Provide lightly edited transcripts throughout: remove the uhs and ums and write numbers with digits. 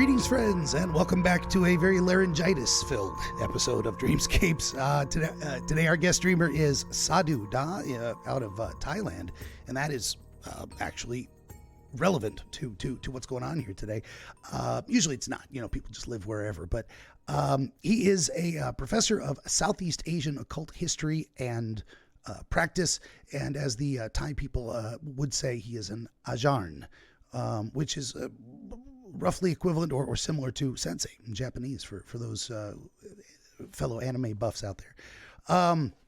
Greetings, friends, and welcome back to a very laryngitis-filled episode of Dreamscapes. Today, our guest dreamer is Sadhu Da out of Thailand, and that is actually relevant to what's going on here today. Usually it's not, people just live wherever, but he is a professor of Southeast Asian occult history and practice, and as the Thai people would say, he is an Ajarn, which is roughly equivalent or similar to sensei in Japanese for those fellow anime buffs out there.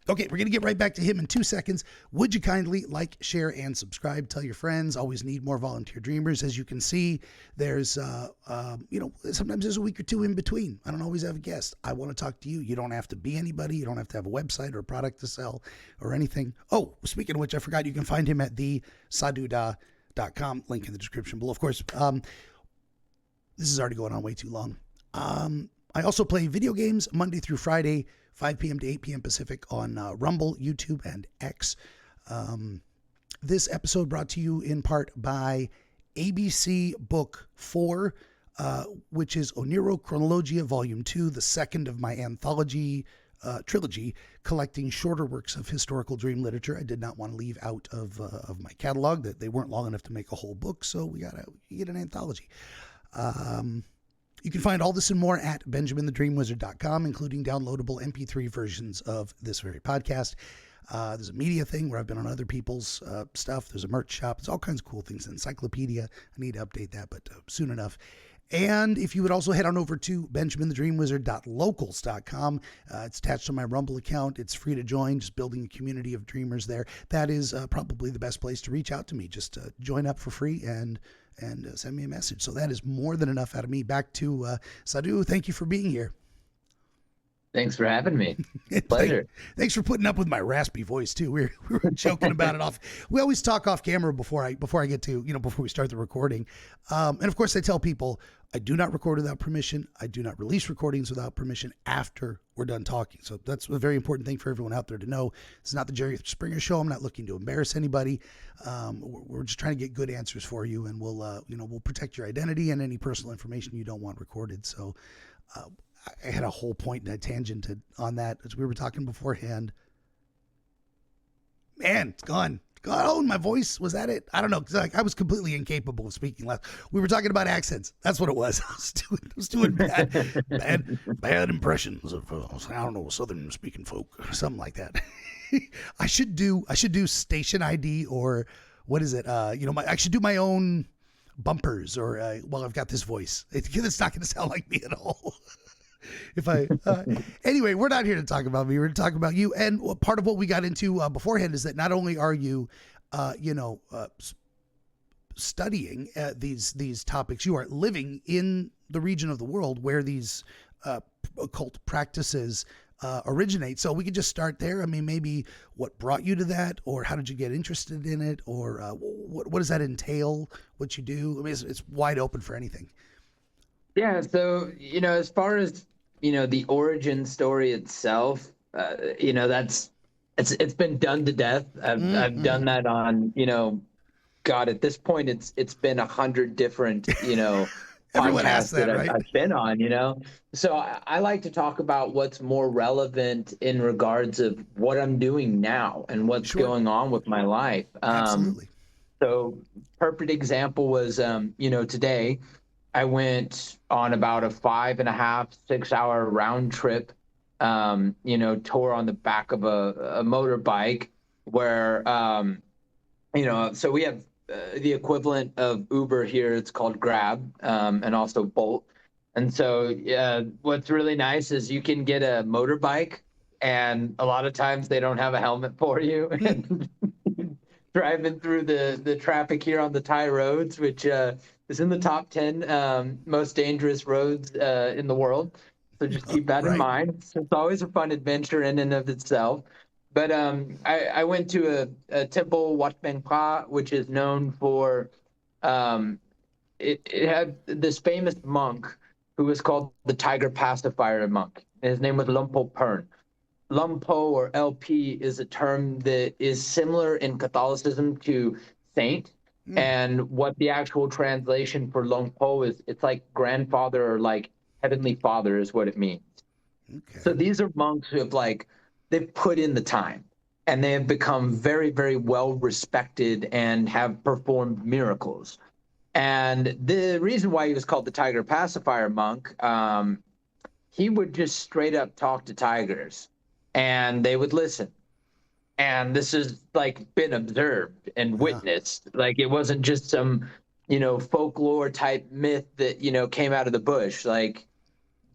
Okay, we're going to get right back to him in 2 seconds. Would you kindly like, share, and subscribe? Tell your friends. Always need more volunteer dreamers. As you can see, there's, sometimes there's a week or two in between. I don't always have a guest. I want to talk to you. You don't have to be anybody. You don't have to have a website or a product to sell or anything. Oh, speaking of which, I forgot, you can find him at thesadhuda.com. Link in the description below. Of course, this is already going on way too long. I also play video games Monday through Friday, 5 p.m. to 8 p.m. Pacific on Rumble, YouTube, and X. This episode brought to you in part by ABC Book 4, which is Oniro Chronologia Volume 2, the second of my anthology trilogy, collecting shorter works of historical dream literature. I did not want to leave out of my catalog that they weren't long enough to make a whole book, so we get an anthology. You can find all this and more at benjaminthedreamwizard.com, including downloadable MP3 versions of this very podcast. There's a media thing where I've been on other people's stuff. There's a merch shop. There's all kinds of cool things. Encyclopedia. I need to update that, but soon enough. And if you would also head on over to benjaminthedreamwizard.locals.com. It's attached to my Rumble account. It's free to join, just building a community of dreamers there. That is probably the best place to reach out to me. Just join up for free and send me a message. So that is more than enough out of me. Back to Sadhu. Thank you for being here. Thanks for having me. Pleasure. Thanks for putting up with my raspy voice too. We were joking about it off. We always talk off camera before I get to, before we start the recording. And of course I tell people I do not record without permission. I do not release recordings without permission after we're done talking. So that's a very important thing for everyone out there to know. It's not the Jerry Springer show. I'm not looking to embarrass anybody. We're just trying to get good answers for you, and we'll protect your identity and any personal information you don't want recorded. So, I had a whole point and a tangent on that as we were talking beforehand. Man, it's gone. Oh, my voice, was that it? I don't know, because I was completely incapable of speaking last. We were talking about accents. That's what it was. I was doing bad impressions of Southern speaking folk, or something like that. I should do station ID, or what is it? I should do my own bumpers, or I've got this voice. It's not going to sound like me at all. Anyway, we're not here to talk about me. We're to talk about you. And part of what we got into beforehand is that not only are you, studying these topics, you are living in the region of the world where these occult practices originate. So we could just start there. I mean, maybe what brought you to that, or how did you get interested in it, or what does that entail? What you do? I mean, it's wide open for anything. Yeah. So, as far as, the origin story itself, it's been done to death. I've done that on, God, at this point, it's been 100 different, podcasts that I've been on, So I like to talk about what's more relevant in regards of what I'm doing now and what's going on with my life. Absolutely. So perfect example was, today, I went on about a 5.5-6 hour round trip, tour on the back of a motorbike where, so we have the equivalent of Uber here. It's called Grab, and also Bolt. And so what's really nice is you can get a motorbike, and a lot of times they don't have a helmet for you. And driving through the traffic here on the Thai roads, which is in the top 10 most dangerous roads in the world. So just keep that in mind. So it's always a fun adventure in and of itself. But I went to a temple, Wat Beng Pa, which is known for, it had this famous monk who was called the Tiger Pacifier monk. His name was Lumpo Pern. Lumpo, or LP, is a term that is similar in Catholicism to saint. Mm. And what the actual translation for Long Po is, it's like grandfather or like heavenly father is what it means. So Okay. these are monks who have like, they've put in the time and they have become very, very well respected and have performed miracles. And the reason why he was called the tiger pacifier monk, he would just straight up talk to tigers and they would listen. And this has like been observed and Wow. witnessed. Like it wasn't just some, folklore type myth that, came out of the bush. Like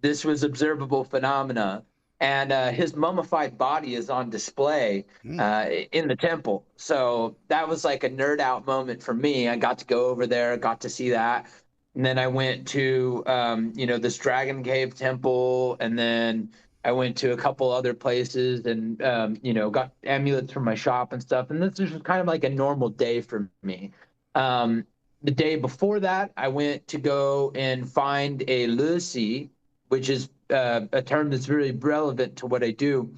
this was observable phenomena. And his mummified body is on display Mm. in the temple. So that was like a nerd out moment for me. I got to go over there, got to see that. And then I went to, this Dragon Cave temple. And then I went to a couple other places and, got amulets from my shop and stuff. And this was kind of like a normal day for me. The day before that, I went to go and find a Lucy, which is a term that's really relevant to what I do.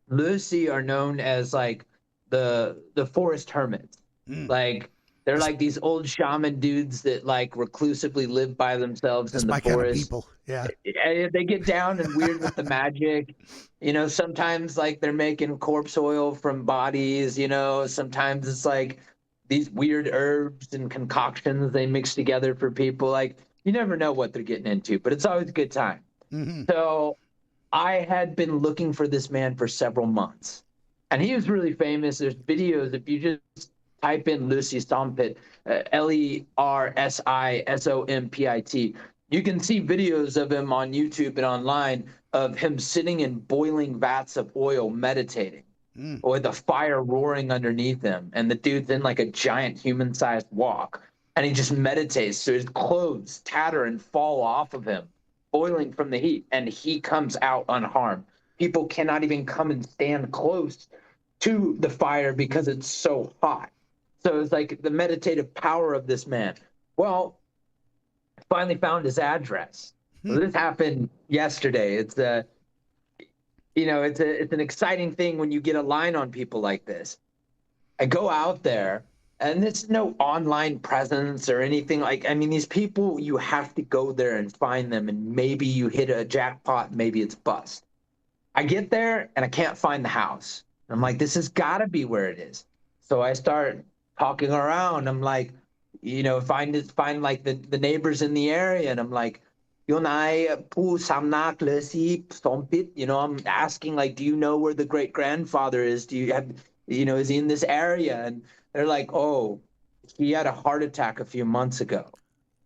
Lucy are known as like the forest hermits. Mm. Like they're That's like these old shaman dudes that like reclusively live by themselves that's in the my kind of forest. people. Yeah. They get down and weird with the magic. Sometimes like they're making corpse oil from bodies, sometimes it's like these weird herbs and concoctions they mix together for people. Like you never know what they're getting into, but it's always a good time. Mm-hmm. So I had been looking for this man for several months, and he was really famous. There's videos if you just type in Lucy Stompit, Lersisompit. You can see videos of him on YouTube and online of him sitting in boiling vats of oil meditating Mm. with the fire roaring underneath him. And the dude's in like a giant human sized walk. And he just meditates. So his clothes tatter and fall off of him, boiling from the heat. And he comes out unharmed. People cannot even come and stand close to the fire because it's so hot. So it's like the meditative power of this man. Well, I finally found his address. So Hmm. this happened yesterday. It's an exciting thing when you get a line on people like this. I go out there, and there's no online presence or anything like. I mean, these people, you have to go there and find them, and maybe you hit a jackpot, maybe it's bust. I get there and I can't find the house. I'm Mm. like, this has got to be where it is. So I start talking around. I'm like, find like the neighbors in the area, and I'm like, Yunai pu samnak lesi stompit. I'm asking like, do you know where the great grandfather is? Do you have, is he in this area? And they're like, oh, he had a heart attack a few months ago.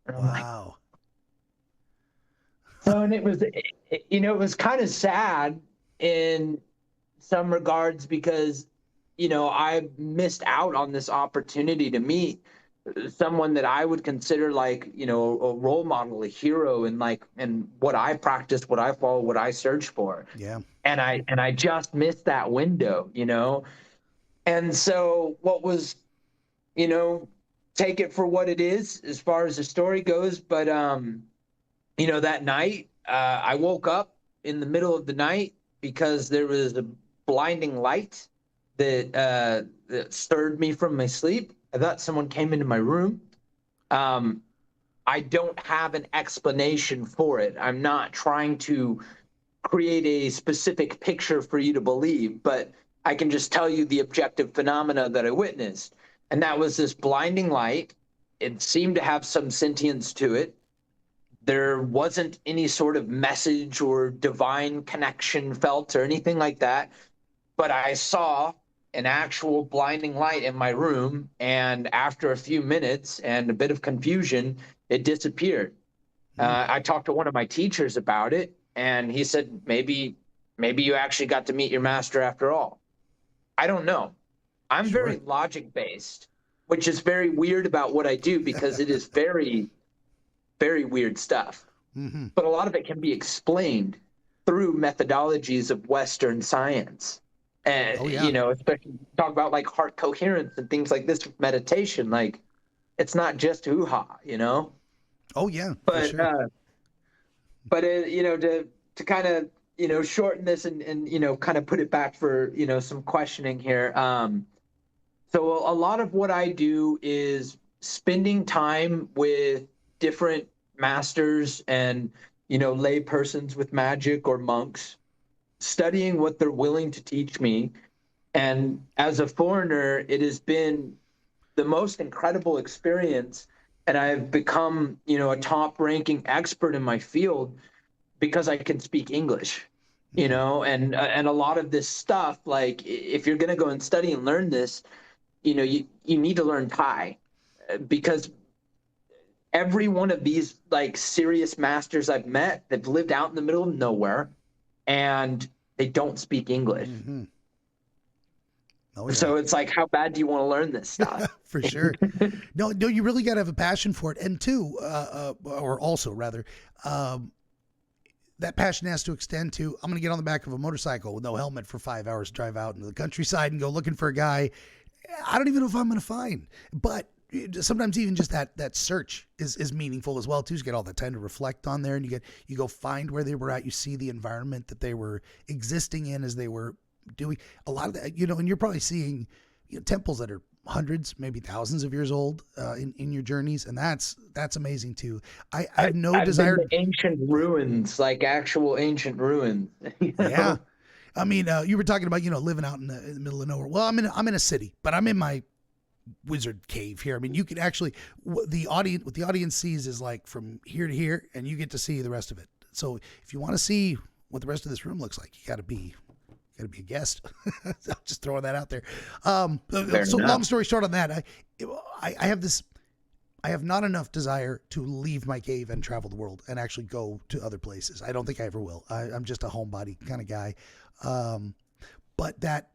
And I'm like, Wow. so, and it was kind of sad in some regards because, I missed out on this opportunity to meet someone that I would consider like, a role model, a hero, and like, and what I practice, what I follow, what I search for. Yeah. And I just missed that window. And so what was, you know, take it for what it is as far as the story goes. But that night, I woke up in the middle of the night because there was a blinding light that stirred me from my sleep. I thought someone came into my room. Um, I don't have an explanation for it. I'm not trying to create a specific picture for you to believe, but I can just tell you the objective phenomena that I witnessed. And that was this blinding light. It seemed to have some sentience to it. There wasn't any sort of message or divine connection felt or anything like that. But I saw an actual blinding light in my room. And after a few minutes and a bit of confusion, it disappeared. Mm. I talked to one of my teachers about it, and he said, maybe you actually got to meet your master after all. I don't know. I'm very Sure. logic based, which is very weird about what I do because it is very, very weird stuff. Mm-hmm. But a lot of it can be explained through methodologies of Western science. And, Oh yeah. especially talk about like heart coherence and things like this with meditation. Like, it's not just hoo-ha. Oh yeah. For But sure. to kind of shorten this and kind of put it back for some questioning here. So a lot of what I do is spending time with different masters and, lay persons with magic or monks, studying what they're willing to teach me. And as a foreigner, it has been the most incredible experience. And I've become, a top ranking expert in my field because I can speak English, and a lot of this stuff, like if you're going to go and study and learn this, you need to learn Thai, because every one of these like serious masters I've met, they've lived out in the middle of nowhere and they don't speak English. Mm-hmm. Oh, yeah. So it's like, how bad do you want to learn this stuff? For sure. No, you really got to have a passion for it. And two, or also rather, that passion has to extend to, I'm going to get on the back of a motorcycle with no helmet for 5 hours, drive out into the countryside and go looking for a guy I don't even know if I'm going to find. But sometimes even just that search is meaningful as well too. You get all that time to reflect on there, and you go find where they were at. You see the environment that they were existing in as they were doing a lot of that, and you're probably seeing temples that are hundreds, maybe thousands of years old in your journeys, and that's amazing too. I have no desire. Been to ancient ruins, like actual ancient ruins. Yeah. I mean, you were talking about living out in the middle of nowhere. Well, I'm in a city, but I'm in my wizard cave here. I mean, you can actually what the audience sees is like from here to here, and you get to see the rest of it. So if you want to see what the rest of this room looks like, you got to be a guest. Just throwing that out there. So long story short on that, I have not enough desire to leave my cave and travel the world and actually go to other places. I don't think I ever will. I'm just a homebody kind of guy. But that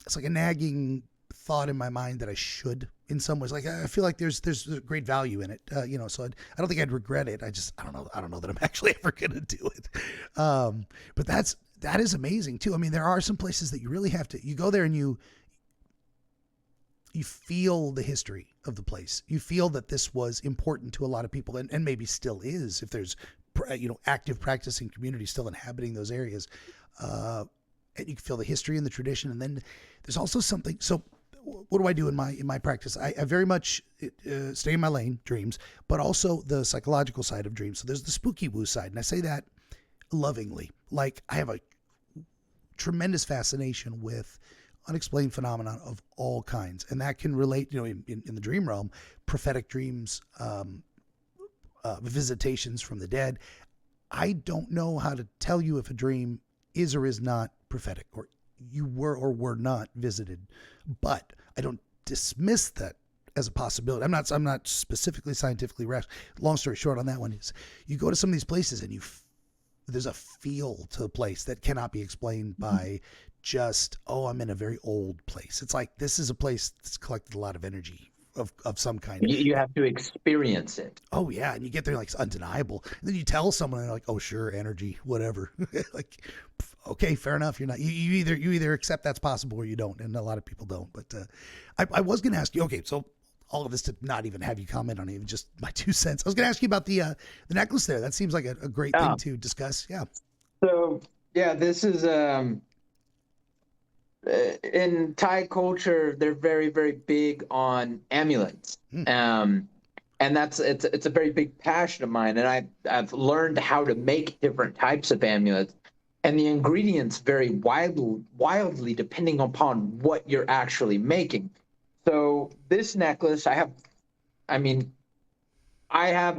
it's like a nagging thought in my mind that I should in some ways. Like I feel like there's great value in it. So I don't think I'd regret it. I don't know that I'm actually ever going to do it. But that is amazing too. I mean, there are some places that you really have to, you go there and you feel the history of the place. You feel that this was important to a lot of people and maybe still is if there's, active practicing communities still inhabiting those areas. And you can feel the history and the tradition. And then there's also something. So what do I do in my practice? I very much stay in my lane, dreams, but also the psychological side of dreams. So there's the spooky woo side. And I say that lovingly. Like I have a tremendous fascination with unexplained phenomena of all kinds. And that can relate, in the dream realm, prophetic dreams, visitations from the dead. I don't know how to tell you if a dream is or is not prophetic, or you were or were not visited, but I don't dismiss that as a possibility. I'm not specifically scientifically rational. Long story short on that one is you go to some of these places and there's a feel to the place that cannot be explained by just, I'm in a very old place. It's like, this is a place that's collected a lot of energy of some kind. You have to experience it. Oh yeah. And you get there like it's undeniable. And then you tell someone and they're like, oh sure, energy, whatever. Like, okay, fair enough. You're not, you either accept that's possible or you don't. And a lot of people don't, but I was going to ask you, okay, so all of this to not even have you comment on it, even just my 2 cents. I was going to ask you about the necklace there. That seems like a great thing to discuss. Yeah. So yeah, this is, in Thai culture, they're very, very big on amulets. And it's a very big passion of mine. And I've learned how to make different types of amulets, and the ingredients vary wildly depending upon what you're actually making. So this necklace I have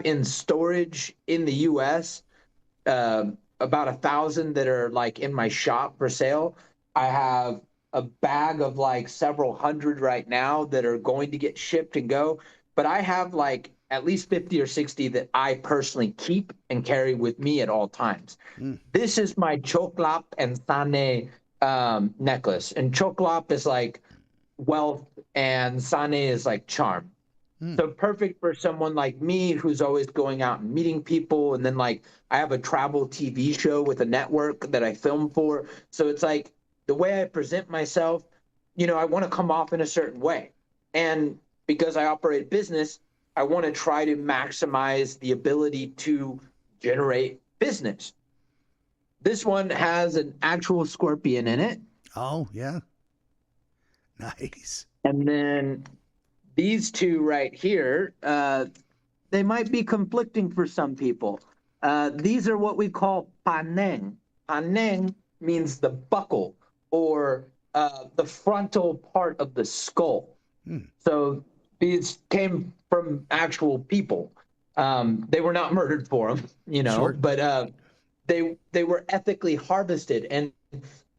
in storage in the US, about 1,000 that are like in my shop for sale. I have a bag of like several hundred right now that are going to get shipped and go. But I have like at least 50 or 60 that I personally keep and carry with me at all times. This is my Choklap and Sane necklace. And Choklap is like wealth and Sane is like charm. So perfect for someone like me who's always going out and meeting people. And then like I have a travel TV show with a network that I film for. So it's like the way I present myself, I want to come off in a certain way. And because I operate a business, I want to try to maximize the ability to generate business. This one has an actual scorpion in it. Oh, yeah. Nice. And then these two right here, they might be conflicting for some people. These are what we call paneng. Paneng means the buckle or the frontal part of the skull. So these came from actual people. They were not murdered for them, Sure. but they were ethically harvested. And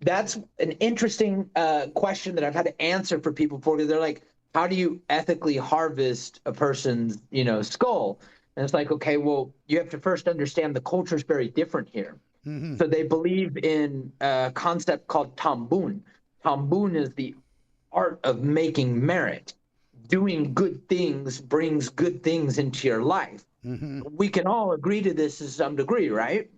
that's an interesting question that I've had to answer for people before, because they're like, how do you ethically harvest a person's, skull? And it's like, okay, well, you have to first understand the culture is very different here. So they believe in a concept called tambun. Tambun is the art of making merit. Doing good things brings good things into your life. We can all agree to this to some degree, right?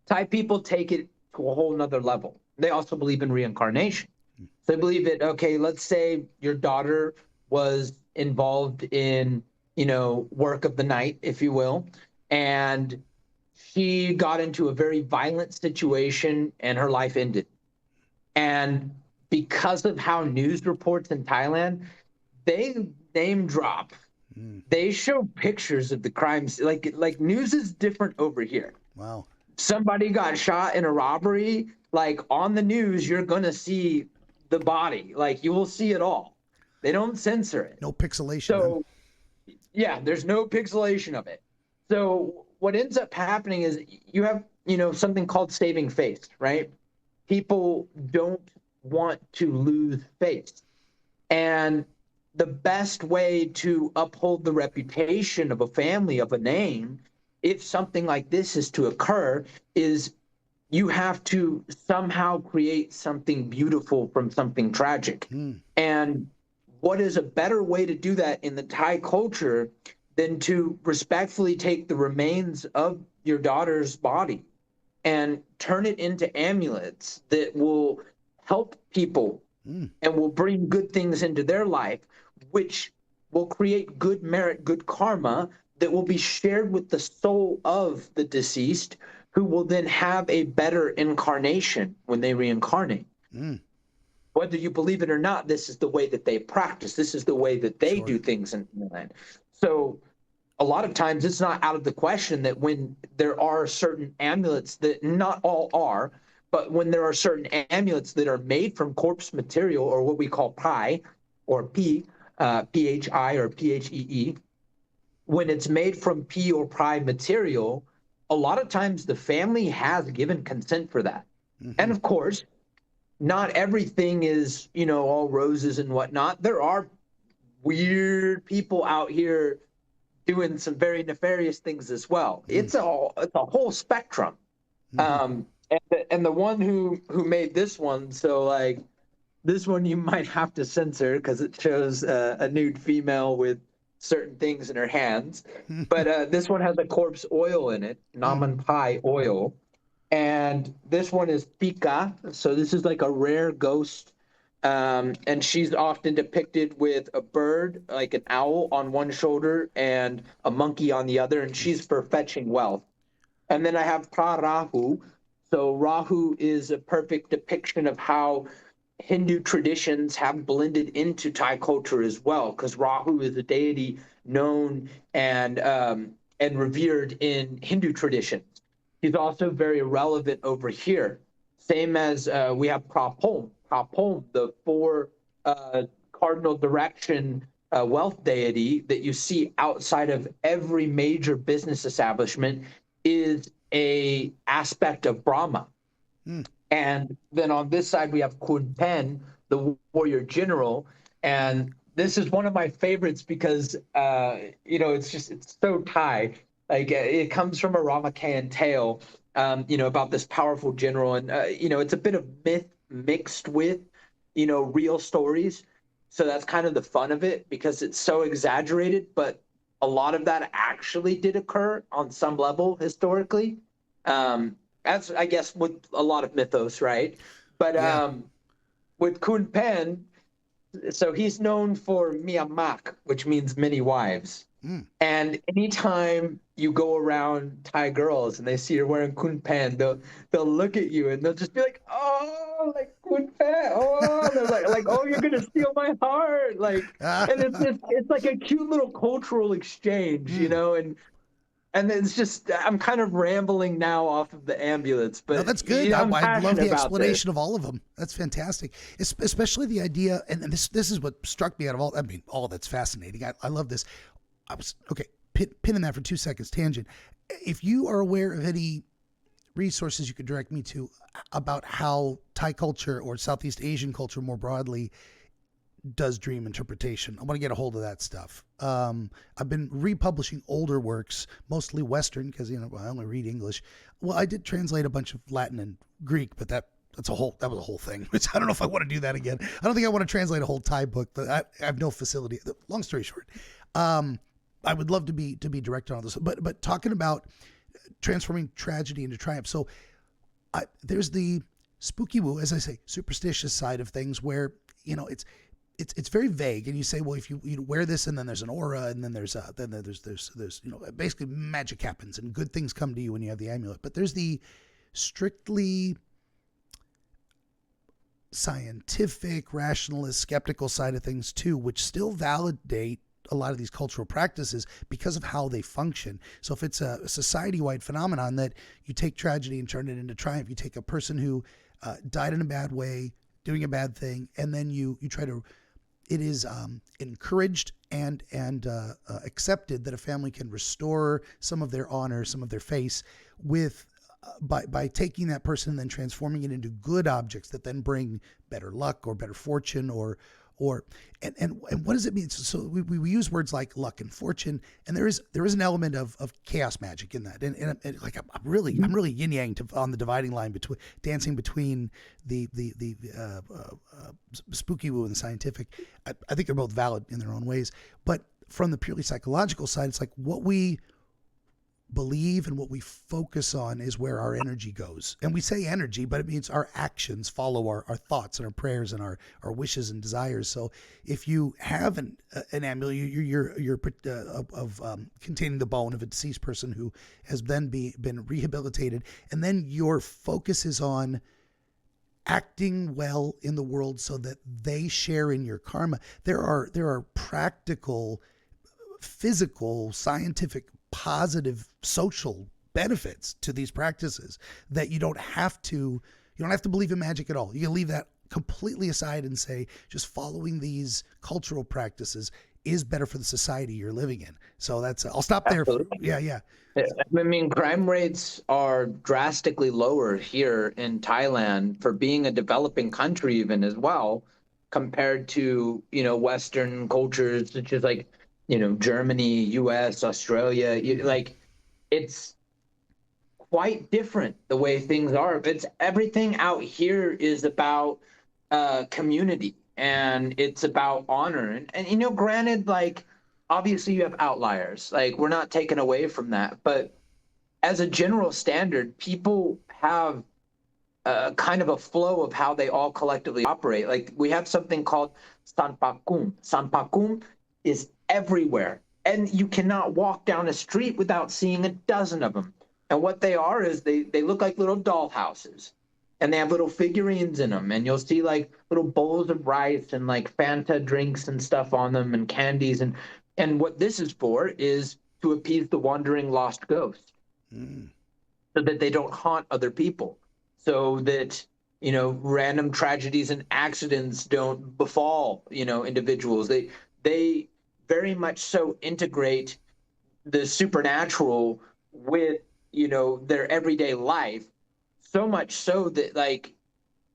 Thai people take it to a whole nother level. They also believe in reincarnation. So they believe that, okay, let's say your daughter was involved in, work of the night, if you will, and she got into a very violent situation and her life ended. And because of how news reports in Thailand, they name drop. They show pictures of the crimes. Like news is different over here. Wow. Somebody got shot in a robbery, like on the news, you're going to see the body. Like you will see it all. They don't censor it. No pixelation. So, yeah, there's no pixelation of it. So what ends up happening is you have, something called saving face, right? People don't want to lose face. And the best way to uphold the reputation of a family, of a name, if something like this is to occur, is you have to somehow create something beautiful from something tragic. And what is a better way to do that in the Thai culture than to respectfully take the remains of your daughter's body and turn it into amulets that will help people and will bring good things into their life, which will create good merit, good karma that will be shared with the soul of the deceased, who will then have a better incarnation when they reincarnate. Whether you believe it or not, this is the way that they practice. This is the way that they do things in the land. So a lot of times it's not out of the question that when there are certain amulets, that not all are, but when there are certain amulets that are made from corpse material, or what we call pi, or P, P-H-I or P-H-E-E, when it's made from P or pi material, a lot of times the family has given consent for that. And of course, not everything is, all roses and whatnot. There are weird people out here doing some very nefarious things as well. It's a whole spectrum. And the one who made this one, so like this one you might have to censor because it shows a nude female with certain things in her hands. But this one has a corpse oil in it, Naman Pai oil. And this one is Pika. So this is like a rare ghost. And she's often depicted with a bird, like an owl on one shoulder and a monkey on the other. And she's for fetching wealth. And then I have Pra Rahu. So Rahu is a perfect depiction of how Hindu traditions have blended into Thai culture as well, because Rahu is a deity known and revered in Hindu traditions. He's also very relevant over here. Same as we have Prapom. Prapom, the four cardinal direction wealth deity that you see outside of every major business establishment, is a aspect of Brahma. And then on this side, we have Kun Pen, the warrior general. And this is one of my favorites because, it's so Thai. Like it comes from a Ramakayan tale, about this powerful general. And, it's a bit of myth mixed with, real stories. So that's kind of the fun of it, because it's so exaggerated, but a lot of that actually did occur on some level historically. As I guess with a lot of mythos, right? But with Kun Pen, so he's known for Miamak, which means many wives. And anytime you go around Thai girls and they see you're wearing Kun Pen, they'll look at you and they'll just be like, oh, like Kun Pen, oh, they're like, oh, you're gonna steal my heart, like, and it's like a cute little cultural exchange, and it's just, I'm kind of rambling now off of the ambulance, No, but that's good. I'm I love passionate the about this. explanation of all of them. That's fantastic. Especially the idea, and this is what struck me out of all. I mean, all that's fascinating. I love this. I was okay. Pinning that for 2 seconds. Tangent. If you are aware of any resources you could direct me to about how Thai culture or Southeast Asian culture more broadly does dream interpretation, I want to get a hold of that stuff. I've been republishing older works, mostly Western, because I only read English. Well, I did translate a bunch of Latin and Greek, but that was a whole thing. Which I don't know if I want to do that again. I don't think I want to translate a whole Thai book, but I have no facility. Long story short, I would love to be directed on this. But talking about transforming tragedy into triumph. So there's the spooky woo, as I say, superstitious side of things, where it's very vague, and you say, well, if you wear this, and then there's an aura, and then there's basically magic happens and good things come to you when you have the amulet. But there's the strictly scientific, rationalist, skeptical side of things too, which still validate a lot of these cultural practices because of how they function. So if it's a society-wide phenomenon that you take tragedy and turn it into triumph, you take a person who died in a bad way, doing a bad thing, and then you try to, it is encouraged and accepted that a family can restore some of their honor, some of their face with by taking that person and then transforming it into good objects that then bring better luck or better fortune or and what does it mean? So we use words like luck and fortune, and there is an element of chaos magic in that, and like I'm really yin yang on the dividing line between dancing between the spooky woo and the scientific. I think they're both valid in their own ways, but from the purely psychological side, it's like what we believe and what we focus on is where our energy goes. And we say energy, but it means our actions follow our thoughts and our prayers and our wishes and desires. So if you have an amulet, you're containing the bone of a deceased person who has then been rehabilitated, and then your focus is on acting well in the world so that they share in your karma. There are practical, physical, scientific, positive social benefits to these practices that you don't have to believe in magic at all. You can leave that completely aside and say just following these cultural practices is better for the society you're living in. So that's, I'll stop there. Yeah. I mean, crime rates are drastically lower here in Thailand for being a developing country even as well, compared to, Western cultures such as like, Germany, US, Australia. Like, it's quite different the way things are. It's everything out here is about community, and it's about honor. And granted, like, obviously you have outliers. Like, we're not taken away from that. But as a general standard, people have kind of a flow of how they all collectively operate. Like, we have something called sanpakum. Sanpakum is everywhere, and you cannot walk down a street without seeing a dozen of them. And what they are is they look like little doll houses, and they have little figurines in them, and you'll see like little bowls of rice and like Fanta drinks and stuff on them, and candies. And what this is for is to appease the wandering lost ghost, so that they don't haunt other people, so that random tragedies and accidents don't befall individuals. They very much so integrate the supernatural with their everyday life, so much so that, like,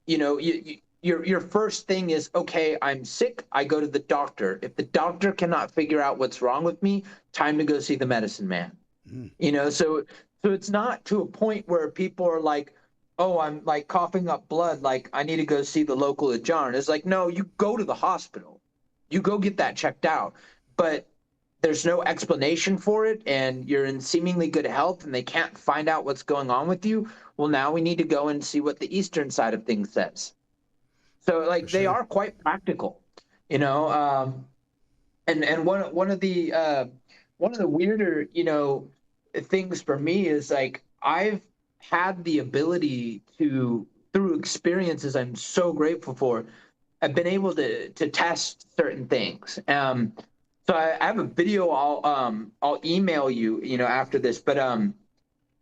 your first thing is, okay, I'm sick, I go to the doctor. If the doctor cannot figure out what's wrong with me, time to go see the medicine man. So it's not to a point where people are like, oh, I'm like coughing up blood, like I need to go see the local Ajahn. It's like, no, you go to the hospital, you go get that checked out. But there's no explanation for it, and you're in seemingly good health, and they can't find out what's going on with you. Well, now we need to go and see what the Eastern side of things says. So, like, they are quite practical, and one of the weirder things for me is, like, I've had the ability to, through experiences I'm so grateful for, I've been able to test certain things. So I have a video I'll email you, after this, but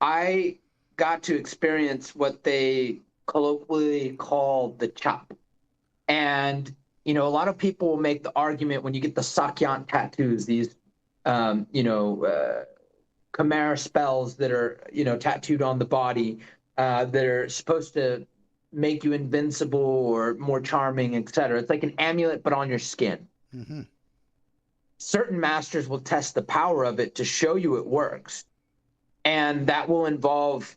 I got to experience what they colloquially call the chop. And, a lot of people will make the argument when you get the Sakyan tattoos, these, Khmer spells that are, tattooed on the body, that are supposed to make you invincible or more charming, etc. It's like an amulet, but on your skin. Mm-hmm. Certain masters will test the power of it to show you it works. And that will involve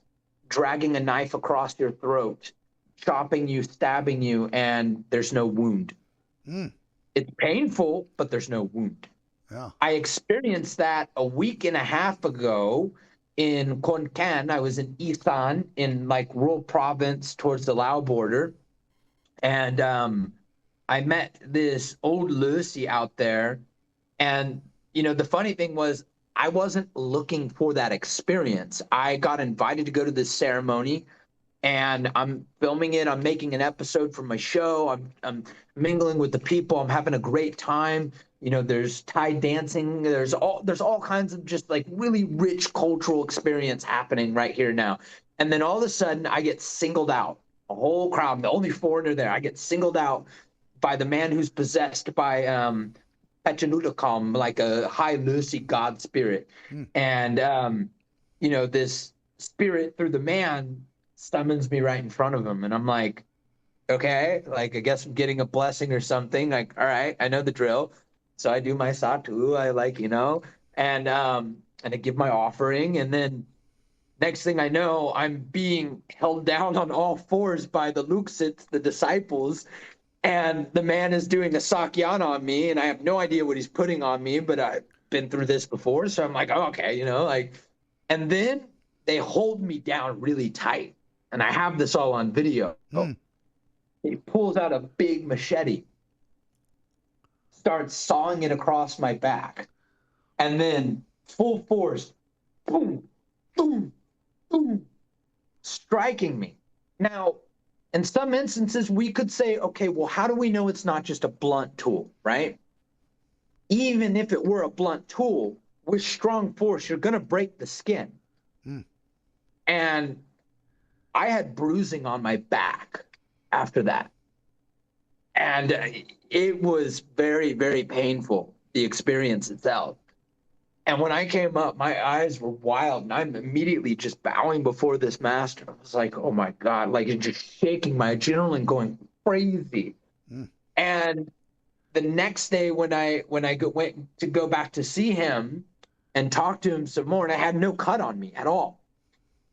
dragging a knife across your throat, chopping you, stabbing you, and there's no wound. Mm. It's painful, but there's no wound. Yeah. I experienced that a week and a half ago in Konkan. I was in Isan, in like rural province towards the Lao border. And I met this old Lucy out there. And, the funny thing was, I wasn't looking for that experience. I got invited to go to this ceremony, and I'm filming it. I'm making an episode for my show. I'm mingling with the people. I'm having a great time. There's Thai dancing. There's all kinds of just like really rich cultural experience happening right here now. And then all of a sudden, I get singled out. A whole crowd, I'm the only foreigner there. I get singled out by the man who's possessed by Pechanutakam, like a high Lucy god spirit. And, this spirit through the man summons me right in front of him. And I'm like, okay, like, I guess I'm getting a blessing or something. Like, all right, I know the drill. So I do my satu, and I give my offering. And then next thing I know, I'm being held down on all fours by the Luxits, the disciples. And the man is doing a sakyan on me, and I have no idea what he's putting on me, but I've been through this before. So I'm like, oh, okay, and then they hold me down really tight. And I have this all on video. He pulls out a big machete, starts sawing it across my back, and then full force, boom, boom, boom, striking me. Now, in some instances, we could say, okay, well, how do we know it's not just a blunt tool, right? Even if it were a blunt tool, with strong force, you're going to break the skin. And I had bruising on my back after that. And it was very, very painful, the experience itself. And when I came up, my eyes were wild, and I'm immediately just bowing before this master. I was like, oh my God, like it's just shaking, my adrenaline going crazy. And the next day when I went to go back to see him and talk to him some more, and I had no cut on me at all.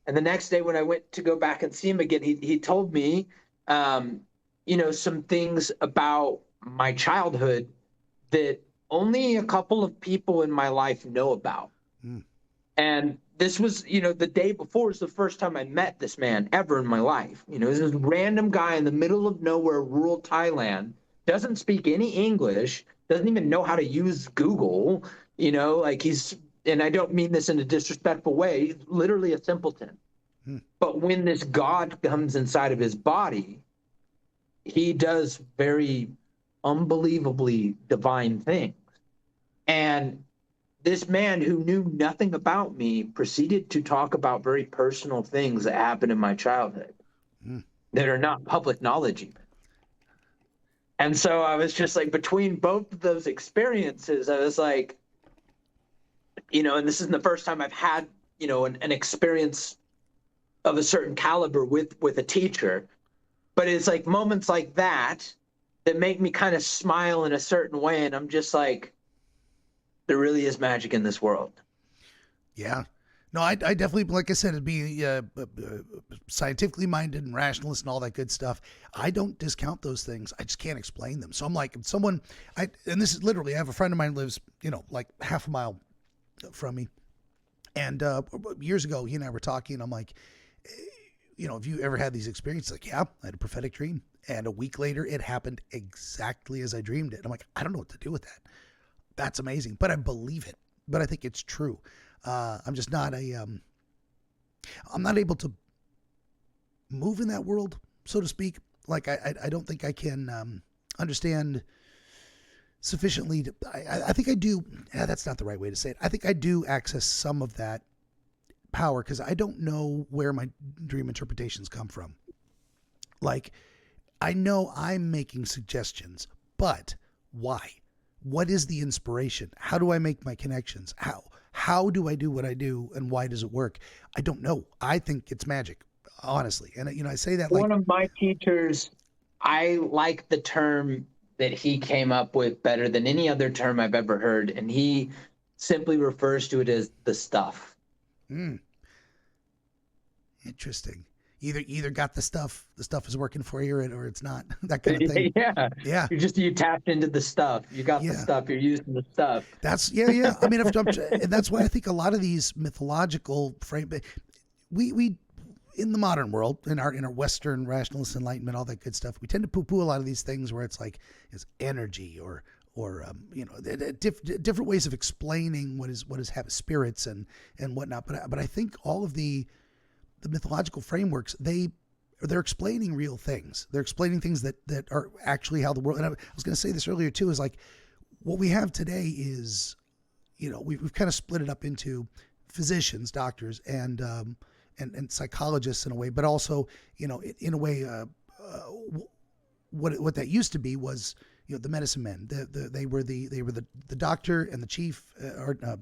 And the next day when I went to go back and see him again, he told me, some things about my childhood that only a couple of people in my life know about. And this was, the day before was the first time I met this man ever in my life. This is a random guy in the middle of nowhere, rural Thailand, doesn't speak any English, doesn't even know how to use Google, and I don't mean this in a disrespectful way, he's literally a simpleton. But when this God comes inside of his body, he does very unbelievably divine things. And this man who knew nothing about me proceeded to talk about very personal things that happened in my childhood that are not public knowledge even. And so I was just like, between both of those experiences, I was like, and this isn't the first time I've had, an experience of a certain caliber with a teacher, but it's like moments like that make me kind of smile in a certain way. And I'm just like, there really is magic in this world. Yeah. No, I definitely, like I said, it'd be scientifically minded and rationalist and all that good stuff. I don't discount those things. I just can't explain them. So I'm like, and this is literally, I have a friend of mine who lives, like half a mile from me. And years ago, he and I were talking. I'm like, have you ever had these experiences? Like, yeah, I had a prophetic dream. And a week later, it happened exactly as I dreamed it. I'm like, I don't know what to do with that. That's amazing. But I believe it. But I think it's true. I'm just not I'm not able to move in that world, so to speak. Like, I don't think I can understand sufficiently to, I think I do. That's not the right way to say it. I think I do access some of that power because I don't know where my dream interpretations come from. Like, I know I'm making suggestions, but why? What is the inspiration? How do I make my connections? How do I do what I do, and why does it work? I don't know. I think it's magic, honestly. And I say that like one of my teachers, I like the term that he came up with better than any other term I've ever heard, and he simply refers to it as the stuff. Interesting. Either got the stuff is working for you, or it's not. That kind of thing. Yeah. You tapped into the stuff. You got the stuff. You're using the stuff. That's yeah. I mean, and that's why I think a lot of these mythological frame, we in the modern world, in our Western rationalist enlightenment, all that good stuff, we tend to poo-poo a lot of these things where it's like it's energy or different ways of explaining what is spirits and whatnot. But I think all of the mythological frameworks, they're explaining real things. They're explaining things that are actually how the world. And I was going to say this earlier too, is like what we have today is, we've kind of split it up into physicians, doctors, and psychologists in a way, but also, in a way, what that used to be was, the medicine men. They were the doctor and the chief, the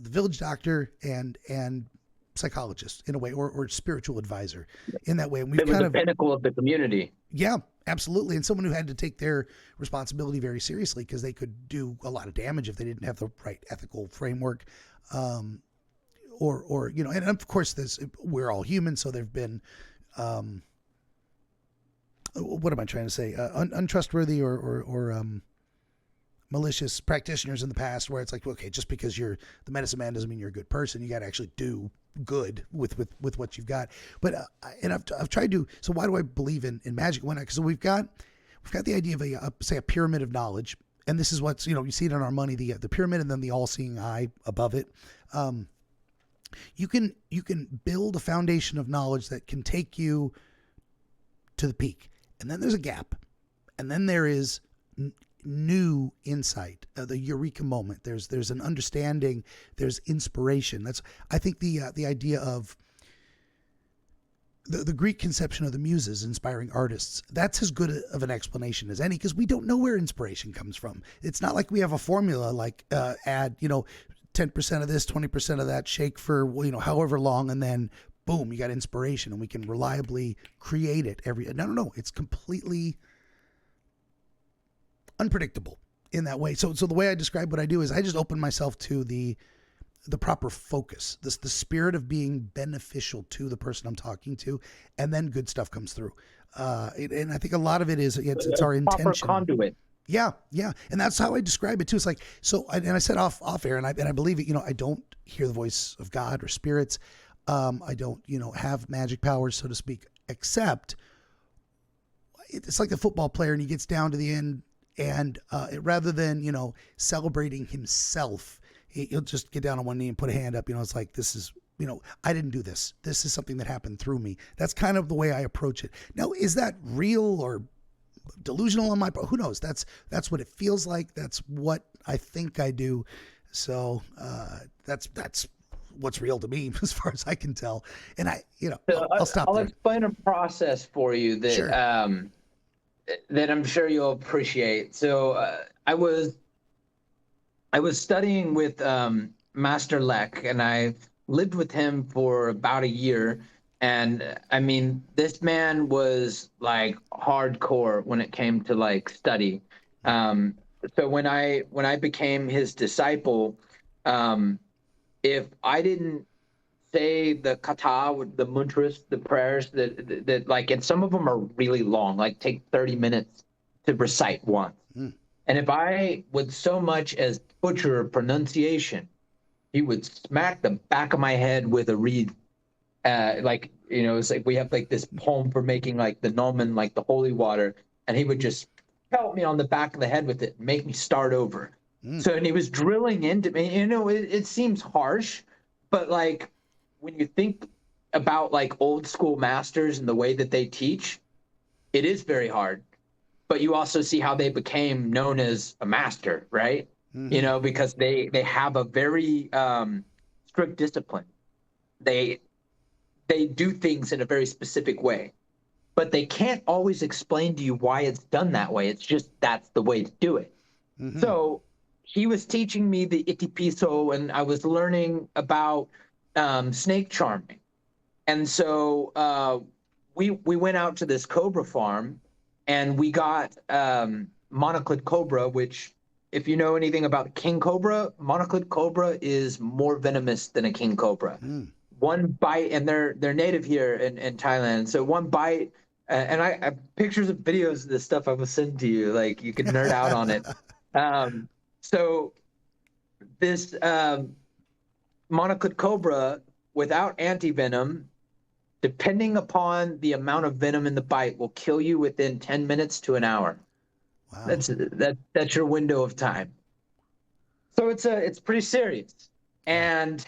village doctor and psychologist in a way, or spiritual advisor in that way. And it was the pinnacle of the community. Yeah, absolutely. And someone who had to take their responsibility very seriously because they could do a lot of damage if they didn't have the right ethical framework. Or and of course we're all human. So there've been, what am I trying to say? Untrustworthy or malicious practitioners in the past where it's like, okay, just because you're the medicine man doesn't mean you're a good person. You got to actually do good with what you've got. But and I've tried to. So why do I believe in magic? Because we've got the idea of a pyramid of knowledge, and this is what's you see it on our money, the pyramid, and then the all-seeing eye above it. You can build a foundation of knowledge that can take you to the peak, and then there's a gap, and then there is new insight, the eureka moment. There's an understanding. There's inspiration. That's I think the idea of the Greek conception of the muses inspiring artists. That's as good of an explanation as any because we don't know where inspiration comes from. It's not like we have a formula like add 10% of this, 20% of that, shake for however long, and then boom, you got inspiration, and we can reliably create it every. No, it's completely unpredictable in that way. So the way I describe what I do is I just open myself to the proper focus, the spirit of being beneficial to the person I'm talking to, and then good stuff comes through. And I think a lot of it is it's our intention. Proper conduit. Yeah, and that's how I describe it too. It's like and I said off air, and I believe it. I don't hear the voice of God or spirits. I don't have magic powers, so to speak. Except it's like the football player, and he gets down to the end, and rather than celebrating himself, he'll just get down on one knee and put a hand up. It's like this is. I didn't do this. This is something that happened through me. That's kind of the way I approach it. Now, is that real or delusional on my part? Who knows? That's what it feels like. That's what I think I do. So that's what's real to me as far as I can tell. And I'll stop. I'll explain a process for you that sure. That I'm sure you'll appreciate. So I was studying with Master Lek, and I lived with him for about a year. And I mean, this man was like hardcore when it came to like study. So when I became his disciple, if I didn't say the kata, the mantras, the prayers that like, and some of them are really long, like take 30 minutes to recite once. And if I would so much as butcher a pronunciation, he would smack the back of my head with a reed. It's like we have like this poem for making like the nomen, like the holy water, and he would just pelt me on the back of the head with it and make me start over. So, and he was drilling into me. It seems harsh, but like when you think about like old school masters and the way that they teach, it is very hard. but you also see how they became known as a master, right? Because they have a very strict discipline. They do things in a very specific way, but they can't always explain to you why it's done that way. It's just that's the way to do it. So he was teaching me the itipiso, and I was learning about snake charming. And so we went out to this cobra farm, and we got monoclid cobra, which, if you know anything about king cobra, monoclid cobra is more venomous than a king cobra. One bite, and they're native here in Thailand. So one bite, and I pictures of videos of this stuff I will send to you. Like, you can nerd out on it. So this monoclid cobra without antivenom, depending upon the amount of venom in the bite, will kill you within 10 minutes to an hour. Wow. That's your window of time. So it's pretty serious. And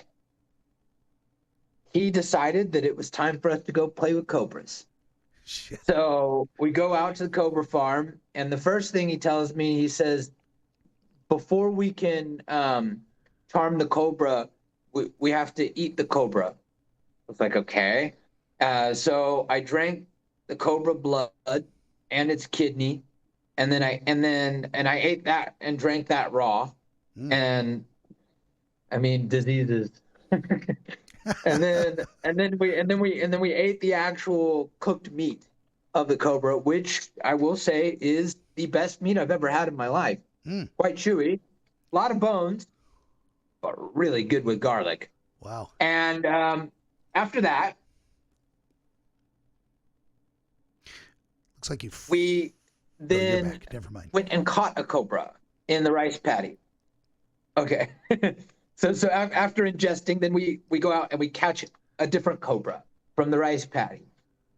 he decided that it was time for us to go play with cobras. Shit. So we go out to the cobra farm, and the first thing he tells me, he says, before we can charm the cobra, we have to eat the cobra. I was like, okay. So I drank the cobra blood and its kidney, and then I ate that and drank that raw. And I mean, diseases. and then we ate the actual cooked meat of the cobra, which I will say is the best meat I've ever had in my life. Quite chewy, a lot of bones, but really good with garlic. Wow. And after that, looks like we then Never mind. went and caught a cobra in the rice paddy. Okay. So after ingesting, then we go out and we catch a different cobra from the rice paddy.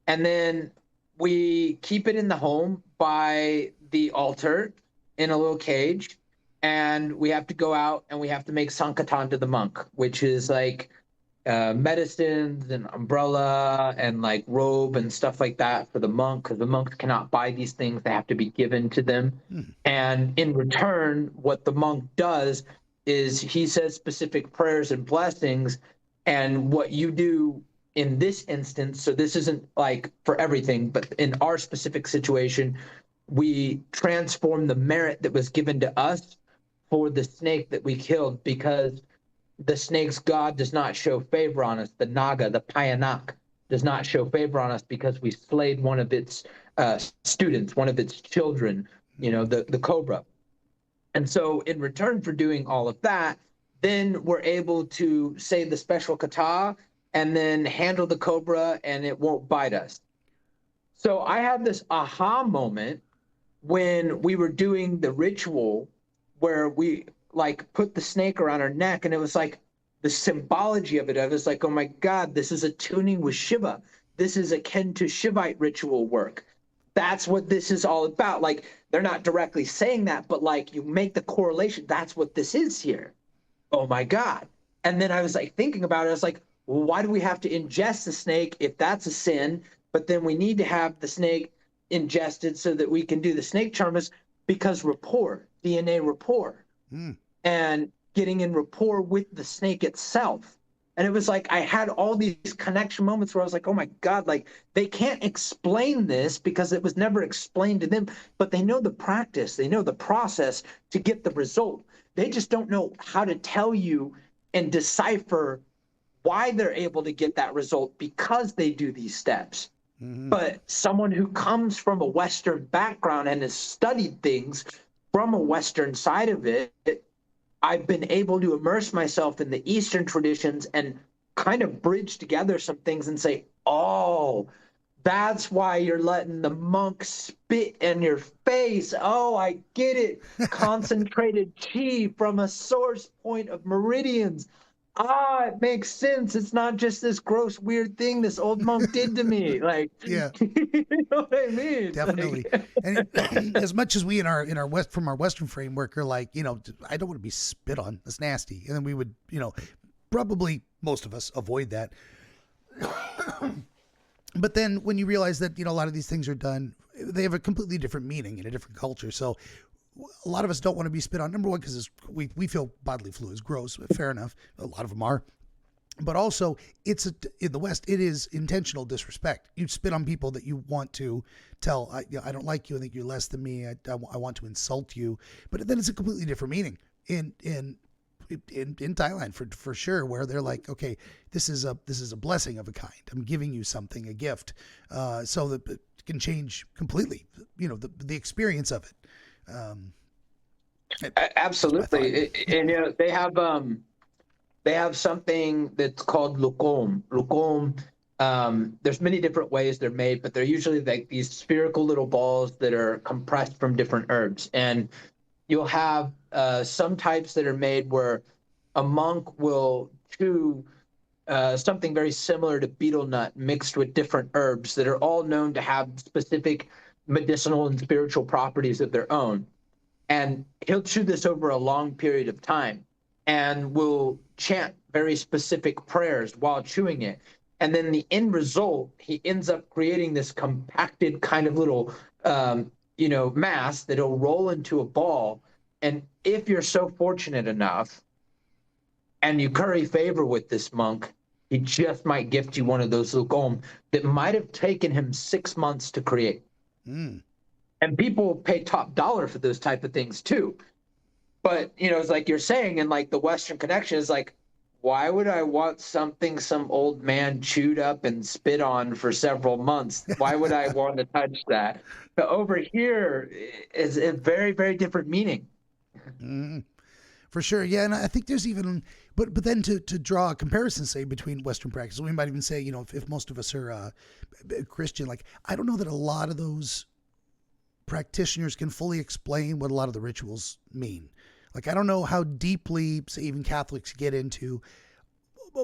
And then we keep it in the home by the altar in a little cage. And we have to go out and we have to make sankatan to the monk, which is like medicines and umbrella and like robe and stuff like that for the monk, because the monks cannot buy these things. They have to be given to them. And in return, what the monk does is he says specific prayers and blessings. And what you do in this instance, so this isn't like for everything, but in our specific situation, we transform the merit that was given to us for the snake that we killed, because the snake's god does not show favor on us. The naga, the payanak, does not show favor on us because we slayed one of its students, one of its children, the cobra. And so in return for doing all of that, then we're able to say the special kata and then handle the cobra and it won't bite us. So I had this aha moment when we were doing the ritual where we like put the snake around our neck, and it was like the symbology of it. I was like, oh my God, this is attuning with Shiva. This is akin to Shivite ritual work. That's what this is all about. Like, they're not directly saying that, but like you make the correlation. That's what this is here. Oh my God. And then I was like thinking about it. I was like, well, why do we have to ingest the snake if that's a sin? But then we need to have the snake ingested so that we can do the snake charmers, because rapport, DNA rapport, and getting in rapport with the snake itself. And it was like I had all these connection moments where I was like, oh my God, like they can't explain this because it was never explained to them, but they know the practice, they know the process to get the result. They just don't know how to tell you and decipher why they're able to get that result because they do these steps. But someone who comes from a Western background and has studied things from a Western side of it, I've been able to immerse myself in the Eastern traditions and kind of bridge together some things and say, oh, that's why you're letting the monk spit in your face. Oh, I get it. Concentrated chi from a source point of meridians. Ah, it makes sense. It's not just this gross, weird thing this old monk did to me. Like, yeah, you know what I mean? Definitely. Like, and as much as we in our West, from our Western framework, are like, I don't want to be spit on. That's nasty. And then we would, probably most of us avoid that. But then when you realize that, a lot of these things are done, they have a completely different meaning in a different culture. So a lot of us don't want to be spit on. Number one, because we feel bodily fluids gross. Fair enough. A lot of them are. But also, in the West, it is intentional disrespect. You spit on people that you want to tell, I don't like you. I think you're less than me. I want to insult you. But then it's a completely different meaning in Thailand for sure, where they're like, okay, this is a blessing of a kind. I'm giving you something, a gift, so that it can change completely. The experience of it. Absolutely, and they have something that's called lukom. Lukom. There's many different ways they're made, but they're usually like these spherical little balls that are compressed from different herbs. And you'll have some types that are made where a monk will chew something very similar to betel nut mixed with different herbs that are all known to have specific medicinal and spiritual properties of their own. And he'll chew this over a long period of time and will chant very specific prayers while chewing it. And then the end result, he ends up creating this compacted kind of little, mass that'll roll into a ball. And if you're so fortunate enough and you curry favor with this monk, he just might gift you one of those lukom that might have taken him 6 months to create. Mm. And people pay top dollar for those type of things too. But, it's like you're saying, and like the Western connection is like, why would I want something some old man chewed up and spit on for several months? Why would I want to touch that? But over here is a very, very different meaning. Mm. For sure. Yeah. And I think there's even, but then to draw a comparison, say, between Western practices, we might even say, if most of us are Christian, like, I don't know that a lot of those practitioners can fully explain what a lot of the rituals mean. Like, I don't know how deeply, say, even Catholics get into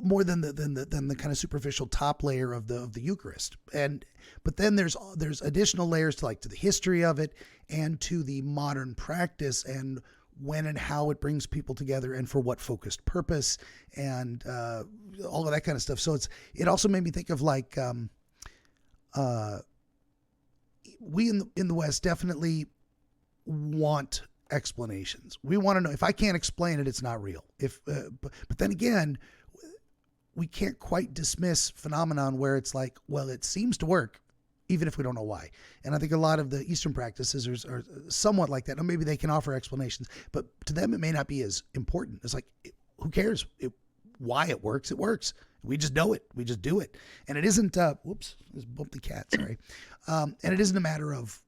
more than the kind of superficial top layer of the Eucharist. But then there's additional layers to the history of it and to the modern practice and when and how it brings people together and for what focused purpose and all of that kind of stuff. So it also made me think of we in the West definitely want explanations. We want to know. If I can't explain it, it's not real. But then again, we can't quite dismiss phenomenon where it's like, well, it seems to work, even if we don't know why. And I think a lot of the Eastern practices are somewhat like that. Or maybe they can offer explanations, but to them it may not be as important. It's like, who cares why it works? It works. We just know it. We just do it. And it isn't, whoops, this bumped the cat, sorry. And it isn't a matter of,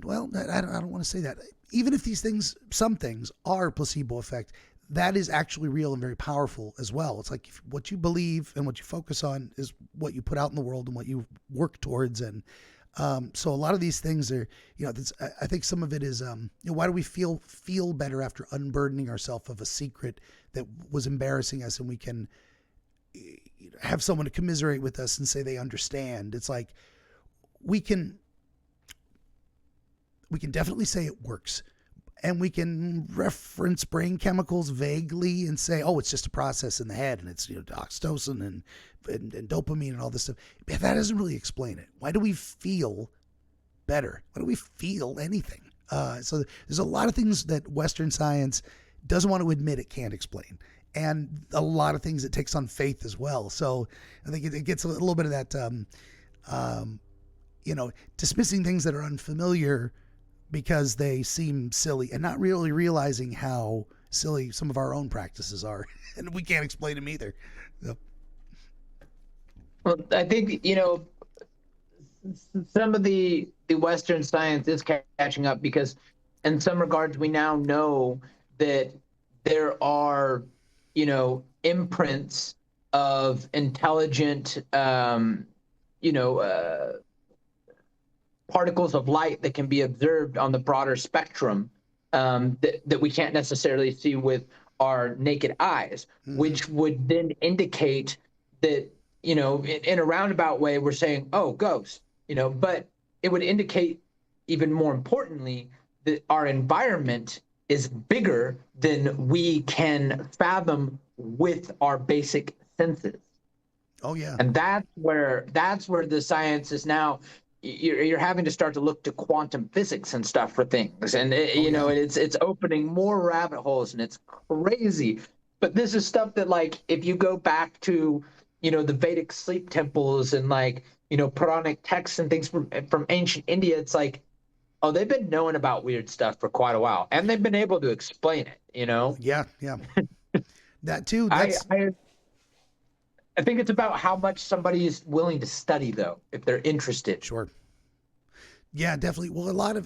well, I don't want to say that. Even if some things are placebo effect, that is actually real and very powerful as well. It's like what you believe and what you focus on is what you put out in the world and what you work towards. And so a lot of these things are, I think some of it is, why do we feel better after unburdening ourselves of a secret that was embarrassing us, and we can have someone to commiserate with us and say they understand. It's like we can definitely say it works, and we can reference brain chemicals vaguely and say, oh, it's just a process in the head, and it's oxytocin and dopamine and all this stuff. But that doesn't really explain it. Why do we feel better? Why do we feel anything? So there's a lot of things that Western science doesn't want to admit it can't explain, and a lot of things it takes on faith as well. So I think it gets a little bit of that, dismissing things that are unfamiliar because they seem silly and not really realizing how silly some of our own practices are. And we can't explain them either. So. Well, I think, some of the Western science is catching up because in some regards, we now know that there are, imprints of intelligent, particles of light that can be observed on the broader spectrum that we can't necessarily see with our naked eyes, which would then indicate that, in a roundabout way, we're saying, oh, ghost, but it would indicate even more importantly that our environment is bigger than we can fathom with our basic senses. Oh yeah. And that's where the science is now. You're having to start to look to quantum physics and stuff for things, and Oh yeah. it's opening more rabbit holes, and it's crazy. But this is stuff that, like, if you go back to the Vedic sleep temples and, like, Puranic texts and things from ancient India, it's like, oh, they've been knowing about weird stuff for quite a while, and they've been able to explain it. Yeah. Yeah. That too. I, That's I I think it's about how much somebody is willing to study, though, if they're interested. sure. Yeah, definitely. Well, a lot of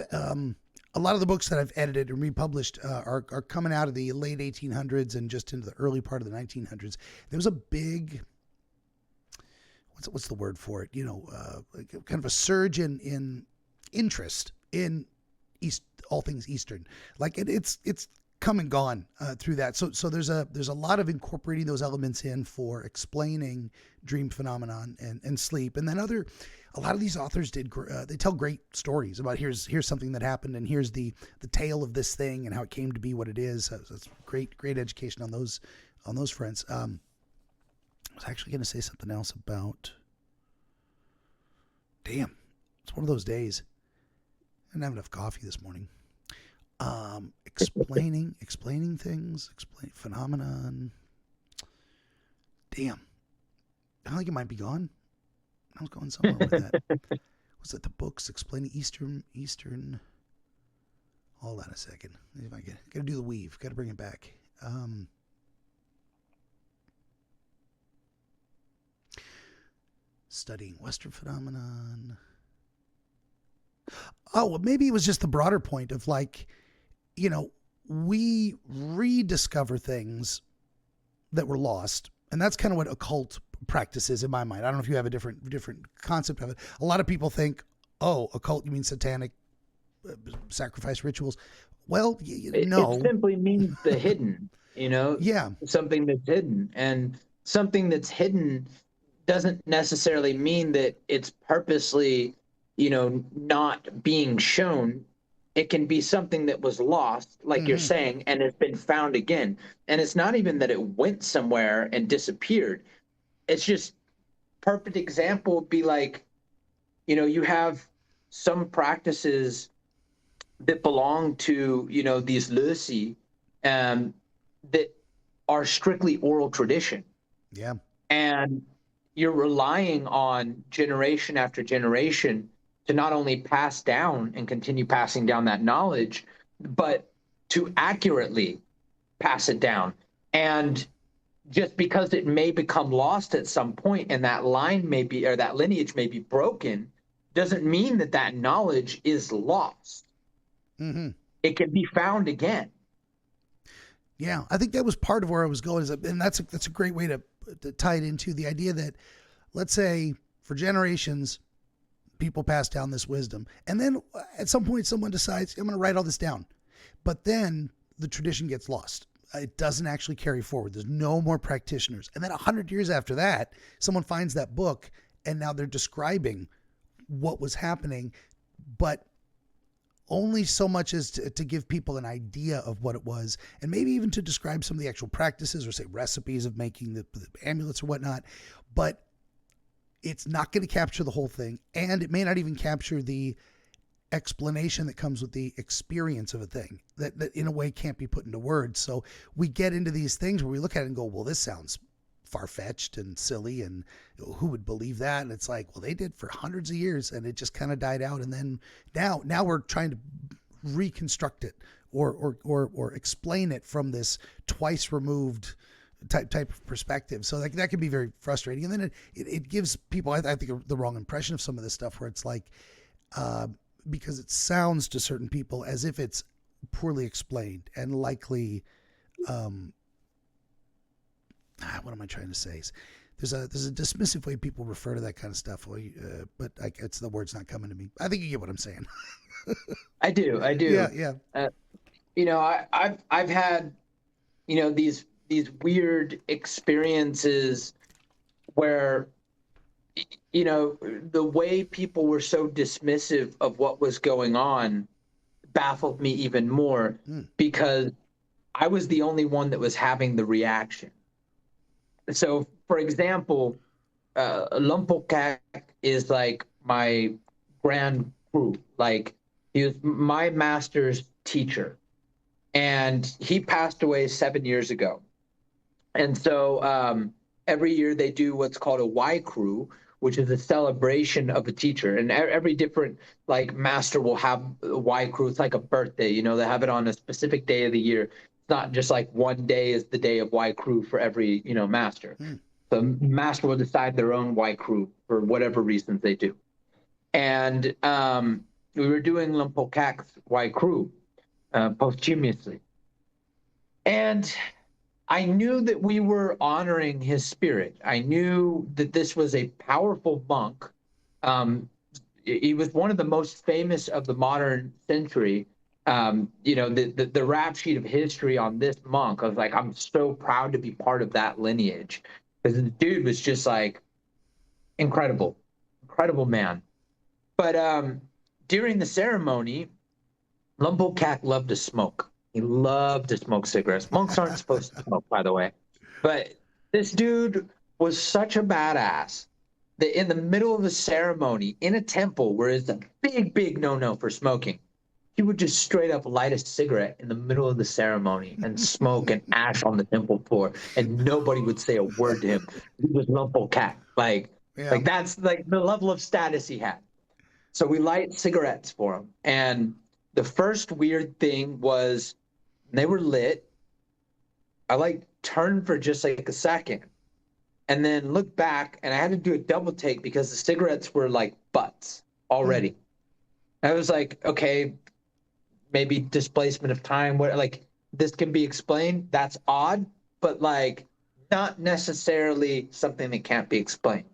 the books that I've edited and republished are coming out of the late 1800s and just into the early part of the 1900s. There was a big, what's the word for it? Like kind of a surge in interest in all things Eastern. Like it's come and gone through that. So there's a lot of incorporating those elements in for explaining dream phenomenon and sleep, and then a lot of these authors they tell great stories about here's something that happened, and here's the tale of this thing and how it came to be what it is. So it's great education on those fronts. I was actually going to say something else about. Damn, it's one of those days. I didn't have enough coffee this morning. Explaining things, explain phenomenon. Damn, I think it might be gone. I was going somewhere with that. Was it the books explaining Eastern? Hold on a second. If I gotta do the weave. Gotta bring it back. Studying Western phenomenon. Oh, well, maybe it was just the broader point of, like, we rediscover things that were lost. And that's kind of what occult practice is in my mind. I don't know if you have a different concept of it. A lot of people think, oh, occult, you mean satanic sacrifice rituals. Well, no. It simply means the hidden, Yeah. something that's hidden. And something that's hidden doesn't necessarily mean that it's purposely, not being shown. It can be something that was lost, like you're saying, and has been found again. And it's not even that it went somewhere and disappeared. It's just, perfect example would be like, you have some practices that belong to, these Lucy, that are strictly oral tradition. Yeah. And you're relying on generation after generation to not only pass down and continue passing down that knowledge, but to accurately pass it down. And just because it may become lost at some point and that line may be, or that lineage may be broken, doesn't mean that that knowledge is lost. It can be found again. Yeah, I think that was part of where I was going, and that's a great way to tie it into the idea that, let's say, for generations, people pass down this wisdom, and then at some point someone decides, I'm going to write all this down, but then the tradition gets lost. It doesn't actually carry forward. There's no more practitioners. And then 100 years after that, someone finds that book, and now they're describing what was happening, but only so much as to give people an idea of what it was, and maybe even to describe some of the actual practices or say recipes of making the amulets or whatnot. But it's not going to capture the whole thing, and it may not even capture the explanation that comes with the experience of a thing that in a way can't be put into words. So we get into these things where we look at it and go, well, this sounds far-fetched and silly, and who would believe that? And it's like, well, they did for hundreds of years, and it just kind of died out. And then now we're trying to reconstruct it or explain it from this twice removed type of perspective. So that can be very frustrating. And then it gives people, I think, the wrong impression of some of this stuff, where it's like, because it sounds to certain people as if it's poorly explained and likely, what am I trying to say? There's a dismissive way people refer to that kind of stuff, but it's the word's not coming to me. I think you get what I'm saying. I do. Yeah. I've had, these weird experiences where, the way people were so dismissive of what was going on baffled me even more, because I was the only one that was having the reaction. So, for example, Lumpokak is like my grand crew. Like he was my master's teacher, and he passed away 7 years ago. And so every year they do what's called a Y crew, which is a celebration of a teacher. And every different like master will have a Y crew. It's like a birthday, you know, they have it on a specific day of the year. It's not just like one day is the day of Y crew for every, you know, master. The master will decide their own Y crew for whatever reasons they do. And we were doing Lumpokak's Y crew posthumously. And I knew that we were honoring his spirit. I knew that this was a powerful monk. He was one of the most famous of the modern century. You know, the rap sheet of history on this monk, I was like, I'm so proud to be part of that lineage. Because the dude was just like incredible, incredible man. But during the ceremony, Lumpokak loved to smoke. He loved to smoke cigarettes. Monks aren't supposed to smoke, by the way. But this dude was such a badass that in the middle of the ceremony, in a temple where it's a big, big no-no for smoking, he would just straight up light a cigarette in the middle of the ceremony and smoke and ash on the temple floor, and nobody would say a word to him. He was Lumpokak. Like that's like the level of status he had. So we light cigarettes for him. And the first weird thing was they were lit. I like turned for just like a second and then looked back, and I had to do a double take because the cigarettes were like butts already. I was like, okay, maybe displacement of time. What, like, this can be explained. That's odd, but like not necessarily something that can't be explained.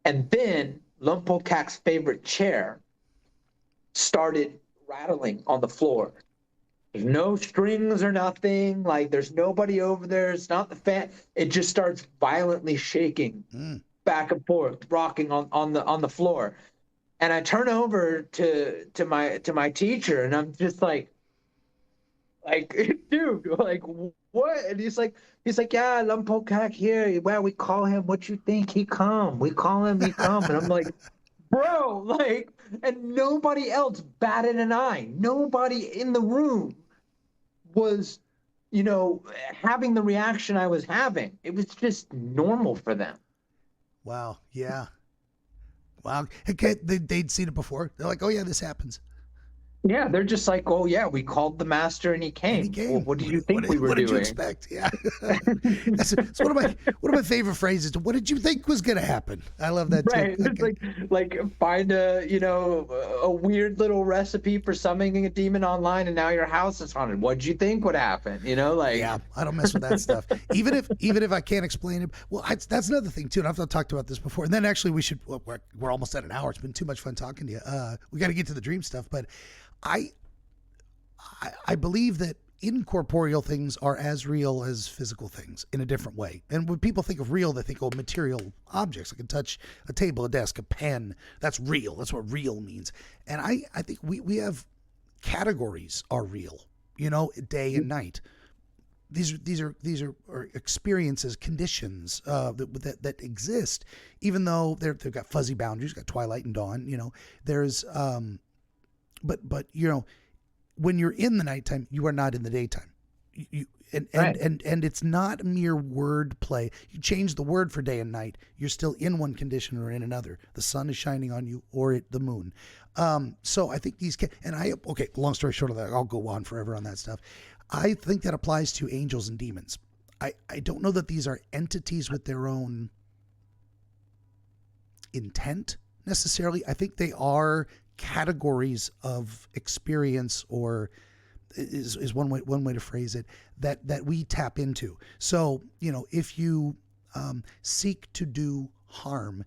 And then Lumpokak's favorite chair started rattling on the floor. There's no strings or nothing. Like there's nobody over there. It's not the fan. It just starts violently shaking back and forth, rocking on the floor. And I turn over to my teacher, and I'm just like, dude, like what? And he's like, yeah, Lumpokak here. Well, we call him. What you think? He come. We call him. He come. And I'm like, bro, like, and nobody else batted an eye. Nobody in the room was, you know, having the reaction I was having. It was just normal for them. Wow. Yeah. Wow. Okay, they'd seen it before. They're like, oh yeah, this happens. Yeah, they're just like, oh yeah, we called the master and he came. Well, what did you think we were doing? What did you expect? Yeah, it's one of my favorite phrases. What did you think was going to happen? I love that too. Right, okay. It's like find a weird little recipe for summoning a demon online, and now your house is haunted. What'd you think would happen? You know, like yeah, I don't mess with that stuff. Even if I can't explain it. Well, that's another thing too. And I've talked about this before. And then actually, we should. Well, we're almost at an hour. It's been too much fun talking to you. We got to get to the dream stuff, but. I believe that incorporeal things are as real as physical things in a different way. And when people think of real, they think of material objects. I can touch a table, a desk, a pen. That's real. That's what real means. And I think we have categories are real, you know, day and night. These are experiences, conditions that exist, even though they've got fuzzy boundaries, got twilight and dawn, you know, there's, but you know, when you're in the nighttime, you are not in the daytime. And it's not mere word play. You change the word for day and night, you're still in one condition or in another. The sun is shining on you, or the moon. So I think long story short of that, I'll go on forever on that stuff. I think that applies to angels and demons. I don't know that these are entities with their own intent necessarily. I think they are categories of experience, or is one way to phrase it, that we tap into. So, you know, if you seek to do harm,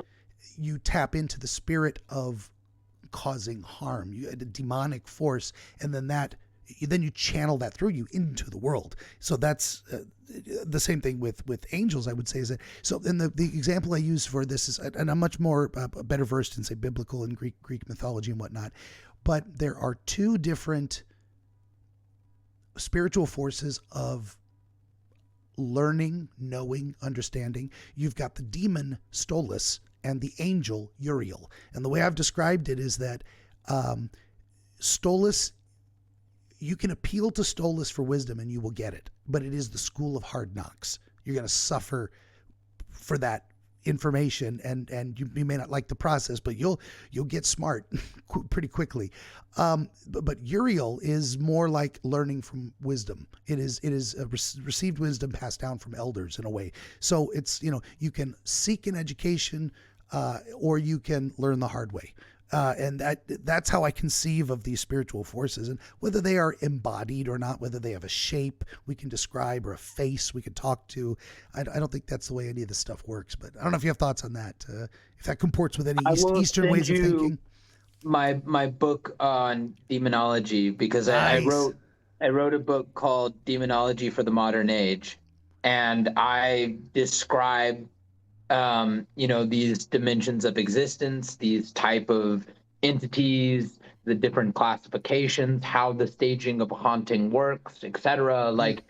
you tap into the spirit of causing harm, a demonic force, and then you channel that through you into the world. So that's the same thing with angels, I would say. Is that so? And the example I use for this is, and I'm much more better versed in, say, biblical and Greek mythology and whatnot, but there are two different spiritual forces of learning, knowing, understanding. You've got the demon Stolas and the angel Uriel. And the way I've described it is that Stolas, you can appeal to Stolas for wisdom and you will get it, but it is the school of hard knocks. You're going to suffer for that information, and you may not like the process, but you'll get smart pretty quickly. But Uriel is more like learning from wisdom. It is a received wisdom passed down from elders in a way. So it's, you can seek an education, or you can learn the hard way. And that's how I conceive of these spiritual forces, and whether they are embodied or not, whether they have a shape we can describe or a face we can talk to. I don't think that's the way any of this stuff works, but I don't know if you have thoughts on that, if that comports with any Eastern ways of thinking. My book on demonology, because Nice. I wrote a book called Demonology for the Modern Age, and I describe these dimensions of existence, these type of entities, the different classifications, how the staging of haunting works, etc., like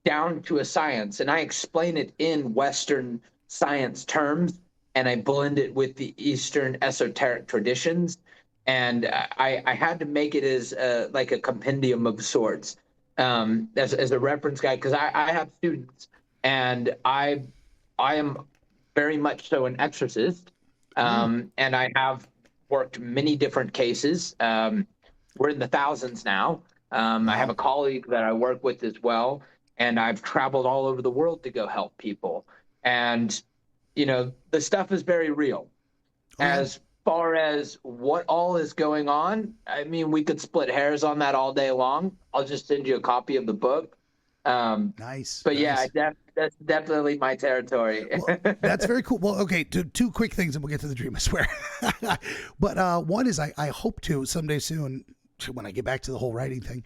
down to a science. And I explain it in Western science terms, and I blend it with the Eastern esoteric traditions. And I had to make it as like a compendium of sorts, as a reference guide, because I have students, and I am very much so an exorcist, and I have worked many different cases. We're in the thousands now. Wow. I have a colleague that I work with as well, and I've traveled all over the world to go help people. And, the stuff is very real. As far as what all is going on, I mean, we could split hairs on that all day long. I'll just send you a copy of the book. Nice. But nice. Yeah, that's definitely my territory. Well, that's very cool. Well, okay, two quick things and we'll get to the dream, I swear. But one is I hope to someday soon, when I get back to the whole writing thing,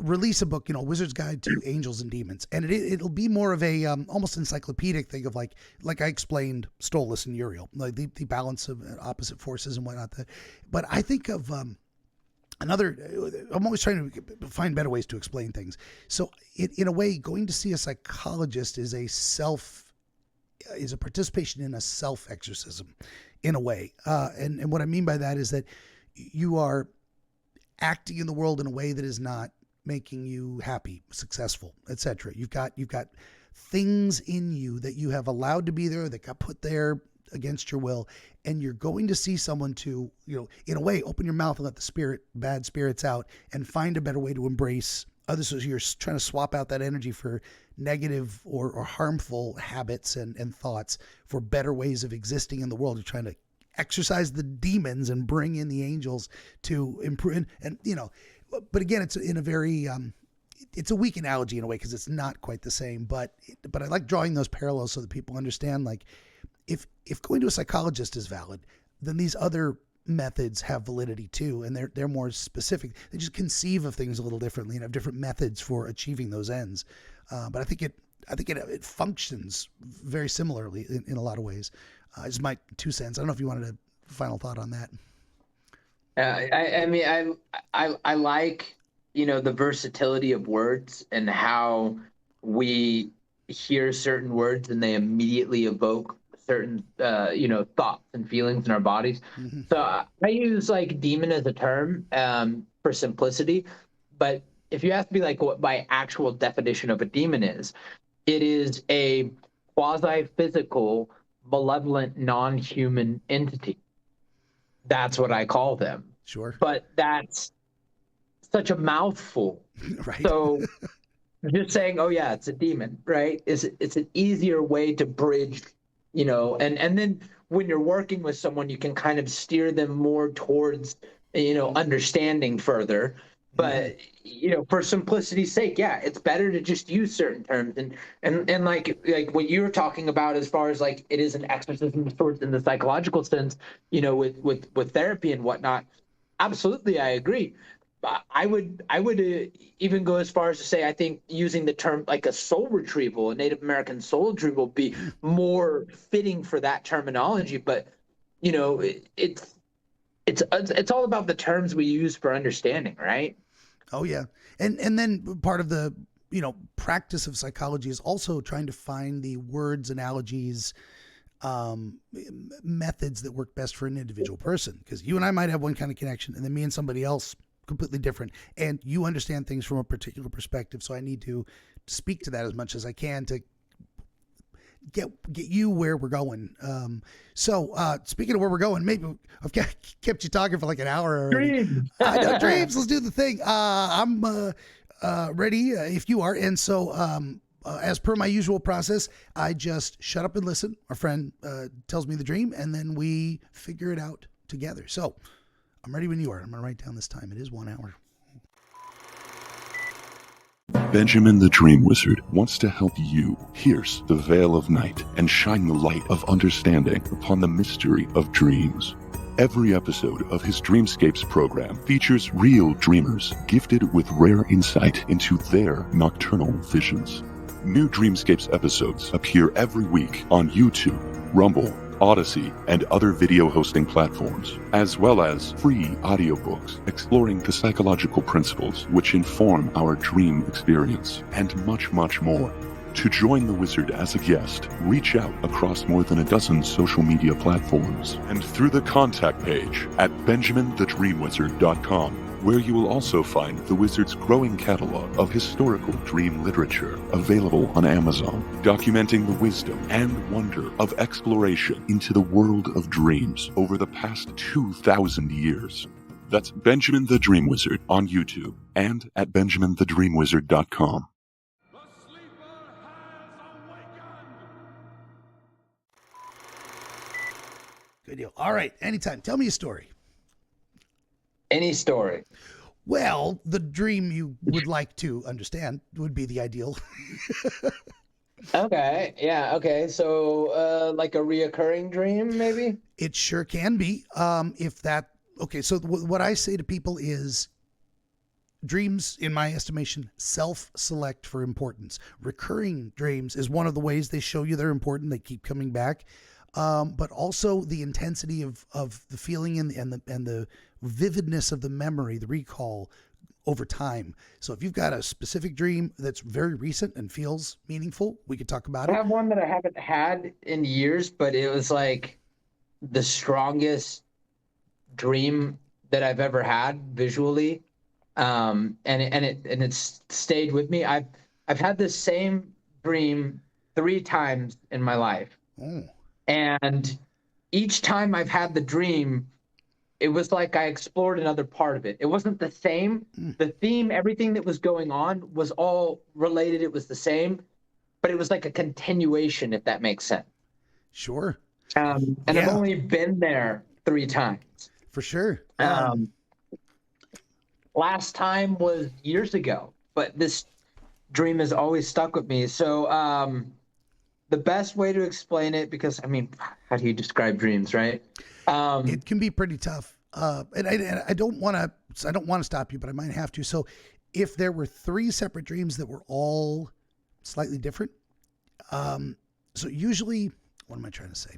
release a book, Wizard's Guide to Angels and Demons. And it'll be more of a almost encyclopedic thing of like I explained Stolas and Uriel, like the balance of opposite forces and whatnot. But I think of I'm always trying to find better ways to explain things. So in a way, going to see a psychologist is a participation in a self-exorcism in a way. And what I mean by that is that you are acting in the world in a way that is not making you happy, successful, etc. You've got things in you that you have allowed to be there, that got put there against your will, and you're going to see someone to, in a way, open your mouth and let the bad spirits out and find a better way to embrace others. So you're trying to swap out that energy for negative or harmful habits and thoughts for better ways of existing in the world. You're trying to exorcise the demons and bring in the angels to improve. And but again, it's in a very, it's a weak analogy in a way, because it's not quite the same, but I like drawing those parallels so that people understand, like, if going to a psychologist is valid, then these other methods have validity too, and they're more specific. They just conceive of things a little differently and have different methods for achieving those ends. But I think it functions very similarly in a lot of ways. It's my 2 cents. I don't know if you wanted a final thought on that. I mean, I like, the versatility of words and how we hear certain words and they immediately evoke certain, thoughts and feelings in our bodies. Mm-hmm. So I use like demon as a term for simplicity. But if you ask me like what my actual definition of a demon is, it is a quasi-physical, malevolent, non-human entity. That's what I call them. Sure. But that's such a mouthful. Right. So just saying, oh yeah, it's a demon, right? It's an easier way to bridge, and then when you're working with someone, you can kind of steer them more towards, understanding further. But for simplicity's sake, yeah, it's better to just use certain terms. And like what you were talking about, as far as like it is an exorcism of sorts in the psychological sense, with therapy and whatnot. Absolutely, I agree. I would even go as far as to say I think using the term like a soul retrieval, a Native American soul retrieval, would be more fitting for that terminology. But it's all about the terms we use for understanding, right? Oh yeah, and then part of the practice of psychology is also trying to find the words, analogies, methods that work best for an individual person. Because you and I might have one kind of connection, and then me and somebody else completely different. And you understand things from a particular perspective, so I need to speak to that as much as I can to get you where we're going. So speaking of where we're going, maybe I've kept you talking for like an hour already. Dreams. I know, dreams. Let's do the thing. I'm ready if you are. And so as per my usual process, I just shut up and listen. Our friend tells me the dream, and then we figure it out together. So I'm ready when you are. I'm going to write down this time. It is 1 hour. Benjamin the Dream Wizard wants to help you pierce the veil of night and shine the light of understanding upon the mystery of dreams. Every episode of his Dreamscapes program features real dreamers gifted with rare insight into their nocturnal visions. New Dreamscapes episodes appear every week on YouTube, Rumble, Odyssey, and other video hosting platforms, as well as free audiobooks exploring the psychological principles which inform our dream experience, and much, much more. To join the wizard as a guest, reach out across more than a dozen social media platforms and through the contact page at benjaminthedreamwizard.com, where you will also find the wizard's growing catalog of historical dream literature available on Amazon, documenting the wisdom and wonder of exploration into the world of dreams over the past 2,000 years. That's Benjamin the Dream Wizard on YouTube and at benjaminthedreamwizard.com. Good deal. All right. Anytime. Tell me a story. Any story. Well, the dream you would like to understand would be the ideal. Okay. Yeah. Okay. So, like a reoccurring dream, maybe? It sure can be. Okay. So what I say to people is dreams, in my estimation, self-select for importance. Recurring dreams is one of the ways they show you they're important. They keep coming back. But also the intensity of the feeling and the vividness of the memory, the recall over time. So if you've got a specific dream that's very recent and feels meaningful, we could talk about it. I have one that I haven't had in years, but it was like the strongest dream that I've ever had visually. And it's stayed with me. I've had the same dream 3 times in my life. Oh. And each time I've had the dream, it was like I explored another part of it. It wasn't the same. The theme, everything that was going on was all related. It was the same, but it was like a continuation, if that makes sense. Sure. And I've only been there 3 times. For sure. Last time was years ago, but this dream has always stuck with me. So the best way to explain it, because I mean, how do you describe dreams, right? It can be pretty tough. And I don't want to stop you, but I might have to. So if there were 3 separate dreams that were all slightly different, so usually, what am I trying to say?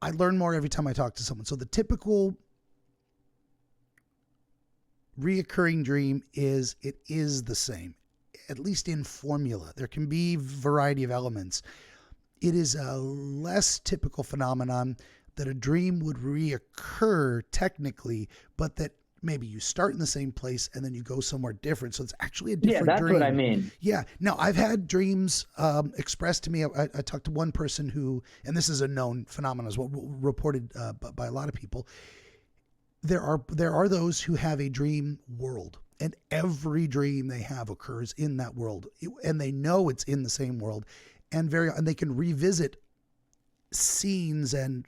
I learn more every time I talk to someone. So the typical reoccurring dream is the same, at least in formula. There can be variety of elements. It is a less typical phenomenon that a dream would reoccur technically, but that maybe you start in the same place and then you go somewhere different. So it's actually a different dream. Yeah, that's what I mean. Yeah. Now, I've had dreams expressed to me. I talked to one person who, and this is a known phenomenon as well, reported by a lot of people. There are those who have a dream world, and every dream they have occurs in that world, and they know it's in the same world, and they can revisit scenes and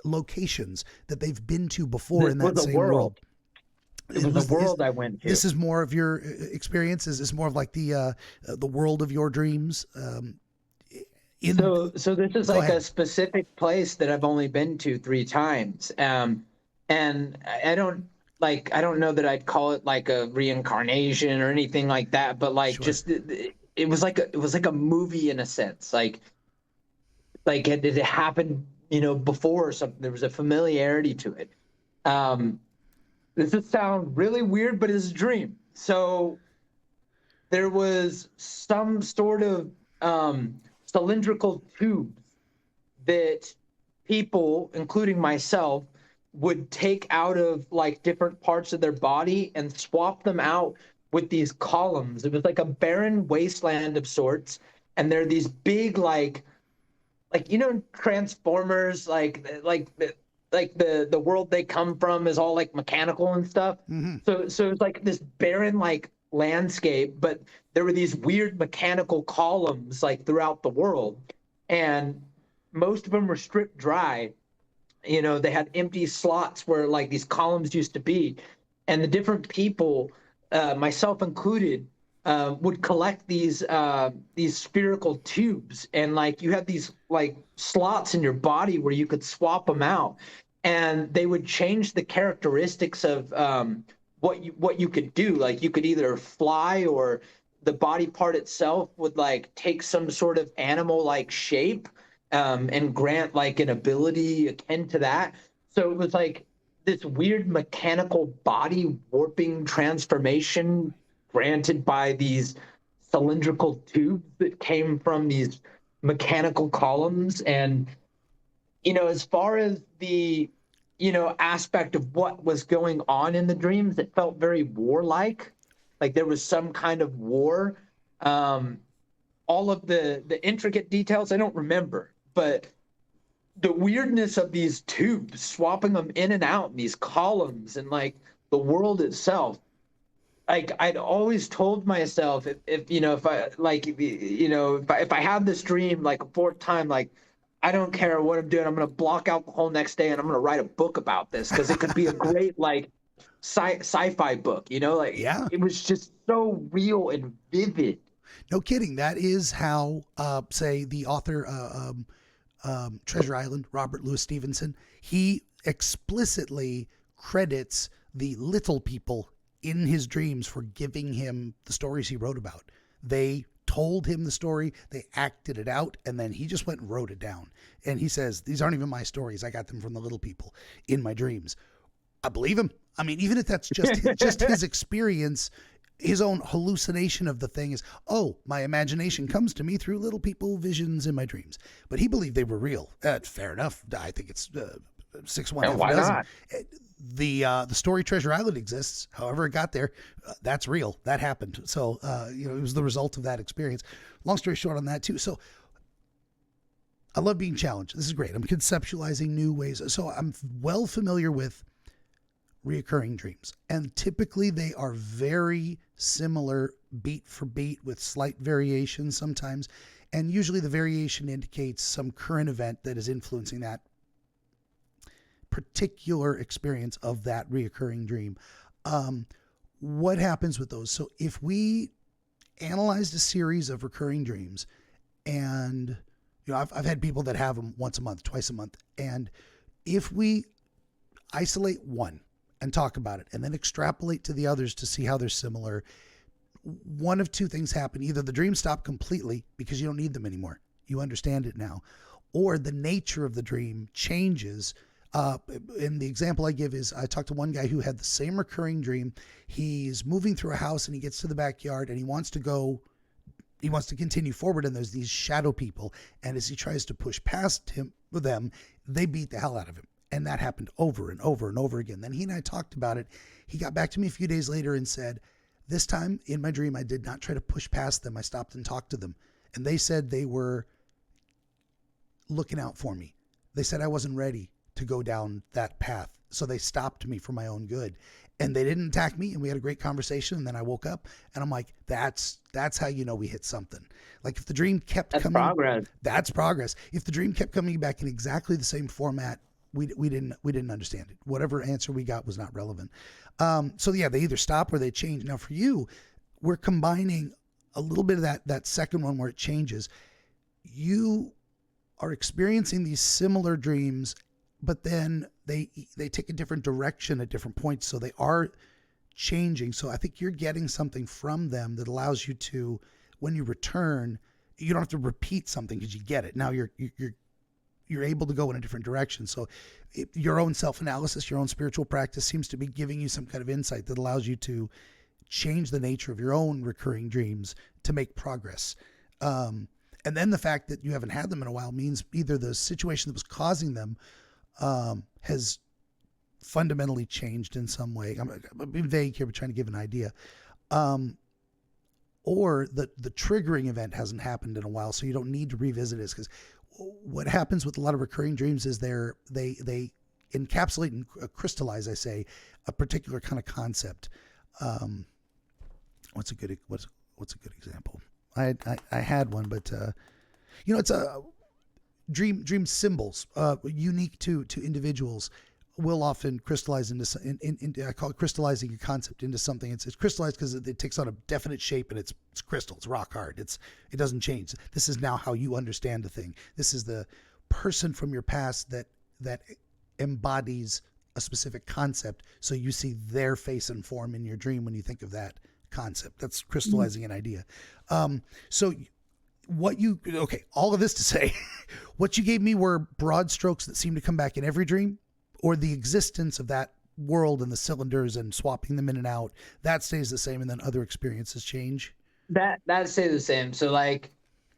locations that they've been to before in that same world. It was the world I went to. This is more of your experience. Is this more of like the world of your dreams? So this is like a specific place that I've only been to 3 times. And I don't know that I'd call it like a reincarnation or anything like that, but like sure. Just it was like a movie in a sense. Like it happened, before or something. There was a familiarity to it. This would sound really weird, but it's a dream. So there was some sort of cylindrical tubes that people, including myself, would take out of like different parts of their body and swap them out with these columns. It was like a barren wasteland of sorts, and they're these big like Transformers, like the world they come from is all like mechanical and stuff. So it's like this barren like landscape, but there were these weird mechanical columns like throughout the world, and most of them were stripped dry. They had empty slots where like these columns used to be, and the different people, myself included, would collect these spherical tubes, and like you had these like slots in your body where you could swap them out, and they would change the characteristics of what you could do. Like you could either fly, or the body part itself would like take some sort of animal like shape, and grant like an ability akin to that. So it was like this weird mechanical body warping transformation granted by these cylindrical tubes that came from these mechanical columns. And, as far as the, aspect of what was going on in the dreams, it felt very warlike. Like there was some kind of war. All of the intricate details, I don't remember, but the weirdness of these tubes, swapping them in and out, and these columns, and like the world itself. Like I'd always told myself, if I have this dream like a fourth time, like I don't care what I'm doing, I'm gonna block alcohol next day and I'm gonna write a book about this, because it could be a great like sci-fi book. Yeah. It was just so real and vivid. No kidding. That is how, say, the author, Treasure Island, Robert Louis Stevenson, he explicitly credits the little people in his dreams for giving him the stories he wrote about. They told him the story, they acted it out, and then he just went and wrote it down. And he says, these aren't even my stories. I got them from the little people in my dreams. I believe him. I mean, even if that's just his experience, his own hallucination of the thing is, oh, my imagination comes to me through little people visions in my dreams. But he believed they were real. Fair enough. I think it's 6-1. And why not? The story Treasure Island exists. However it got there, that's real. That happened. So, it was the result of that experience. Long story short on that too. So I love being challenged. This is great. I'm conceptualizing new ways. So I'm well familiar with reoccurring dreams, and typically they are very similar beat for beat with slight variations sometimes, and usually the variation indicates some current event that is influencing that particular experience of that reoccurring dream. What happens with those? So if we analyzed a series of recurring dreams, and I've had people that have them once a month, twice a month, and if we isolate one and talk about it, and then extrapolate to the others to see how they're similar, one of two things happen. Either the dreams stop completely because you don't need them anymore. You understand it now. Or the nature of the dream changes. And the example I give is, I talked to one guy who had the same recurring dream. He's moving through a house and he gets to the backyard and he wants to continue forward, and there's these shadow people. And as he tries to push past them, they beat the hell out of him. And that happened over and over and over again. Then he and I talked about it. He got back to me a few days later and said, this time in my dream, I did not try to push past them. I stopped and talked to them. And they said they were looking out for me. They said I wasn't ready to go down that path. So they stopped me for my own good. And they didn't attack me, and we had a great conversation. And then I woke up and I'm like, that's how we hit something. Like if the dream kept coming, progress. That's progress. If the dream kept coming back in exactly the same format, we didn't understand it. Whatever answer we got was not relevant. So yeah, they either stop or they change. Now for you, we're combining a little bit of that second one where it changes. You are experiencing these similar dreams, but then they take a different direction at different points. So they are changing. So I think you're getting something from them that allows you to, when you return, you don't have to repeat something because you get it. Now you're able to go in a different direction. So your own self-analysis, your own spiritual practice seems to be giving you some kind of insight that allows you to change the nature of your own recurring dreams to make progress. And then the fact that you haven't had them in a while means either the situation that was causing them has fundamentally changed in some way. I'm being vague here, but trying to give an idea. Or the triggering event hasn't happened in a while, so you don't need to revisit it. Because what happens with a lot of recurring dreams is they encapsulate and crystallize, I say, a particular kind of concept. What's a good example? I had one, but it's a dream symbols unique to individuals will often crystallize into I call it crystallizing a concept into something. It's crystallized because it takes on a definite shape, and it's crystal. It's rock hard. It doesn't change. This is now how you understand the thing. This is the person from your past that embodies a specific concept. So you see their face and form in your dream when you think of that concept. That's crystallizing an idea. So all of this to say, what you gave me were broad strokes that seem to come back in every dream, or the existence of that world and the cylinders and swapping them in and out, that stays the same, and then other experiences change? That stays the same. So like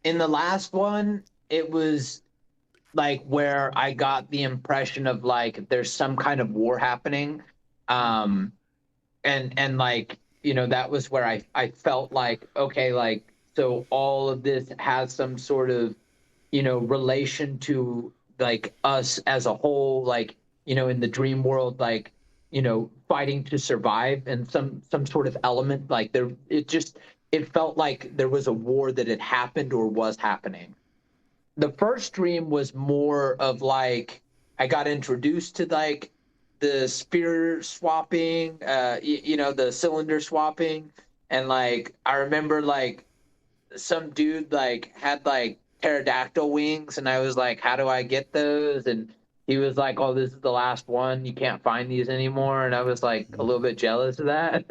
in the last one, it was like where I got the impression of like there's some kind of war happening. And like, that was where I felt like, okay, like, so all of this has some sort of, relation to like us as a whole, like, in the dream world, like, fighting to survive, and some sort of element like there, it felt like there was a war that had happened or was happening. The first dream was more of like, I got introduced to like the spear swapping, the cylinder swapping. And like, I remember like some dude like had like pterodactyl wings, and I was like, how do I get those? And he was like, oh, this is the last one. You can't find these anymore. And I was like a little bit jealous of that.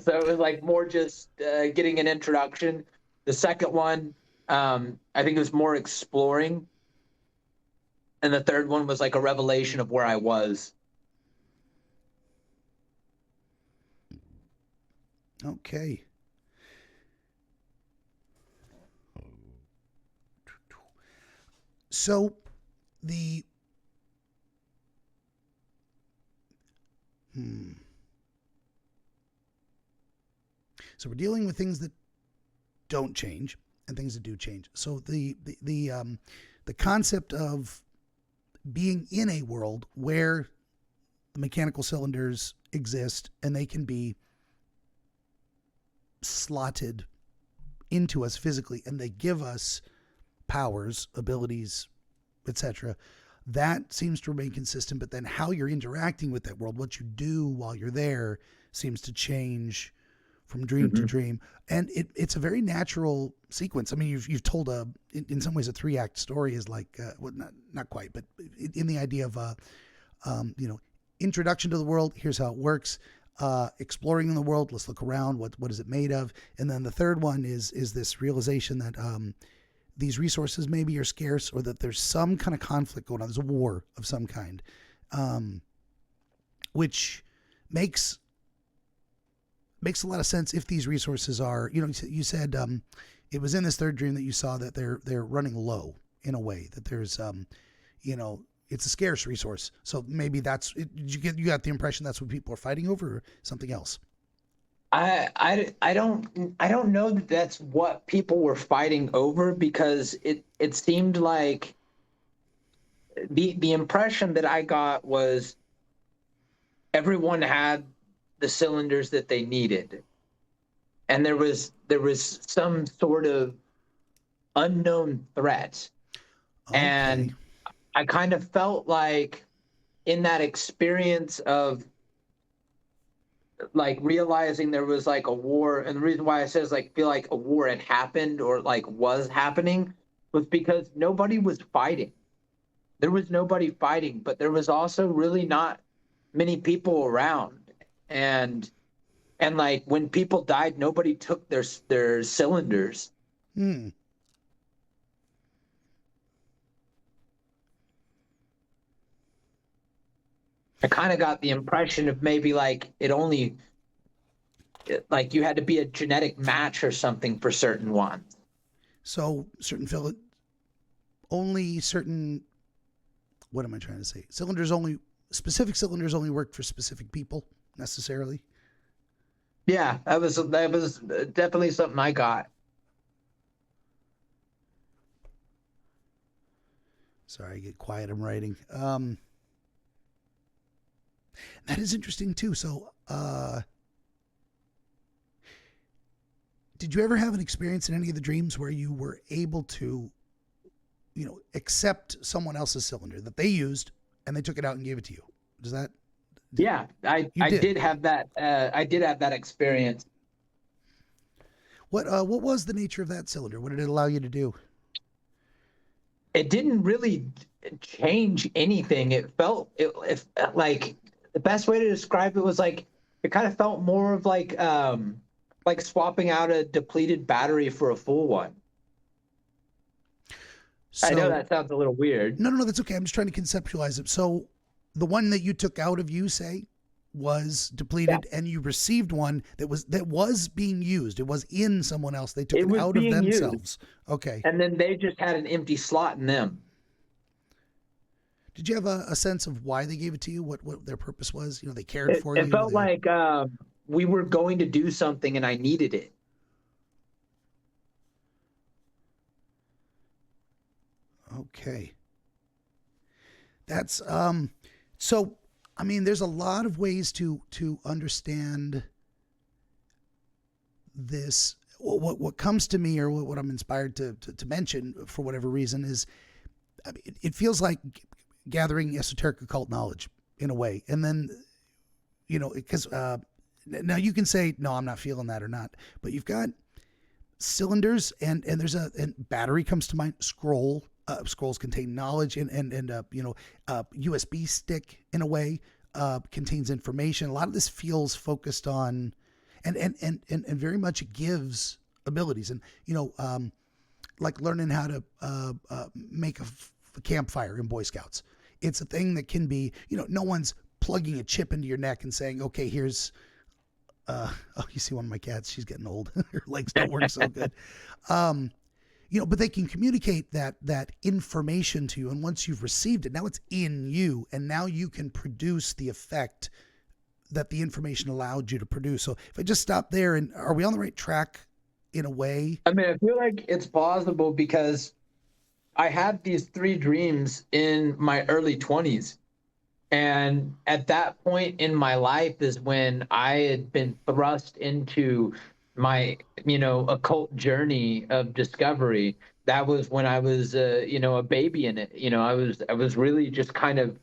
So it was like more just getting an introduction. The second one, I think it was more exploring. And the third one was like a revelation of where I was. Okay. So so we're dealing with things that don't change and things that do change. So the concept of being in a world where the mechanical cylinders exist and they can be slotted into us physically, and they give us powers, abilities, etc. That seems to remain consistent, but then how you're interacting with that world, what you do while you're there, seems to change from dream to dream. And it's a very natural sequence. I mean, you've told in some ways a 3-act story is like, well, not quite, but in the idea of introduction to the world, here's how it works, exploring in the world, let's look around, what is it made of? And then the third one is this realization that these resources maybe are scarce, or that there's some kind of conflict going on. There's a war of some kind, which makes a lot of sense if these resources are, you said it was in this third dream that you saw that they're running low in a way, that there's, it's a scarce resource. So maybe that's, you got the impression that's what people are fighting over, or something else? I don't know that that's what people were fighting over, because it seemed like the impression that I got was everyone had the cylinders that they needed, and there was some sort of unknown threat. Okay. And I kind of felt like in that experience of like realizing there was like a war, and the reason why I says like feel like a war had happened or like was happening was because nobody was fighting. There was nobody fighting, but there was also really not many people around. And like when people died, nobody took their cylinders. I kind of got the impression of maybe like it only like you had to be a genetic match or something for certain ones. So only certain, what am I trying to say? Specific cylinders only worked for specific people necessarily. Yeah, that was definitely something I got. Sorry, I get quiet. I'm writing. That is interesting too. So, did you ever have an experience in any of the dreams where you were able to, accept someone else's cylinder that they used and they took it out and gave it to you? Does that? Yeah, I did have that. I did have that experience. What was the nature of that cylinder? What did it allow you to do? It didn't really change anything. It felt like the best way to describe it was like it kind of felt more of like swapping out a depleted battery for a full one. So, I know that sounds a little weird. No, that's okay. I'm just trying to conceptualize it. So the one that you took out of you, say, was depleted, and you received one that was being used. It was in someone else. They took it out of themselves. Used. Okay. And then they just had an empty slot in them. Did you have a sense of why they gave it to you? What their purpose was? They cared for you. It felt like we were going to do something and I needed it. Okay. That's so I mean, there's a lot of ways to understand this. What comes to me, or what I'm inspired to mention for whatever reason, is it feels like gathering esoteric occult knowledge in a way. And then, because now you can say, no, I'm not feeling that or not, but you've got cylinders and there's and battery comes to mind, scrolls contain knowledge and USB stick in a way contains information. A lot of this feels focused on and very much gives abilities and like learning how to make a campfire in Boy Scouts. It's a thing that can be, no one's plugging a chip into your neck and saying, okay, here's you see one of my cats, she's getting old. Her legs don't work so good. But they can communicate that information to you. And once you've received it, now it's in you. And now you can produce the effect that the information allowed you to produce. So if I just stop there, and are we on the right track in a way? I mean, I feel like it's plausible because I had these 3 dreams in my early 20s. And at that point in my life is when I had been thrust into my, occult journey of discovery. That was when I was, a baby in it. I was really just kind of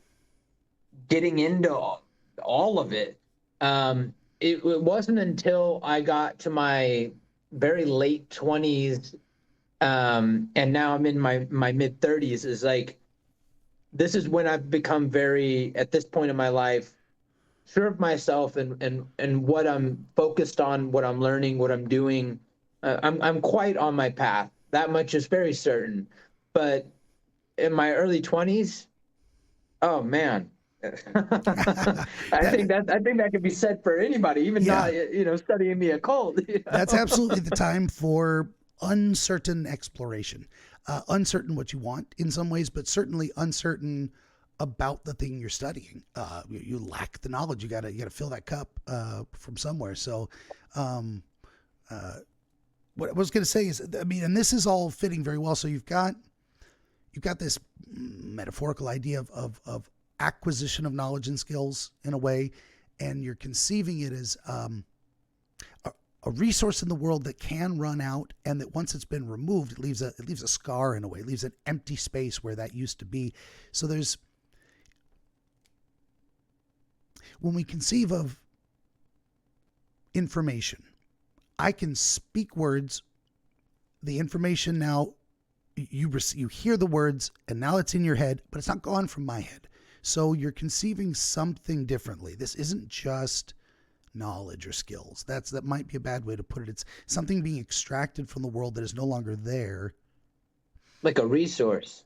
getting into all of it. It wasn't until I got to my very late 20s, and now I'm in my mid 30s, is like, this is when I've become very, at this point in my life, sure of myself and what I'm focused on, what I'm learning, what I'm doing. I'm quite on my path. That much is very certain. But in my early 20s, oh man, I think that could be said for anybody, even not studying the occult. That's absolutely the time for uncertain exploration. Uncertain what you want in some ways, but certainly uncertain about the thing you're studying. You lack the knowledge. You gotta fill that cup from somewhere. So what I was gonna say is, I mean, and this is all fitting very well. So you've got this metaphorical idea of acquisition of knowledge and skills in a way, and you're conceiving it as a resource in the world that can run out, and that once it's been removed, it leaves a scar in a way. It leaves an empty space where that used to be. So when we conceive of information, I can speak words. The information now, you hear the words, and now it's in your head, but it's not gone from my head. So you're conceiving something differently. This isn't just knowledge or skills. That might be a bad way to put it. It's something being extracted from the world that is no longer there. Like a resource.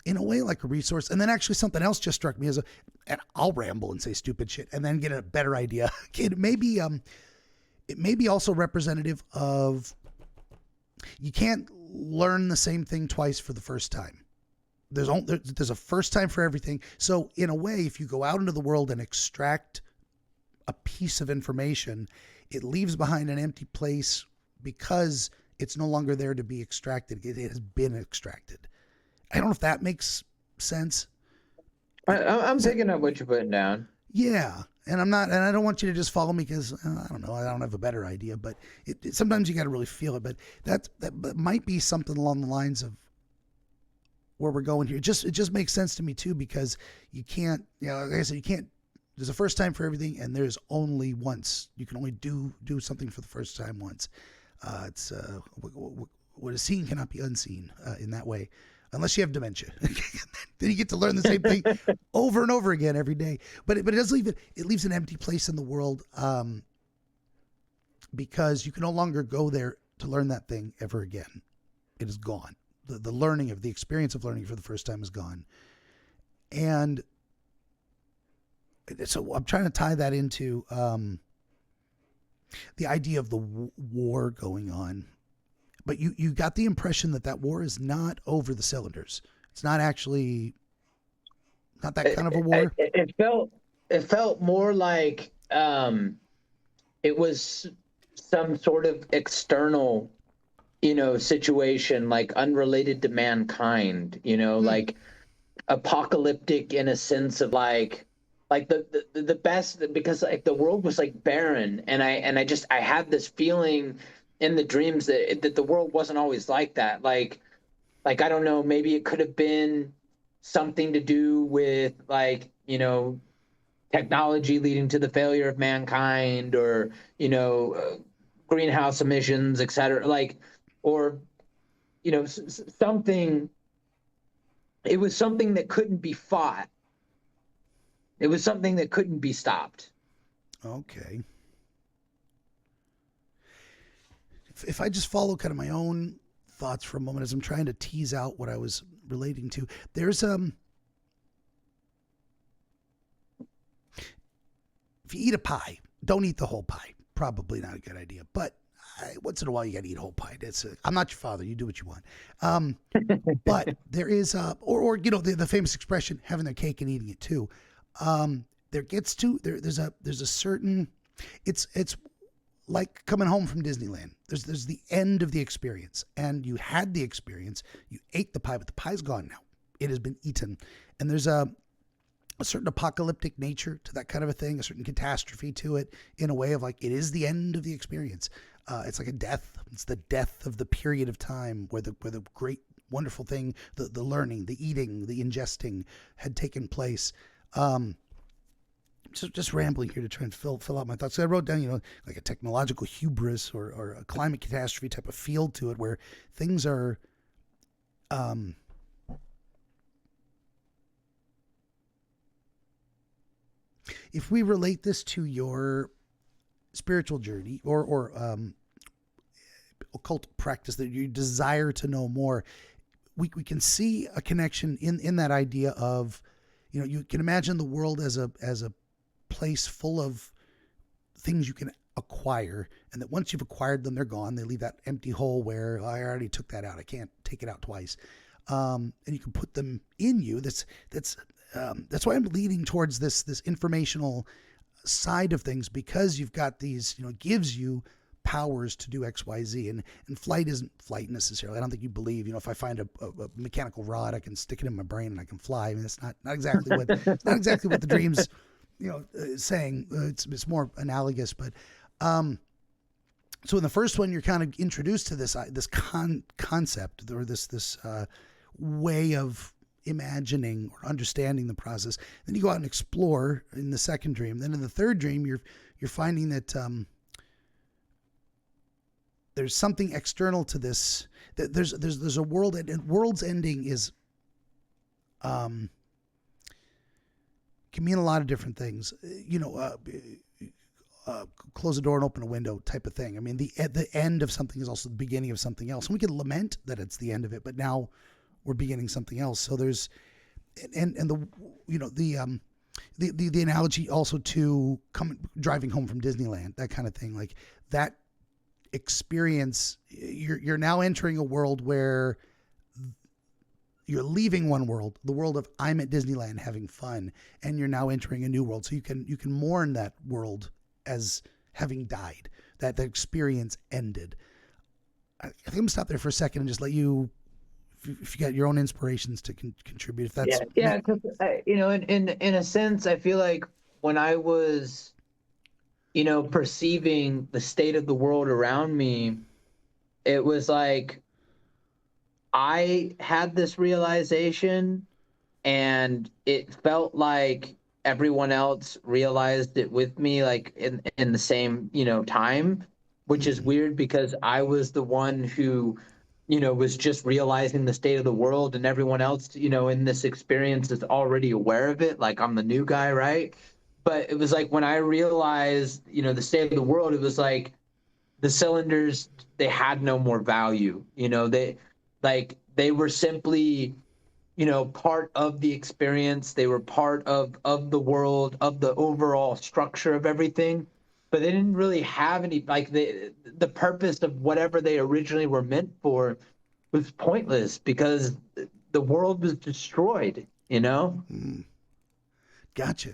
In a way, like a resource. And then actually something else just struck me and I'll ramble and say stupid shit and then get a better idea. Maybe it may be also representative of you can't learn the same thing twice for the first time. There's a first time for everything. So in a way, if you go out into the world and extract a piece of information, it leaves behind an empty place because it's no longer there to be extracted. It has been extracted. I don't know if that makes sense. I'm picking up what you're putting down. Yeah. And I don't want you to just follow me because I don't know, I don't have a better idea, but sometimes you got to really feel it. But that might be something along the lines of where we're going here. It just makes sense to me too, because you can't, like I said, there's a first time for everything, and there's only once. You can only do something for the first time once. It's what is seen cannot be unseen in that way, unless you have dementia. Then you get to learn the same thing over and over again every day. But it does leaves an empty place in the world, because you can no longer go there to learn that thing ever again. It is gone. The learning of the experience of learning for the first time is gone. And so I'm trying to tie that into the idea of the war going on. But you got the impression that war is not over the cylinders. It's not actually not that kind of a war. It felt more like it was some sort of external, situation, like unrelated to mankind, like apocalyptic in a sense of like the best, because like the world was like barren, and I had this feeling in the dreams that the world wasn't always like that. Like I don't know, maybe it could have been something to do with like, technology leading to the failure of mankind, or, greenhouse emissions, et cetera. Like, or, something, it was something that couldn't be fought. It was something that couldn't be stopped. Okay. If I just follow kind of my own thoughts for a moment as I'm trying to tease out what I was relating to, there's if you eat a pie, don't eat the whole pie. Probably not a good idea, but once in a while you got to eat whole pie. I'm not your father. You do what you want. But there is or the famous expression, having their cake and eating it too. There's a certain, it's like coming home from Disneyland. There's the end of the experience, and you had the experience. You ate the pie, but the pie's gone now. It has been eaten, and there's a certain apocalyptic nature to that kind of a thing, a certain catastrophe to it, in a way of like it is the end of the experience. It's like a death. It's the death of the period of time where the great, wonderful thing, the learning, the eating, the ingesting had taken place. Just rambling here to try and fill out my thoughts. So I wrote down, like a technological hubris or a climate catastrophe type of feel to it, where things are, if we relate this to your spiritual journey or occult practice, that you desire to know more, we can see a connection in that idea of, you can imagine the world as a place full of things you can acquire, and that once you've acquired them, they're gone. They leave that empty hole where I already took that out. I can't take it out twice. And you can put them in you. That's why I'm leaning towards this informational side of things, because you've got these, it gives you powers to do X, Y, Z, and flight isn't flight necessarily. I don't think you believe, if I find a mechanical rod, I can stick it in my brain and I can fly. I mean, that's not exactly what the dreams, is saying. It's more analogous, but so in the first one, you're kind of introduced to this concept, or this way of imagining or understanding the process. Then you go out and explore in the second dream. Then in the third dream, you're finding that there's something external to this. That there's a world, and world's ending is can mean a lot of different things. Close the door and open a window type of thing. I mean, the end of something is also the beginning of something else. And we can lament that it's the end of it, but now we're beginning something else. So there's, and the The analogy also to driving home from Disneyland, that kind of thing, like that experience, you're now entering a world where you're leaving one world, the world of I'm at Disneyland having fun, and you're now entering a new world. So you can mourn that world as having died, that the experience ended. I think I'm gonna stop there for a second and just let you, if you got your own inspirations to contribute, if that's Cause in a sense, I feel like when I was, perceiving the state of the world around me, it was like I had this realization, and it felt like everyone else realized it with me, like in the same time, which is weird because I was the one who was just realizing the state of the world, and everyone else in this experience is already aware of it, like I'm the new guy, right? But it was like when I realized the state of the world, it was like the cylinders, they had no more value. They were simply part of the experience. They were part of the world, of the overall structure of everything, but they didn't really have any, like, the purpose of whatever they originally were meant for was pointless because the world was destroyed. Gotcha.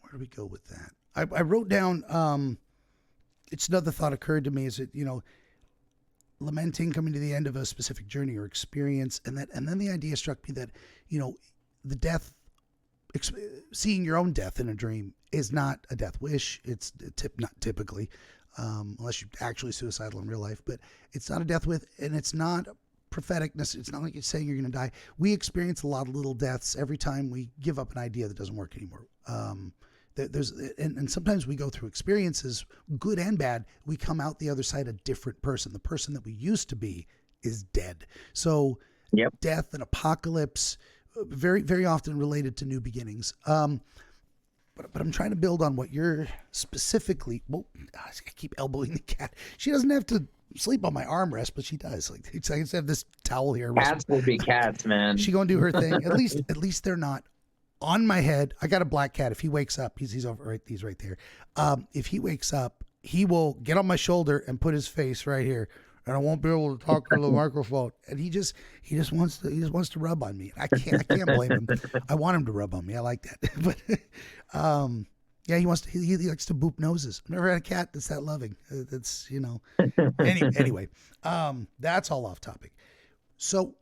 Where do we go with that? I wrote down, it's another thought occurred to me, is that, lamenting, coming to the end of a specific journey or experience, and then the idea struck me that, the death, seeing your own death in a dream is not a death wish. It's not typically, unless you're actually suicidal in real life, but it's not a death with, and it's not propheticness. It's not like you're saying you're going to die. We experience a lot of little deaths every time we give up an idea that doesn't work anymore. And sometimes we go through experiences, good and bad. We come out the other side a different person. The person that we used to be is dead. So death and apocalypse, very, very often related to new beginnings. But I'm trying to build on what you're specifically. Well, I keep elbowing the cat. She doesn't have to sleep on my armrest, but she does. Like, I just have this towel here. Cats will be cats, man. She gonna do her thing. At least they're not on my head. I got a black cat. If he wakes up, he's over right. He's right there. If he wakes up, he will get on my shoulder and put his face right here, and I won't be able to talk to the microphone. And he just wants to rub on me. I can't blame him. I want him to rub on me. I like that. But yeah, he likes to boop noses. I've never had a cat that's that loving. That's anyway. That's all off topic. So.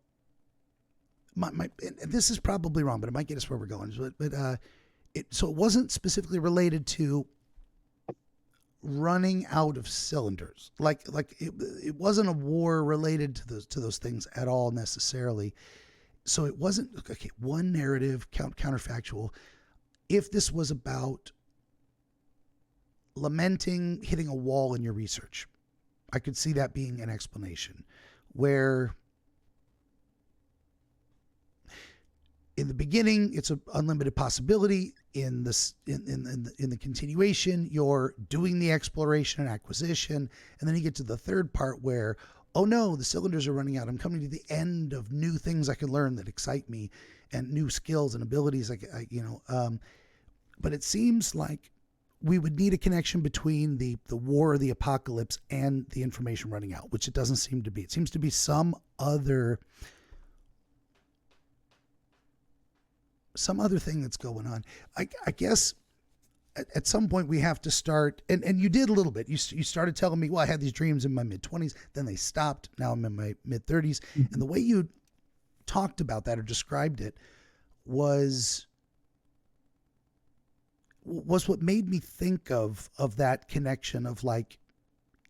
My this is probably wrong, but it might get us where we're going. So it wasn't specifically related to running out of cylinders. Like it wasn't a war related to those things at all necessarily. So it wasn't one narrative counterfactual. If this was about lamenting hitting a wall in your research, I could see that being an explanation where. In the beginning, it's an unlimited possibility. In the continuation, you're doing the exploration and acquisition, and then you get to the third part where, oh no, the cylinders are running out. I'm coming to the end of new things I can learn that excite me, and new skills and abilities. But it seems like we would need a connection between the war or the apocalypse and the information running out, which it doesn't seem to be. It seems to be some other thing that's going on. I guess at some point we have to start, and you did a little bit. You started telling me, well, I had these dreams in my mid-20s, then they stopped. Now I'm in my mid-30s. Mm-hmm. And the way you talked about that or described it was what made me think of that connection of like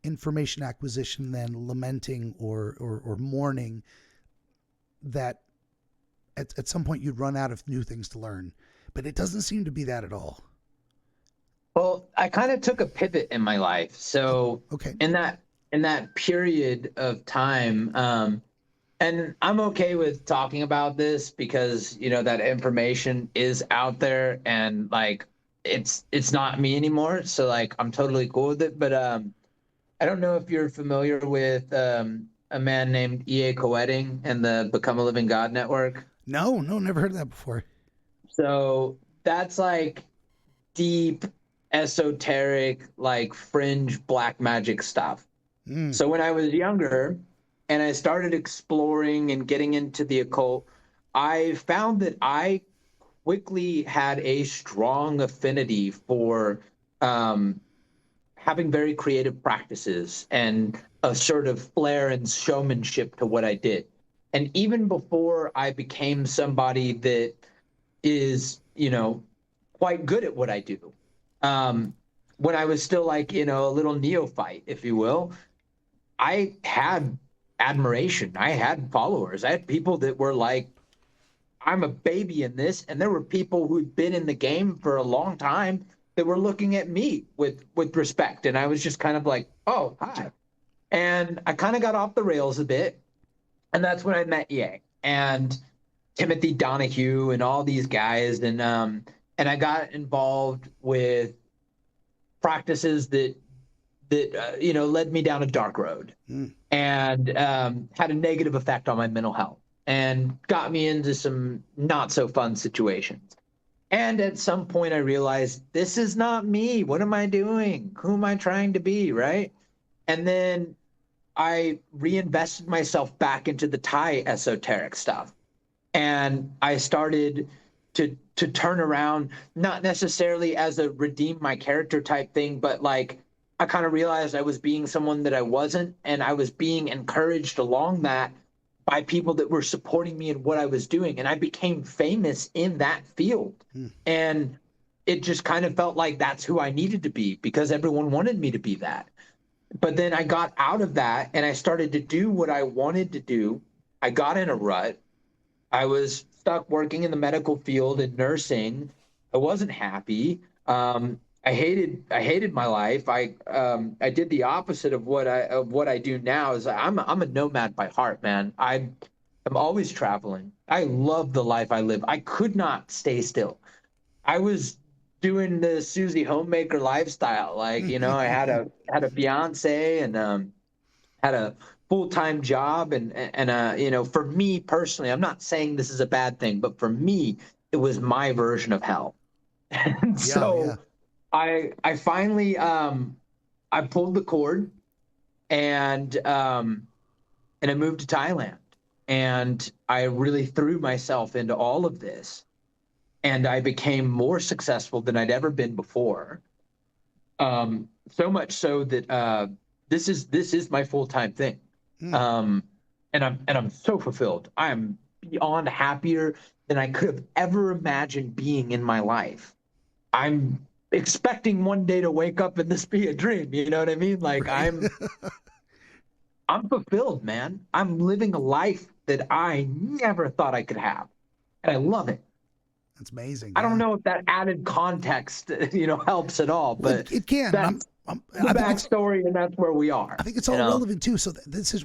information acquisition, then lamenting or mourning that at some point you'd run out of new things to learn, but it doesn't seem to be that at all. Well, I kind of took a pivot in my life. So okay. in that period of time, and I'm okay with talking about this because, that information is out there and like, it's not me anymore. So like, I'm totally cool with it. But I don't know if you're familiar with a man named E.A. Koetting and the Become a Living God Network. No, never heard of that before. So that's like deep, esoteric, like fringe black magic stuff. So when I was younger and I started exploring and getting into the occult, I found that I quickly had a strong affinity for having very creative practices and a sort of flair and showmanship to what I did. And even before I became somebody that is, quite good at what I do, when I was still like, a little neophyte, if you will, I had admiration. I had followers. I had people that were like, I'm a baby in this. And there were people who'd been in the game for a long time that were looking at me with respect. And I was just kind of like, oh, hi. And I kind of got off the rails a bit. And that's when I met Yang and Timothy Donahue and all these guys. And I got involved with practices that led me down a dark road and had a negative effect on my mental health and got me into some not so fun situations. And at some point I realized, this is not me. What am I doing? Who am I trying to be, right? And then I reinvested myself back into the Thai esoteric stuff. And I started to turn around, not necessarily as a redeem my character type thing, but like I kind of realized I was being someone that I wasn't, and I was being encouraged along that by people that were supporting me in what I was doing. And I became famous in that field. And it just kind of felt like that's who I needed to be because everyone wanted me to be that. But then I got out of that and I started to do what I wanted to do. I got in a rut. I was stuck working in the medical field and nursing. I wasn't happy. I hated my life. I did the opposite of what I do now. Is I'm a nomad by heart, man. I'm always traveling. I love the life I live. I could not stay still. I was doing the Susie homemaker lifestyle. Like, I had a fiance and had a full-time job and for me personally, I'm not saying this is a bad thing, but for me, it was my version of hell. And I finally I pulled the cord and I moved to Thailand and I really threw myself into all of this and I became more successful than I'd ever been before. So much so that this is my full-time thing. And I'm so fulfilled. I am beyond happier than I could have ever imagined being in my life. I'm expecting one day to wake up and this be a dream. You know what I mean? Like I'm fulfilled, man. I'm living a life that I never thought I could have. And I love it. That's amazing. I don't know if that added context, helps at all, but it can. That's the backstory, and that's where we are. I think it's all relevant too. So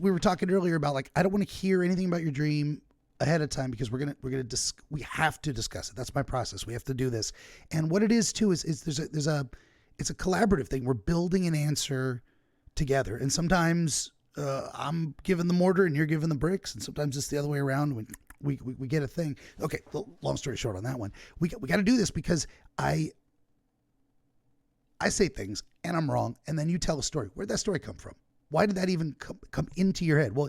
we were talking earlier about like, I don't want to hear anything about your dream ahead of time because we have to discuss it. That's my process. We have to do this. And what it is too is it's a collaborative thing. We're building an answer together. And sometimes I'm giving the mortar and you're giving the bricks, and sometimes it's the other way around. When we get a thing. Okay, well, long story short on that one, we got to do this because I say things and I'm wrong, and then you tell a story. Where'd that story come from? Why did that even come into your head? Well,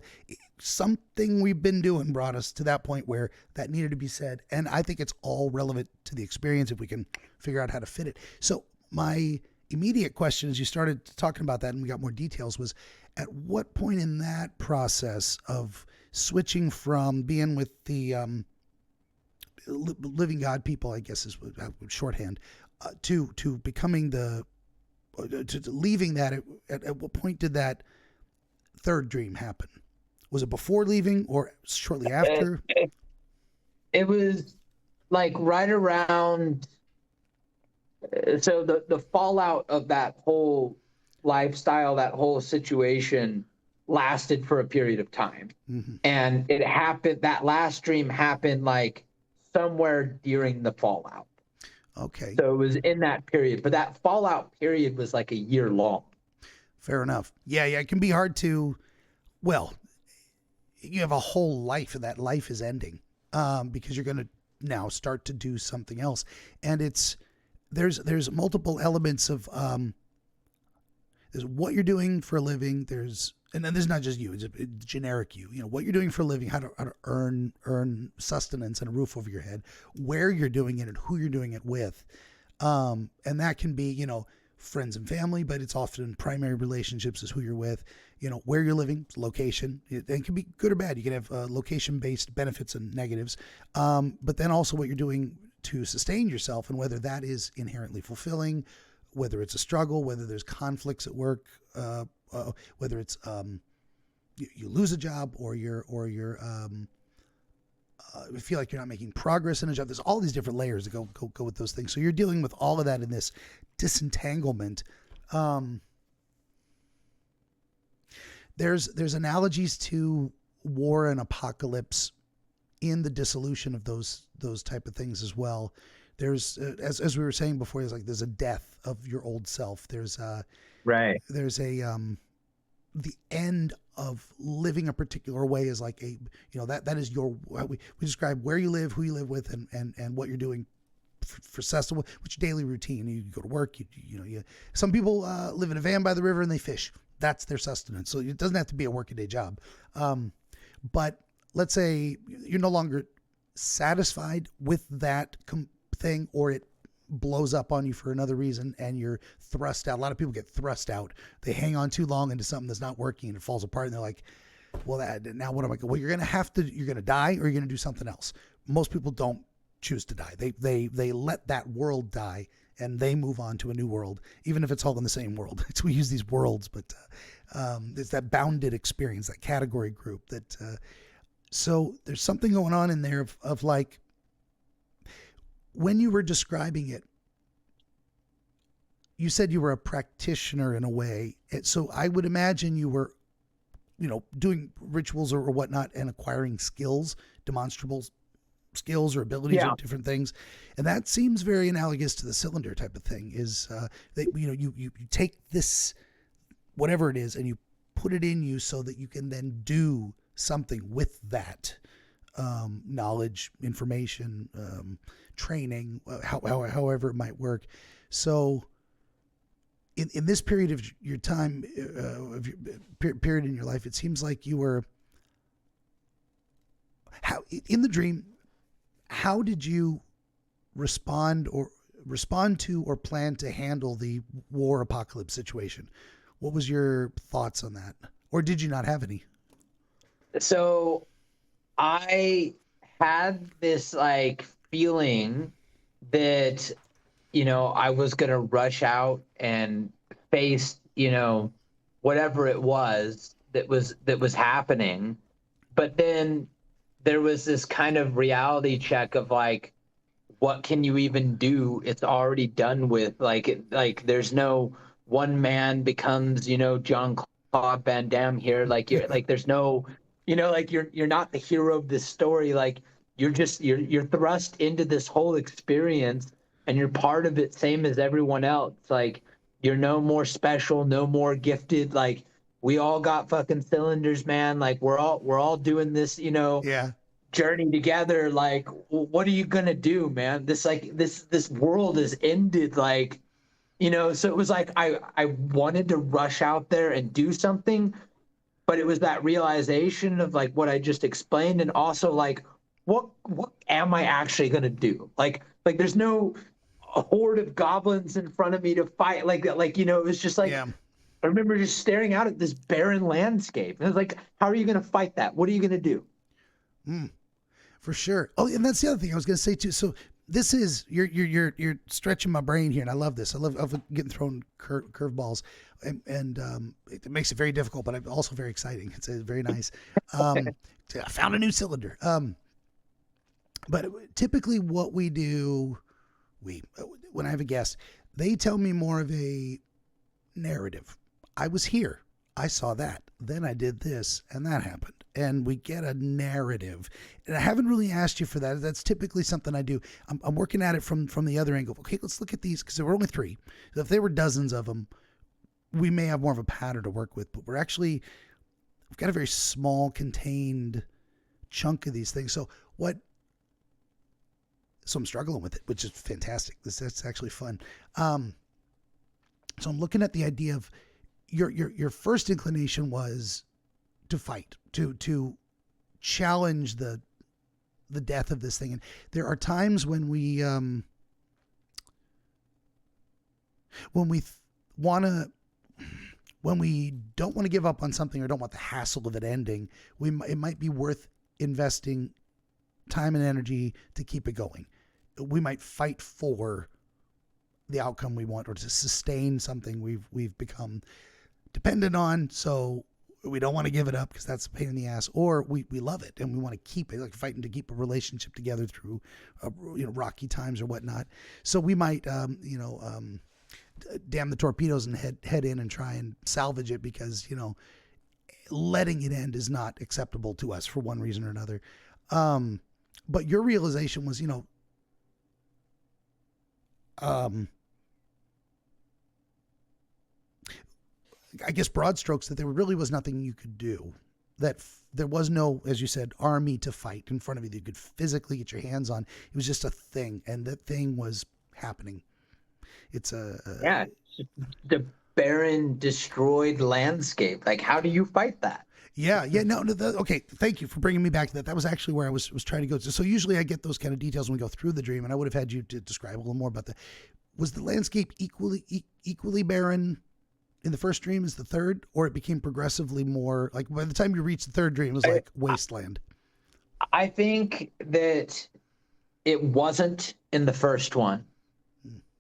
something we've been doing brought us to that point where that needed to be said. And I think it's all relevant to the experience if we can figure out how to fit it. So my immediate question as you started talking about that and we got more details was, at what point in that process of switching from being with the living God people, I guess is shorthand, to becoming to leaving that, at what point did that third dream happen? Was it before leaving or shortly after? It was like right around. So the fallout of that whole lifestyle, that whole situation lasted for a period of time. Mm-hmm. And it happened, that last dream happened like somewhere during the fallout. Okay. So it was in that period, but that fallout period was like a year long. Fair enough. Yeah. It can be hard to, well, you have a whole life and that life is ending. because you're going to now start to do something else. And there's multiple elements of there's what you're doing for a living. And then there's not just you, it's a generic you. What you're doing for a living, how to earn sustenance and a roof over your head, where you're doing it and who you're doing it with. And that can be, friends and family, but it's often primary relationships is who you're with, where you're living, location. It can be good or bad. You can have location-based benefits and negatives. But then also what you're doing to sustain yourself and whether that is inherently fulfilling, whether it's a struggle, whether there's conflicts at work, whether it's you lose a job or you're feel like you're not making progress in a job. There's all these different layers that go with those things. So you're dealing with all of that in this disentanglement. There's analogies to war and apocalypse in the dissolution of those type of things as well. There's as we were saying before, there's a death of your old self. There's right. There's the end of living a particular way is like that is your, we describe where you live, who you live with, and what you're doing for sustenance, which daily routine. You go to work, some people live in a van by the river and they fish. That's their sustenance. So it doesn't have to be a workaday job. But let's say you're no longer satisfied with that thing, or it blows up on you for another reason and you're thrust out. A lot of people get thrust out. They hang on too long into something that's not working and it falls apart and they're like, well, now what am I going? Well, you're going to die or you're going to do something else. Most people don't choose to die. They let that world die and they move on to a new world, even if it's all in the same world. We use these worlds, but it's that bounded experience, that category group that, so there's something going on in there of like, when you were describing it, you said you were a practitioner in a way. So I would imagine you were, doing rituals or whatnot and acquiring skills, demonstrable skills or abilities or different things. And that seems very analogous to the cylinder type of thing is that, you take this, whatever it is, and you put it in you so that you can then do something with that knowledge, information, training, however it might work. So in this period of your time, of your period in your life, it seems like you were, in the dream, how did you respond to or plan to handle the war apocalypse situation? What was your thoughts on that? Or did you not have any? So I had this feeling that, I was going to rush out and face, whatever it was that was happening. But then there was this kind of reality check of what can you even do? It's already done with. There's no one man becomes, Jean-Claude Van Damme here. There's no, you're not the hero of this story. You're thrust into this whole experience and you're part of it, same as everyone else. You're no more special, no more gifted. We all got fucking cylinders, man. We're all doing this, journey together. What are you gonna do, man? This world is ended. So it was I wanted to rush out there and do something, but it was that realization of what I just explained, and also what am I actually gonna do? There's no a horde of goblins in front of me to fight. It was just I remember just staring out at this barren landscape, and I was how are you gonna fight that? What are you gonna do? For sure. Oh, and that's the other thing I was gonna say too. So this is you're stretching my brain here, and I love this. I love getting thrown curveballs, and it makes it very difficult, but also very exciting. It's very nice. I found a new cylinder. But typically, what we do, when I have a guest, they tell me more of a narrative. I was here. I saw that. Then I did this, and that happened. And we get a narrative. And I haven't really asked you for that. That's typically something I do. I'm working at it from the other angle. Okay, let's look at these, because there were only 3. If there were dozens of them, we may have more of a pattern to work with. But we've got a very small, contained chunk of these things. So what So I'm struggling with it, which is fantastic. That's actually fun. So I'm looking at the idea of your first inclination was to fight, to challenge the death of this thing. And there are times when we don't want to give up on something or don't want the hassle of it ending, it might be worth investing time and energy to keep it going. We might fight for the outcome we want or to sustain something we've become dependent on. So we don't want to give it up because that's a pain in the ass, or we love it and we want to keep it, like fighting to keep a relationship together through rocky times or whatnot. So we might damn the torpedoes and head in and try and salvage it because letting it end is not acceptable to us for one reason or another. But your realization was I guess broad strokes, that there really was nothing you could do, that there was no, as you said, army to fight in front of you that you could physically get your hands on. It was just a thing, and that thing was happening. It's the barren, destroyed landscape. Like, how do you fight that? Okay, thank you for bringing me back to that. That was actually where I was trying to go to. So usually I get those kind of details when we go through the dream, and I would have had you to describe a little more about was the landscape equally barren in the first dream as the third, or it became progressively more, like by the time you reached the third dream, it was like wasteland? I think that it wasn't in the first one.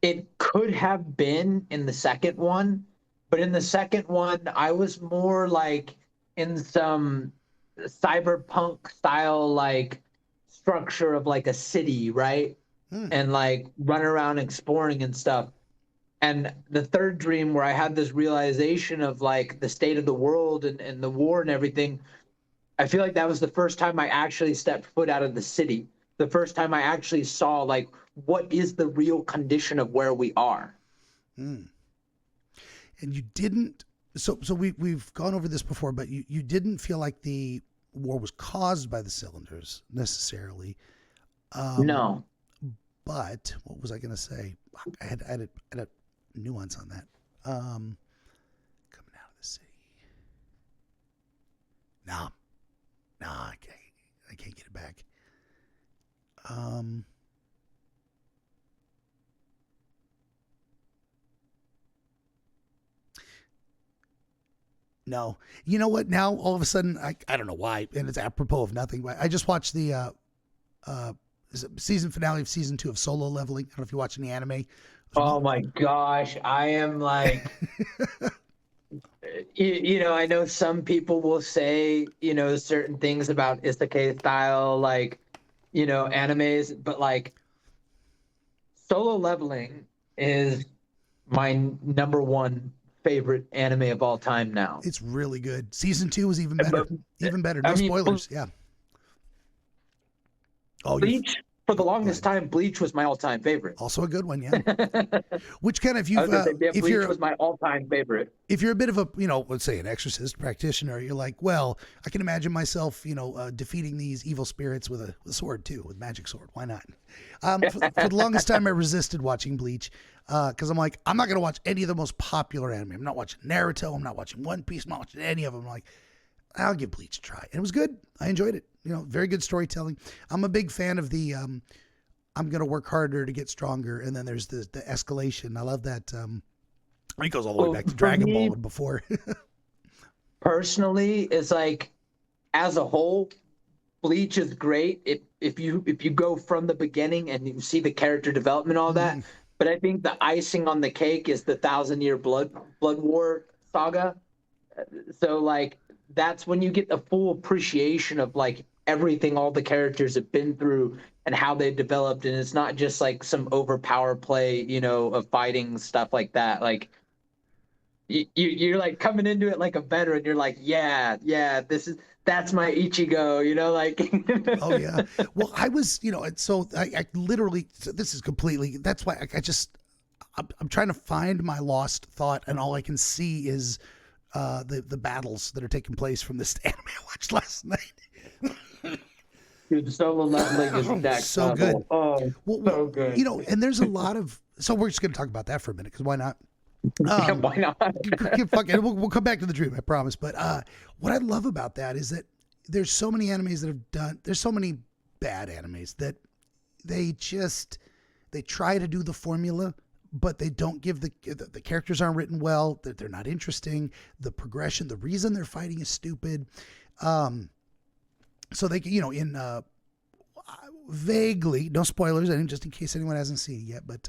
It could have been in the second one, but in the second one, I was more like in some cyberpunk style, like structure of like a city, right? And like run around exploring and stuff. And the third dream, where I had this realization of like the state of the world and the war and everything, I feel like that was the first time I actually stepped foot out of the city. The first time I actually saw like what is the real condition of where we are. And you didn't. So we've gone over this before, but you didn't feel like the war was caused by the cylinders necessarily. No. But what was I going to say? I had a nuance on that. Coming out of the city. No, I can't get it back. No, you know what? Now all of a sudden, I don't know why, and it's apropos of nothing. But I just watched the season finale of season 2 of Solo Leveling. I don't know if you're watching the anime. Oh my gosh, I am like, I know some people will say, certain things about isekai style, like, animes, but like Solo Leveling is my number one favorite anime of all time now. It's really good. Season 2 was even better. No spoilers. Yeah. Oh, Bleach, for the longest time, Bleach was my all-time favorite. Also a good one, yeah. Which kind of, Bleach was my all-time favorite. If you're a bit of a, let's say an exorcist practitioner, you're like, well, I can imagine myself, defeating these evil spirits with a sword too, with magic sword. Why not? For the longest time, I resisted watching Bleach because I'm like, I'm not going to watch any of the most popular anime. I'm not watching Naruto. I'm not watching One Piece. I'm not watching any of them. I'm like, I'll give Bleach a try. And it was good. I enjoyed it. Very good storytelling. I'm a big fan of the I'm going to work harder to get stronger. And then there's the escalation. I love that. It goes all the way back to Dragon Ball and before. Personally, it's like, as a whole, Bleach is great if you go from the beginning and you see the character development, all that. But I think the icing on the cake is the 1,000-year blood war saga. So like, that's when you get the full appreciation of like everything all the characters have been through and how they developed. And it's not just like some overpower play, of fighting stuff like that. Like you're like coming into it like a veteran. You're like, yeah, that's my Ichigo, like. Oh yeah. Well, I was, so I literally, this is completely, that's why I'm trying to find my lost thought, and all I can see is the battles that are taking place from this anime I watched last night. Dude, solo leveling is next So level. good. Oh, Well, so good. you know, and there's a lot of, so we're just going to talk about that for a minute, because why not? Yeah, why not? Fuck it. We'll come back to the dream, I promise. But what I love about that is that there's so many animes that have done, there's so many bad animes that they try to do the formula, but they don't give the characters aren't written well, that they're not interesting, the progression, the reason they're fighting is stupid. So they, you know, in vaguely, no spoilers, I think, just in case anyone hasn't seen it yet, but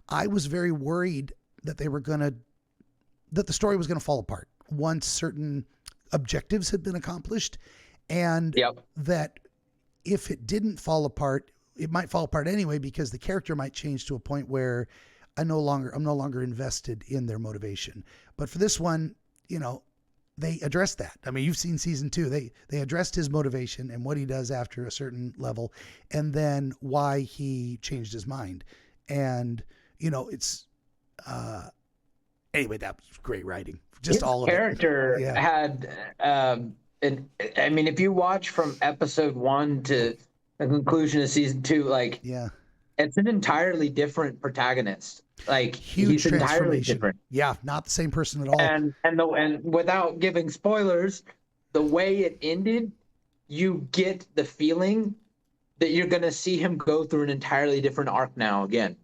I was very worried that that the story was gonna fall apart once certain objectives had been accomplished, and that if it didn't fall apart, it might fall apart anyway, because the character might change to a point where I'm no longer invested in their motivation. But for this one, you know, they addressed that. I mean, you've seen season 2. They addressed his motivation and what he does after a certain level, and then why he changed his mind. And, you know, it's anyway, that was great writing. Just all of character it. Yeah. had I mean, if you watch from episode 1 to the conclusion of season 2, like, Yeah. it's an entirely different protagonist. Like, Huge he's entirely transformation. different. Yeah, not the same person at all. And without giving spoilers, the way it ended, you get the feeling that you're going to see him go through an entirely different arc now again.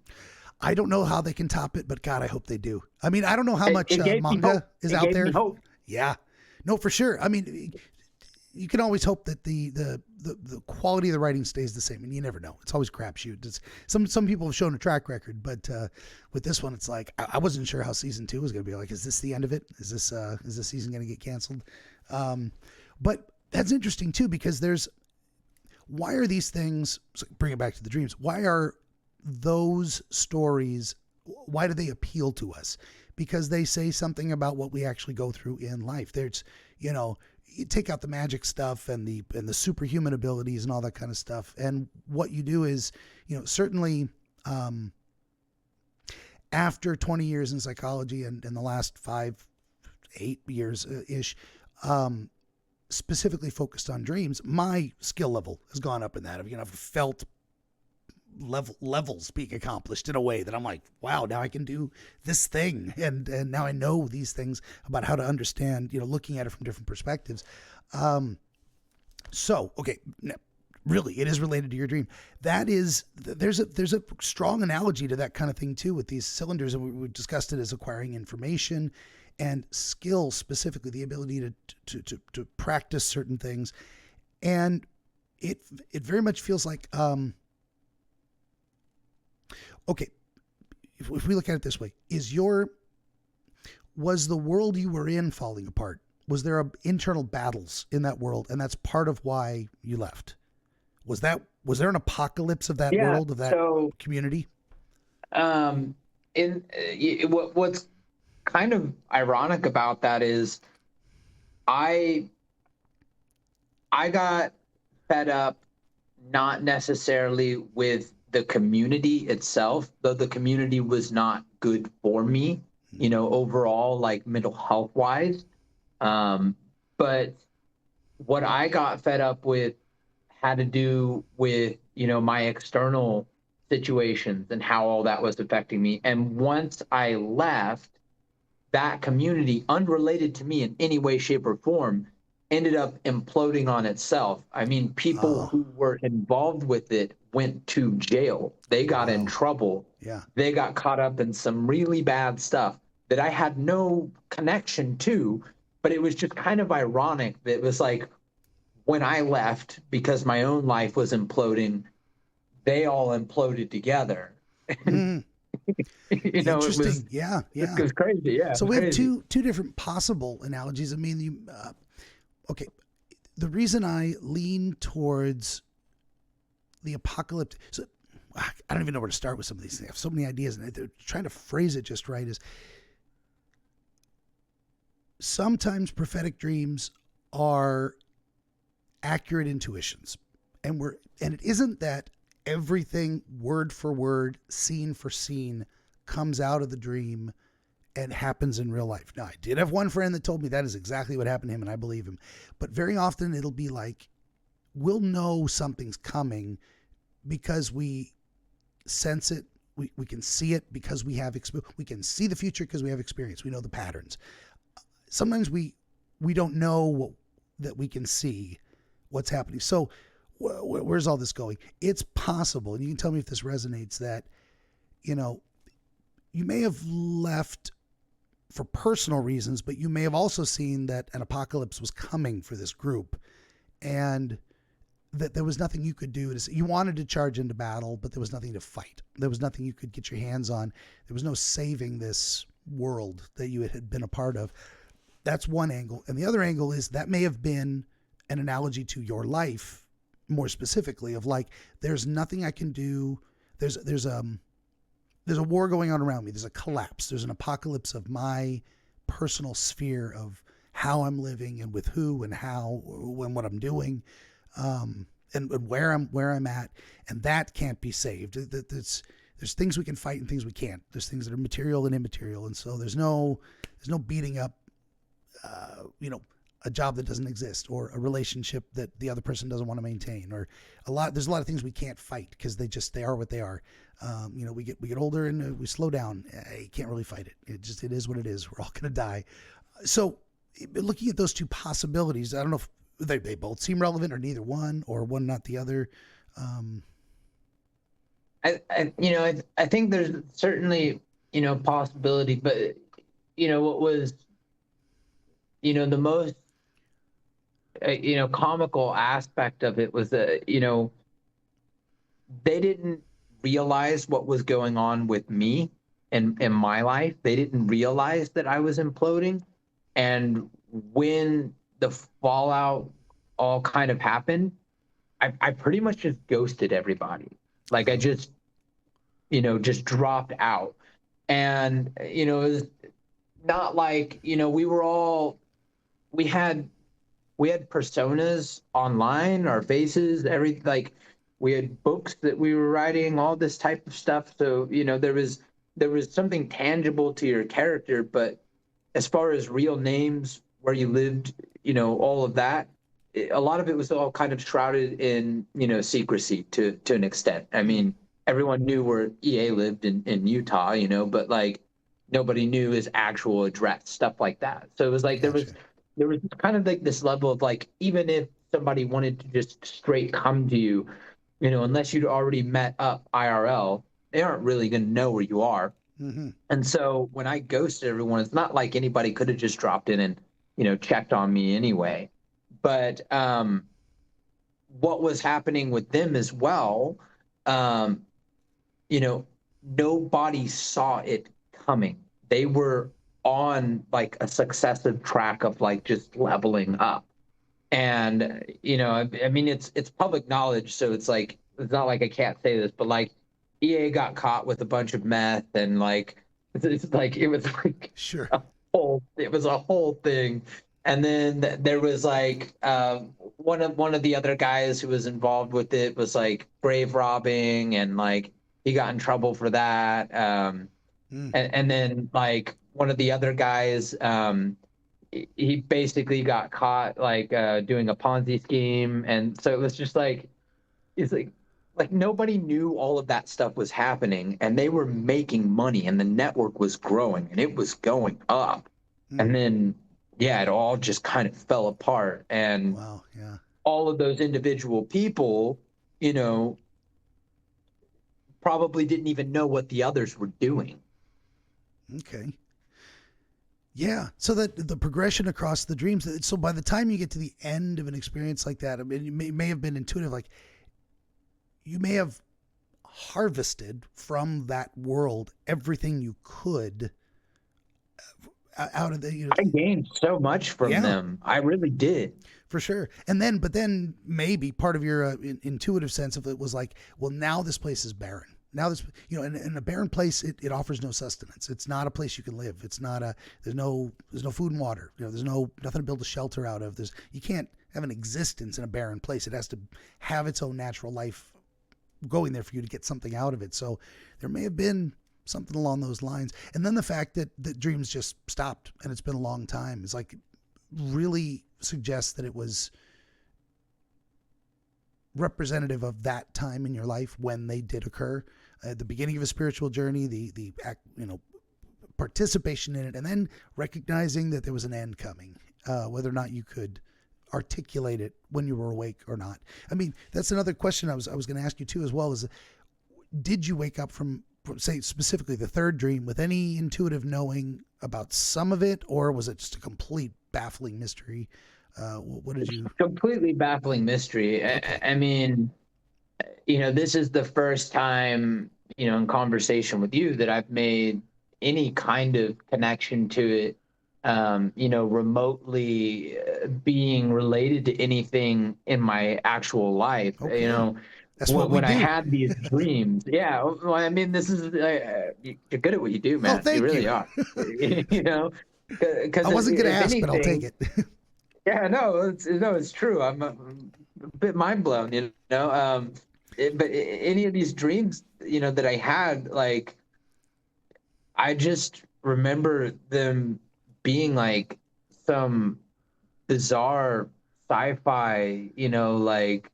I don't know how they can top it, but God, I hope they do. I mean, I don't know how much It gave me manga hope. is It out gave there. me hope. Yeah, no, for sure. I mean, you can always hope that the quality of the writing stays the same, and you never know. It's always crapshoot. It's, some people have shown a track record, but with this one, it's like I wasn't sure how season 2 was going to be. Like, is this the end of it? Is this season going to get canceled? But that's interesting too, because why are these things? So bring it back to the dreams. Why are those stories? Why do they appeal to us? Because they say something about what we actually go through in life. There's, you know, you take out the magic stuff and the superhuman abilities and all that kind of stuff. And what you do is, you know, certainly after 20 years in psychology and in the last 5-8 years ish, specifically focused on dreams, my skill level has gone up in that. I've felt levels being accomplished in a way that I'm like, wow, now I can do this thing, and now I know these things about how to understand, you know, looking at it from different perspectives. So okay, really, it is related to your dream. That is, there's a strong analogy to that kind of thing too with these cylinders, and we discussed it as acquiring information and skill, specifically the ability to practice certain things, and it very much feels like okay, if we look at it this way, was the world you were in falling apart? Was there internal battles in that world, and that's part of why you left? Was there an apocalypse of that world, of that community? What's kind of ironic about that is I got fed up, not necessarily with the community itself, though the community was not good for me, you know, overall, like mental health wise. But what I got fed up with had to do with, you know, my external situations and how all that was affecting me. And once I left, that community, unrelated to me in any way, shape, or form, ended up imploding on itself. I mean, people who were involved with it went to jail. They got in trouble. Yeah. They got caught up in some really bad stuff that I had no connection to, but it was just kind of ironic that it was like when I left, because my own life was imploding, they all imploded together. Mm. You know, Interesting. It was crazy. Yeah. So we have two different possible analogies. I mean, okay, the reason I lean towards the apocalyptic, so I don't even know where to start with some of these things. I have so many ideas, and they're trying to phrase it just right. Is sometimes prophetic dreams are accurate intuitions, and it isn't that everything word for word, scene for scene comes out of the dream and happens in real life. Now, I did have one friend that told me that is exactly what happened to him, and I believe him. But very often it'll be like we'll know something's coming because we sense it. We can see it because we have we can see the future because we have experience. We know the patterns. Sometimes we don't know that we can see what's happening. So where's all this going? It's possible, and you can tell me if this resonates, that, you know, you may have left for personal reasons, but you may have also seen that an apocalypse was coming for this group, and that there was nothing you could do. You wanted to charge into battle, but there was nothing to fight. There was nothing you could get your hands on. There was no saving this world that you had been a part of. That's one angle. And the other angle is that may have been an analogy to your life, more specifically, of like, there's nothing I can do. There's a war going on around me. There's a collapse. There's an apocalypse of my personal sphere of how I'm living and with who and how and what I'm doing. And where I'm at, and that can't be saved. There's things we can fight and things we can't. There's things that are material and immaterial, and so there's no beating up, a job that doesn't exist, or a relationship that the other person doesn't want to maintain, or there's a lot of things we can't fight because they are what they are. We get older and we slow down. You can't really fight it. It is what it is. We're all gonna die. So looking at those two possibilities, I don't know if they both seem relevant, or neither one, or one not the other. I think there's certainly, possibility, but what was, the most, comical aspect of it was that, they didn't realize what was going on with me in my life. They didn't realize that I was imploding. And when the fallout all kind of happened, I pretty much just ghosted everybody. Like, I just dropped out. And, it was not like, we had personas online, our faces, we had books that we were writing, all this type of stuff. So, there was something tangible to your character, but as far as real names, where you lived, all of that, a lot of it was all kind of shrouded in, secrecy to an extent. I mean, everyone knew where EA lived in Utah, but like nobody knew his actual address, stuff like that. So it was like, Gotcha. there was kind of like this level of like, even if somebody wanted to just straight come to you, unless you'd already met up IRL, they aren't really going to know where you are. Mm-hmm. And so when I ghosted everyone, it's not like anybody could have just dropped in and, checked on me anyway. But what was happening with them as well, nobody saw it coming. They were on like a successive track of like just leveling up. And, I mean, it's public knowledge. So it's like, it's not like I can't say this, but like EA got caught with a bunch of meth, and like, it's like, it was like Sure. it was a whole thing. And then there was like one of the other guys who was involved with it was like grave robbing, and like he got in trouble for that. And then like one of the other guys, he basically got caught like doing a Ponzi scheme, and so it was just like, it's like nobody knew all of that stuff was happening, and they were making money, and the network was growing, and it was going up. And then it all just kind of fell apart. And Wow, yeah. all of those individual people, probably didn't even know what the others were doing. Okay. Yeah. So that the progression across the dreams. So by the time you get to the end of an experience like that, I mean, it may have been intuitive. Like, you may have harvested from that world everything you could out of the. I gained so much from them. I really did. For sure. But then maybe part of your intuitive sense of it was like, well, now this place is barren. Now this, in a barren place, it offers no sustenance. It's not a place you can live. It's not there's no food and water. There's nothing to build a shelter out of. You can't have an existence in a barren place. It has to have its own natural life going there for you to get something out of it. So there may have been something along those lines. And then the fact that dreams just stopped and it's been a long time is like really suggests that it was representative of that time in your life when they did occur, at the beginning of a spiritual journey, the participation in it, and then recognizing that there was an end coming, whether or not you could articulate it when you were awake or not. I mean, that's another question I was going to ask you too, as well, is did you wake up from, say, specifically the third dream with any intuitive knowing about some of it, or was it just a complete baffling mystery? What did you? Completely baffling mystery. Okay. I mean, this is the first time, in conversation with you that I've made any kind of connection to it, remotely being related to anything in my actual life. Okay. That's when I had these dreams. Yeah. Well, I mean, this is, you're good at what you do, man. Oh, thank you really you. are. Because I wasn't going to ask, but I'll take it. Yeah, no, it's true. I'm a bit mind blown, but any of these dreams, that I had, like, I just remember them being like some bizarre sci-fi, like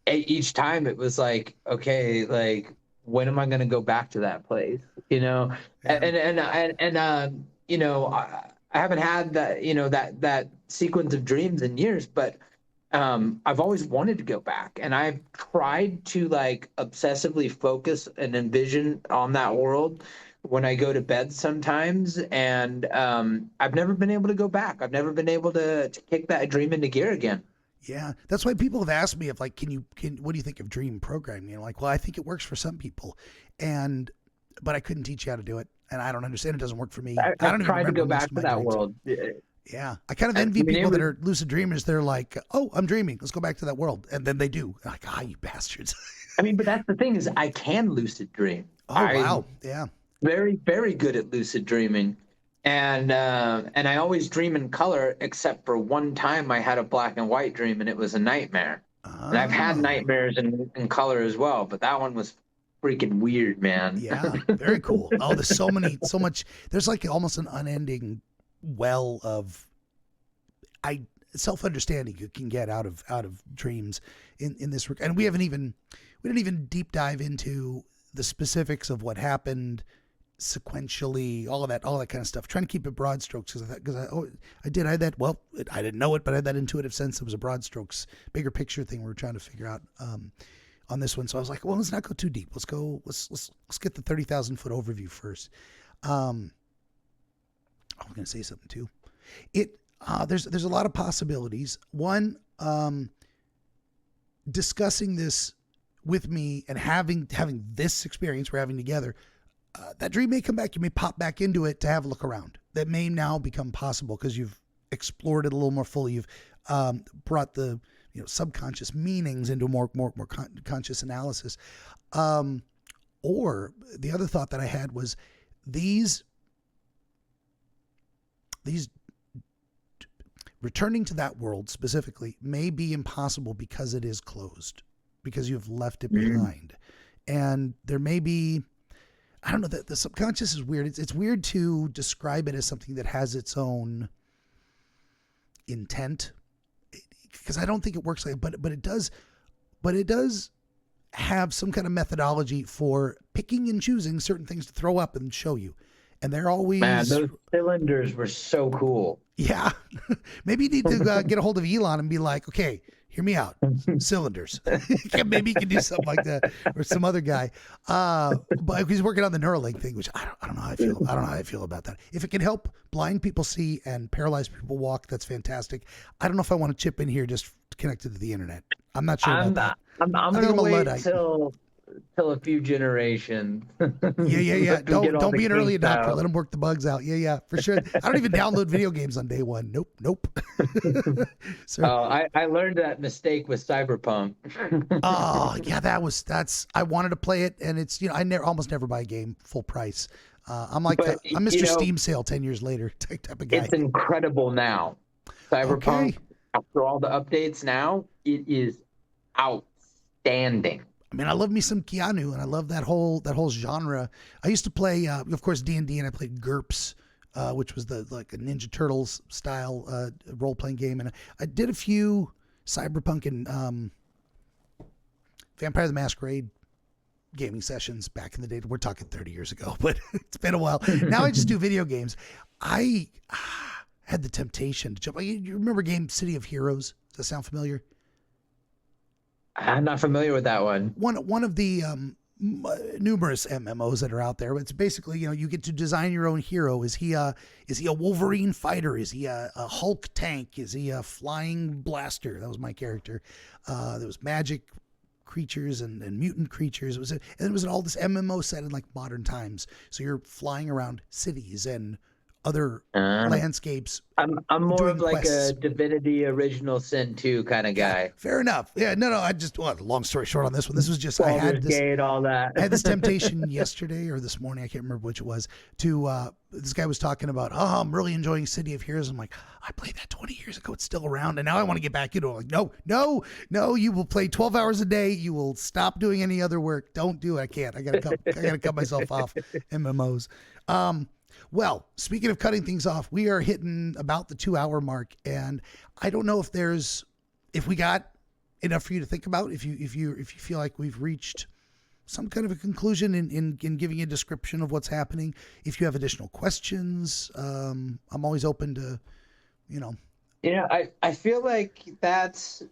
each time it was like, okay, like, when am I going to go back to that place? Yeah. I haven't had that, that sequence of dreams in years, but I've always wanted to go back, and I've tried to, like, obsessively focus and envision on that world when I go to bed sometimes, and I've never been able to go back. I've never been able to kick that dream into gear again. Yeah, that's why people have asked me if, like, what do you think of dream programming? Like, well, I think it works for some people, but I couldn't teach you how to do it, and I don't understand. It doesn't work for me. I don't even tried to go remember back to that dreams. world. Yeah, I kind of envy people that are lucid dreamers. They're like, "Oh, I'm dreaming. Let's go back to that world," and then they do. I'm like, you bastards. I mean, but that's the thing, is I can lucid dream. Oh, wow. Yeah. Very, very good at lucid dreaming. And I always dream in color, except for one time I had a black and white dream, and it was a nightmare. And I've had nightmares in color as well, but that one was freaking weird, man. Yeah, very cool. Oh, there's so much. There's like almost an unending well of self-understanding you can get out of dreams in this. And we didn't even deep dive into the specifics of what happened sequentially, all that kind of stuff, trying to keep it broad strokes, because I had that, well, I didn't know it, but I had that intuitive sense it was a broad strokes, bigger picture thing we were trying to figure out on this one. So I was like, well, let's not go too deep. Let's get the 30,000 foot overview first. I'm going to say something too. There's a lot of possibilities. One, discussing this with me and having this experience we're having together, that dream may come back. You may pop back into it to have a look around. That may now become possible because you've explored it a little more fully. You've brought the subconscious meanings into more conscious analysis. Or the other thought that I had was these returning to that world specifically may be impossible because it is closed, because you've left it behind. And there may be, I don't know, the subconscious is weird. It's weird to describe it as something that has its own intent, because I don't think it works like it, but it does have some kind of methodology for picking and choosing certain things to throw up and show you. And they're always, man, those cylinders were so cool. Yeah. Maybe you need to get a hold of Elon and be like, okay, hear me out. Cylinders. Maybe you can do something like that, or some other guy. But he's working on the Neuralink thing, which I don't know how I feel. I don't know how I feel about that. If it can help blind people see and paralyzed people walk, that's fantastic. I don't know if I want to chip in here just connected to the internet. I'm not sure about that. I'm going to wait till a few generations. Yeah. Don't be an early adopter. Let them work the bugs out. Yeah, for sure. I don't even download video games on day one. Nope. So, I learned that mistake with Cyberpunk. Oh yeah, that's. I wanted to play it, and it's I almost never buy a game full price. I'm like I'm Mr. Steam sale 10 years later type of guy. It's incredible now. Cyberpunk, after all the updates now, it is outstanding. I mean, I love me some Keanu, and I love that whole genre. I used to play, of course, D&D, and I played GURPS, which was like a Ninja Turtles style role playing game, and I did a few Cyberpunk and Vampire the Masquerade gaming sessions back in the day. We're talking 30 years ago, but it's been a while. Now I just do video games. I had the temptation to jump. You remember game City of Heroes? Does that sound familiar? I'm not familiar with that one. One of the numerous MMOs that are out there. It's basically, you get to design your own hero. Is he a Wolverine fighter? Is he a Hulk tank? Is he a flying blaster? That was my character. There was magic creatures and mutant creatures. It was all this MMO set in like modern times. So you're flying around cities and other landscapes. I'm more of like quests. a Divinity Original Sin 2 kind of guy. Yeah, fair enough. Yeah, no. I just long story short on this one. This was just I had Baldur's Gate, all that. I had this temptation yesterday or this morning. I can't remember which it was. To this guy was talking about, I'm really enjoying City of Heroes. I'm like, I played that 20 years ago. It's still around, and now I want to get back into it. I'm like, no. You will play 12 hours a day. You will stop doing any other work. Don't do it. I can't. I gotta cut myself off MMOs. Well, speaking of cutting things off, we are hitting about the 2-hour mark, and I don't know if we got enough for you to think about. If you feel like we've reached some kind of a conclusion in giving a description of what's happening. If you have additional questions, I'm always open to, I feel like that's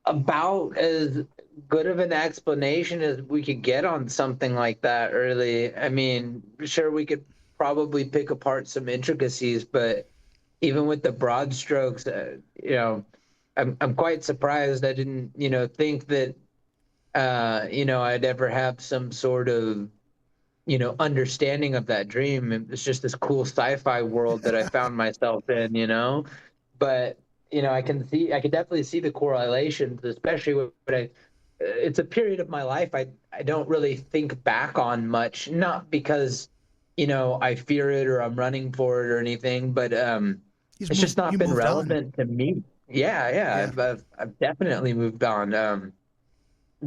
about as good of an explanation as we could get on something like that early. I mean, sure, we could probably pick apart some intricacies, but even with the broad strokes, I'm quite surprised. I didn't, think that, I'd ever have some sort of, understanding of that dream. It's just this cool sci-fi world that I found myself in, but, I could definitely see the correlations, especially when it's a period of my life I don't really think back on much, not because I fear it or I'm running for it or anything, but it's just not been relevant to me. Yeah. I've definitely moved on.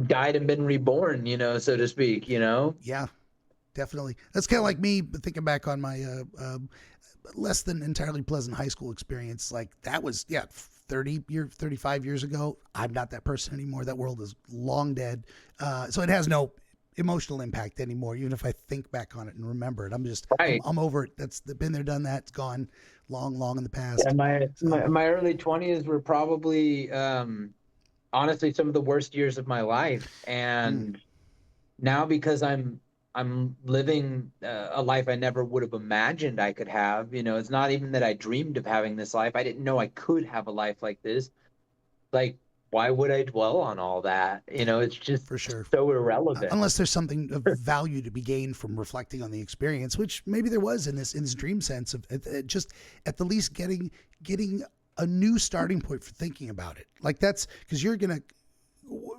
Died and been reborn, so to speak, Yeah, definitely. That's kind of like me thinking back on my less than entirely pleasant high school experience. Like that was 35 years ago. I'm not that person anymore. That world is long dead. So it has no emotional impact anymore, even if I think back on it and remember it. I'm over it. That's been there, done that. It's gone long in the past. Yeah, my early 20s were probably honestly some of the worst years of my life, and now because I'm living a life I never would have imagined I could have. It's not even that I dreamed of having this life. I didn't know I could have a life like this. Like, why would I dwell on all that? It's just for sure so irrelevant. Unless there's something of value to be gained from reflecting on the experience, which maybe there was in this dream sense of just at the least getting a new starting point for thinking about it. Like that's because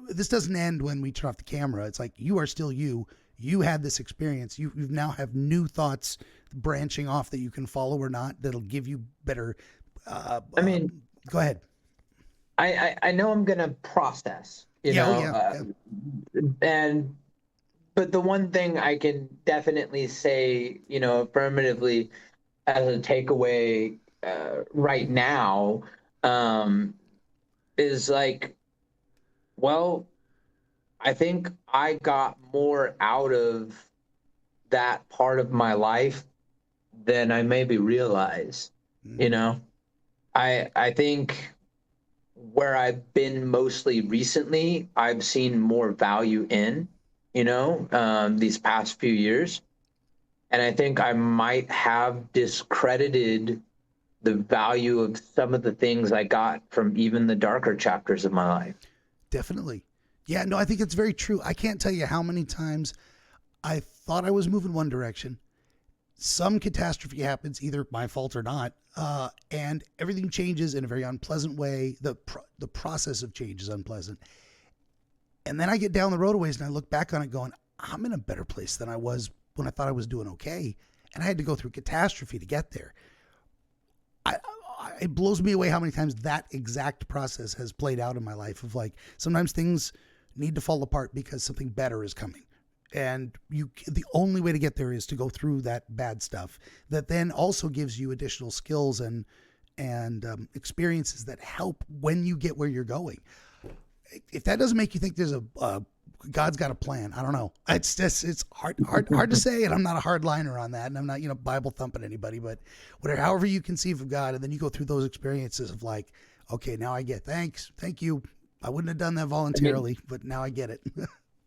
this doesn't end when we turn off the camera. It's like you are still you. You had this experience. You now have new thoughts branching off that you can follow or not. That'll give you better. Go ahead. I know I'm gonna process, but the one thing I can definitely say, affirmatively as a takeaway right now, is like, well, I think I got more out of that part of my life than I maybe realize. I think where I've been mostly recently, I've seen more value in, these past few years. And I think I might have discredited the value of some of the things I got from even the darker chapters of my life. Definitely. Yeah, no, I think it's very true. I can't tell you how many times I thought I was moving one direction. Some catastrophe happens, either my fault or not, and everything changes in a very unpleasant way. The process of change is unpleasant. And then I get down the road a ways and I look back on it going, I'm in a better place than I was when I thought I was doing okay. And I had to go through catastrophe to get there. It blows me away how many times that exact process has played out in my life of like, sometimes things need to fall apart because something better is coming. And the only way to get there is to go through that bad stuff that then also gives you additional skills and and experiences that help when you get where you're going. If that doesn't make you think there's a God's got a plan, I don't know. It's just, it's hard to say, and I'm not a hard liner on that, and I'm not, Bible thumping anybody, but whatever, however you conceive of God, and then you go through those experiences of like, okay, now I get, thank you. I wouldn't have done that voluntarily, but now I get it.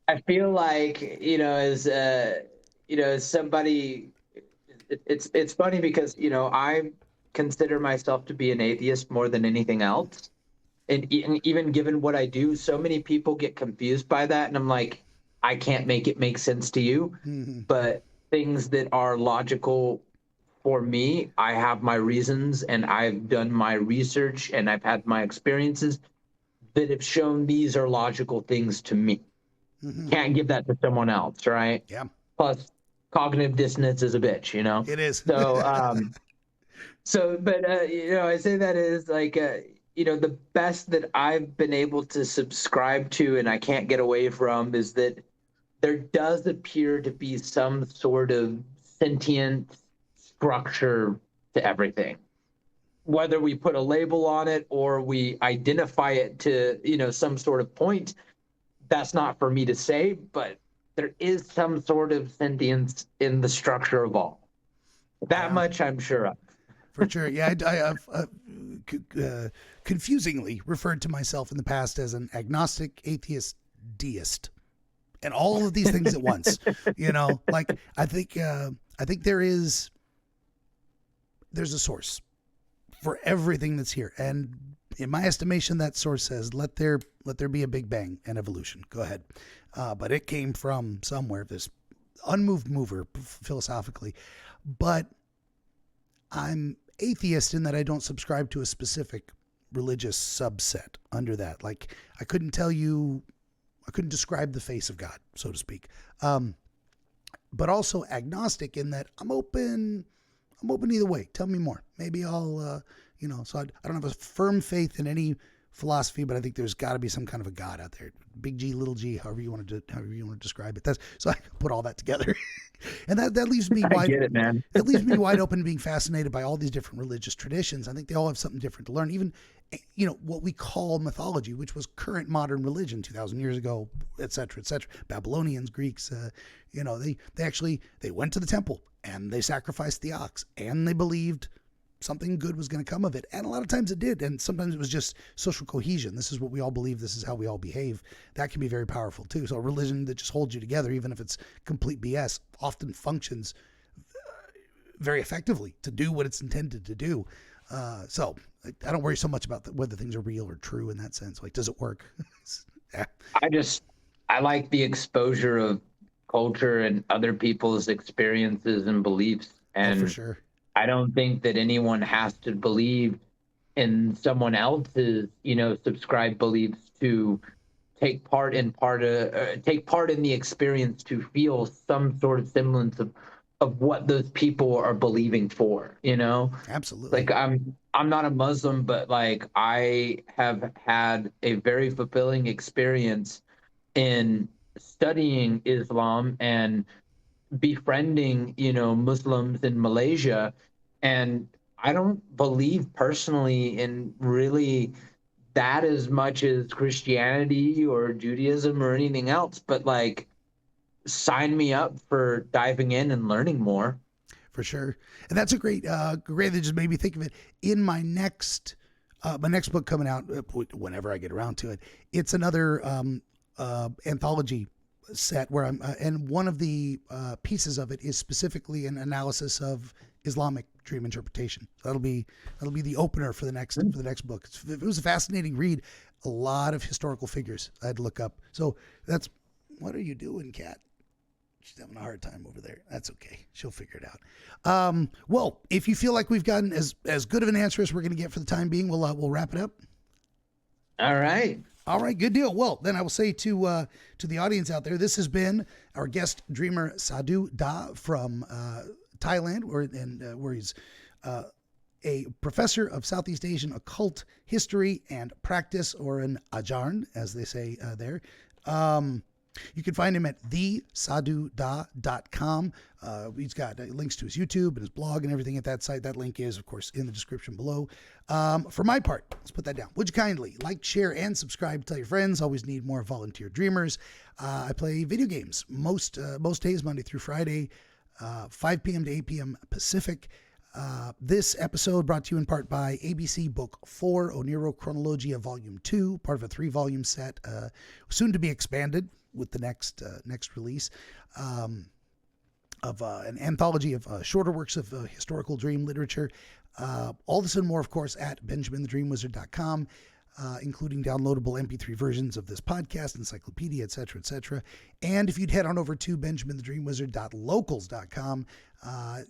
I feel like, as somebody, it's funny because, I consider myself to be an atheist more than anything else. And even given what I do, so many people get confused by that. And I'm like, I can't make it make sense to you. Mm-hmm. But things that are logical for me, I have my reasons, and I've done my research, and I've had my experiences that have shown these are logical things to me. Mm-hmm. Can't give that to someone else, right? Yeah. Plus, cognitive dissonance is a bitch, It is. So, I say that is like, the best that I've been able to subscribe to, and I can't get away from, is that there does appear to be some sort of sentient structure to everything. Whether we put a label on it or we identify it to, some sort of point, that's not for me to say, but there is some sort of sentience in the structure of all. That much I'm sure of. For sure. Yeah, I confusingly referred to myself in the past as an agnostic, atheist, deist, and all of these things at once. Like I think there's a source for everything that's here, and in my estimation, that source says, let there be a big bang and evolution. Go ahead. But it came from somewhere, this unmoved mover philosophically. But I'm atheist in that I don't subscribe to a specific religious subset under that. Like I couldn't describe the face of God, so to speak. But also agnostic in that I'm open either way. Tell me more. Maybe I'll, so I don't have a firm faith in any philosophy, but I think there's got to be some kind of a God out there. Big G, little G, however you want to describe it. So I put all that together, and that leaves me wide. I get it, man. It leaves me wide open to being fascinated by all these different religious traditions. I think they all have something different to learn. Even, what we call mythology, which was current modern religion 2,000 years ago, et cetera, et cetera. Babylonians, Greeks, they went to the temple and they sacrificed the ox, and they believed something good was going to come of it. And a lot of times it did. And sometimes it was just social cohesion. This is what we all believe. This is how we all behave. That can be very powerful too. So a religion that just holds you together, even if it's complete BS, often functions very effectively to do what it's intended to do. So I don't worry so much about whether things are real or true in that sense. Like, does it work? Yeah. I like the exposure of culture and other people's experiences and beliefs. And for sure. I don't think that anyone has to believe in someone else's, subscribed beliefs to take part in the experience, to feel some sort of semblance of what those people are believing for, Absolutely. Like I'm not a Muslim, but like I have had a very fulfilling experience in studying Islam and befriending, Muslims in Malaysia. And I don't believe personally in really that as much as Christianity or Judaism or anything else, but like sign me up for diving in and learning more. For sure. And that's a great that just made me think of it. In my next book coming out, whenever I get around to it, it's another anthology set where and one of the pieces of it is specifically an analysis of Islamic dream interpretation. That'll be the opener for the next book. It was a fascinating read. A lot of historical figures I had to look up. So that's, what are you doing, Kat? She's having a hard time over there. That's okay. She'll figure it out. Well, if you feel like we've gotten as good of an answer as we're going to get for the time being, we'll wrap it up. All right. All right, good deal. Well, then I will say to the audience out there, this has been our guest dreamer Sadhu Da from Thailand, where he's a professor of Southeast Asian occult history and practice, or an ajarn, as they say there. You can find him at thesadhuda.com. He's got links to his YouTube and his blog and everything at that site. That link is, of course, in the description below. For my part, let's put that down. Would you kindly like, share, and subscribe? Tell your friends. Always need more volunteer dreamers. I play video games most days, Monday through Friday, 5 p.m. to 8 p.m. Pacific. This episode brought to you in part by ABC Book 4, Oniro Chronologia Volume 2, part of a 3-volume set, soon to be expanded with the next release of an anthology of shorter works of historical dream literature. All this and more, of course, at BenjaminTheDreamWizard.com, including downloadable MP3 versions of this podcast, Encyclopedia, etc., etc. And if you'd head on over to BenjaminTheDreamWizard.locals.com,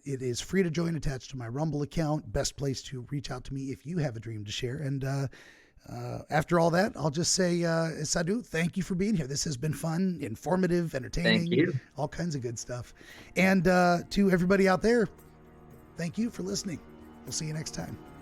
it is free to join, attached to my Rumble account. Best place to reach out to me if you have a dream to share. And after all that, I'll just say, Sadhu, thank you for being here. This has been fun, informative, entertaining, Thank you. all kinds of good stuff. And to everybody out there, thank you for listening. We'll see you next time.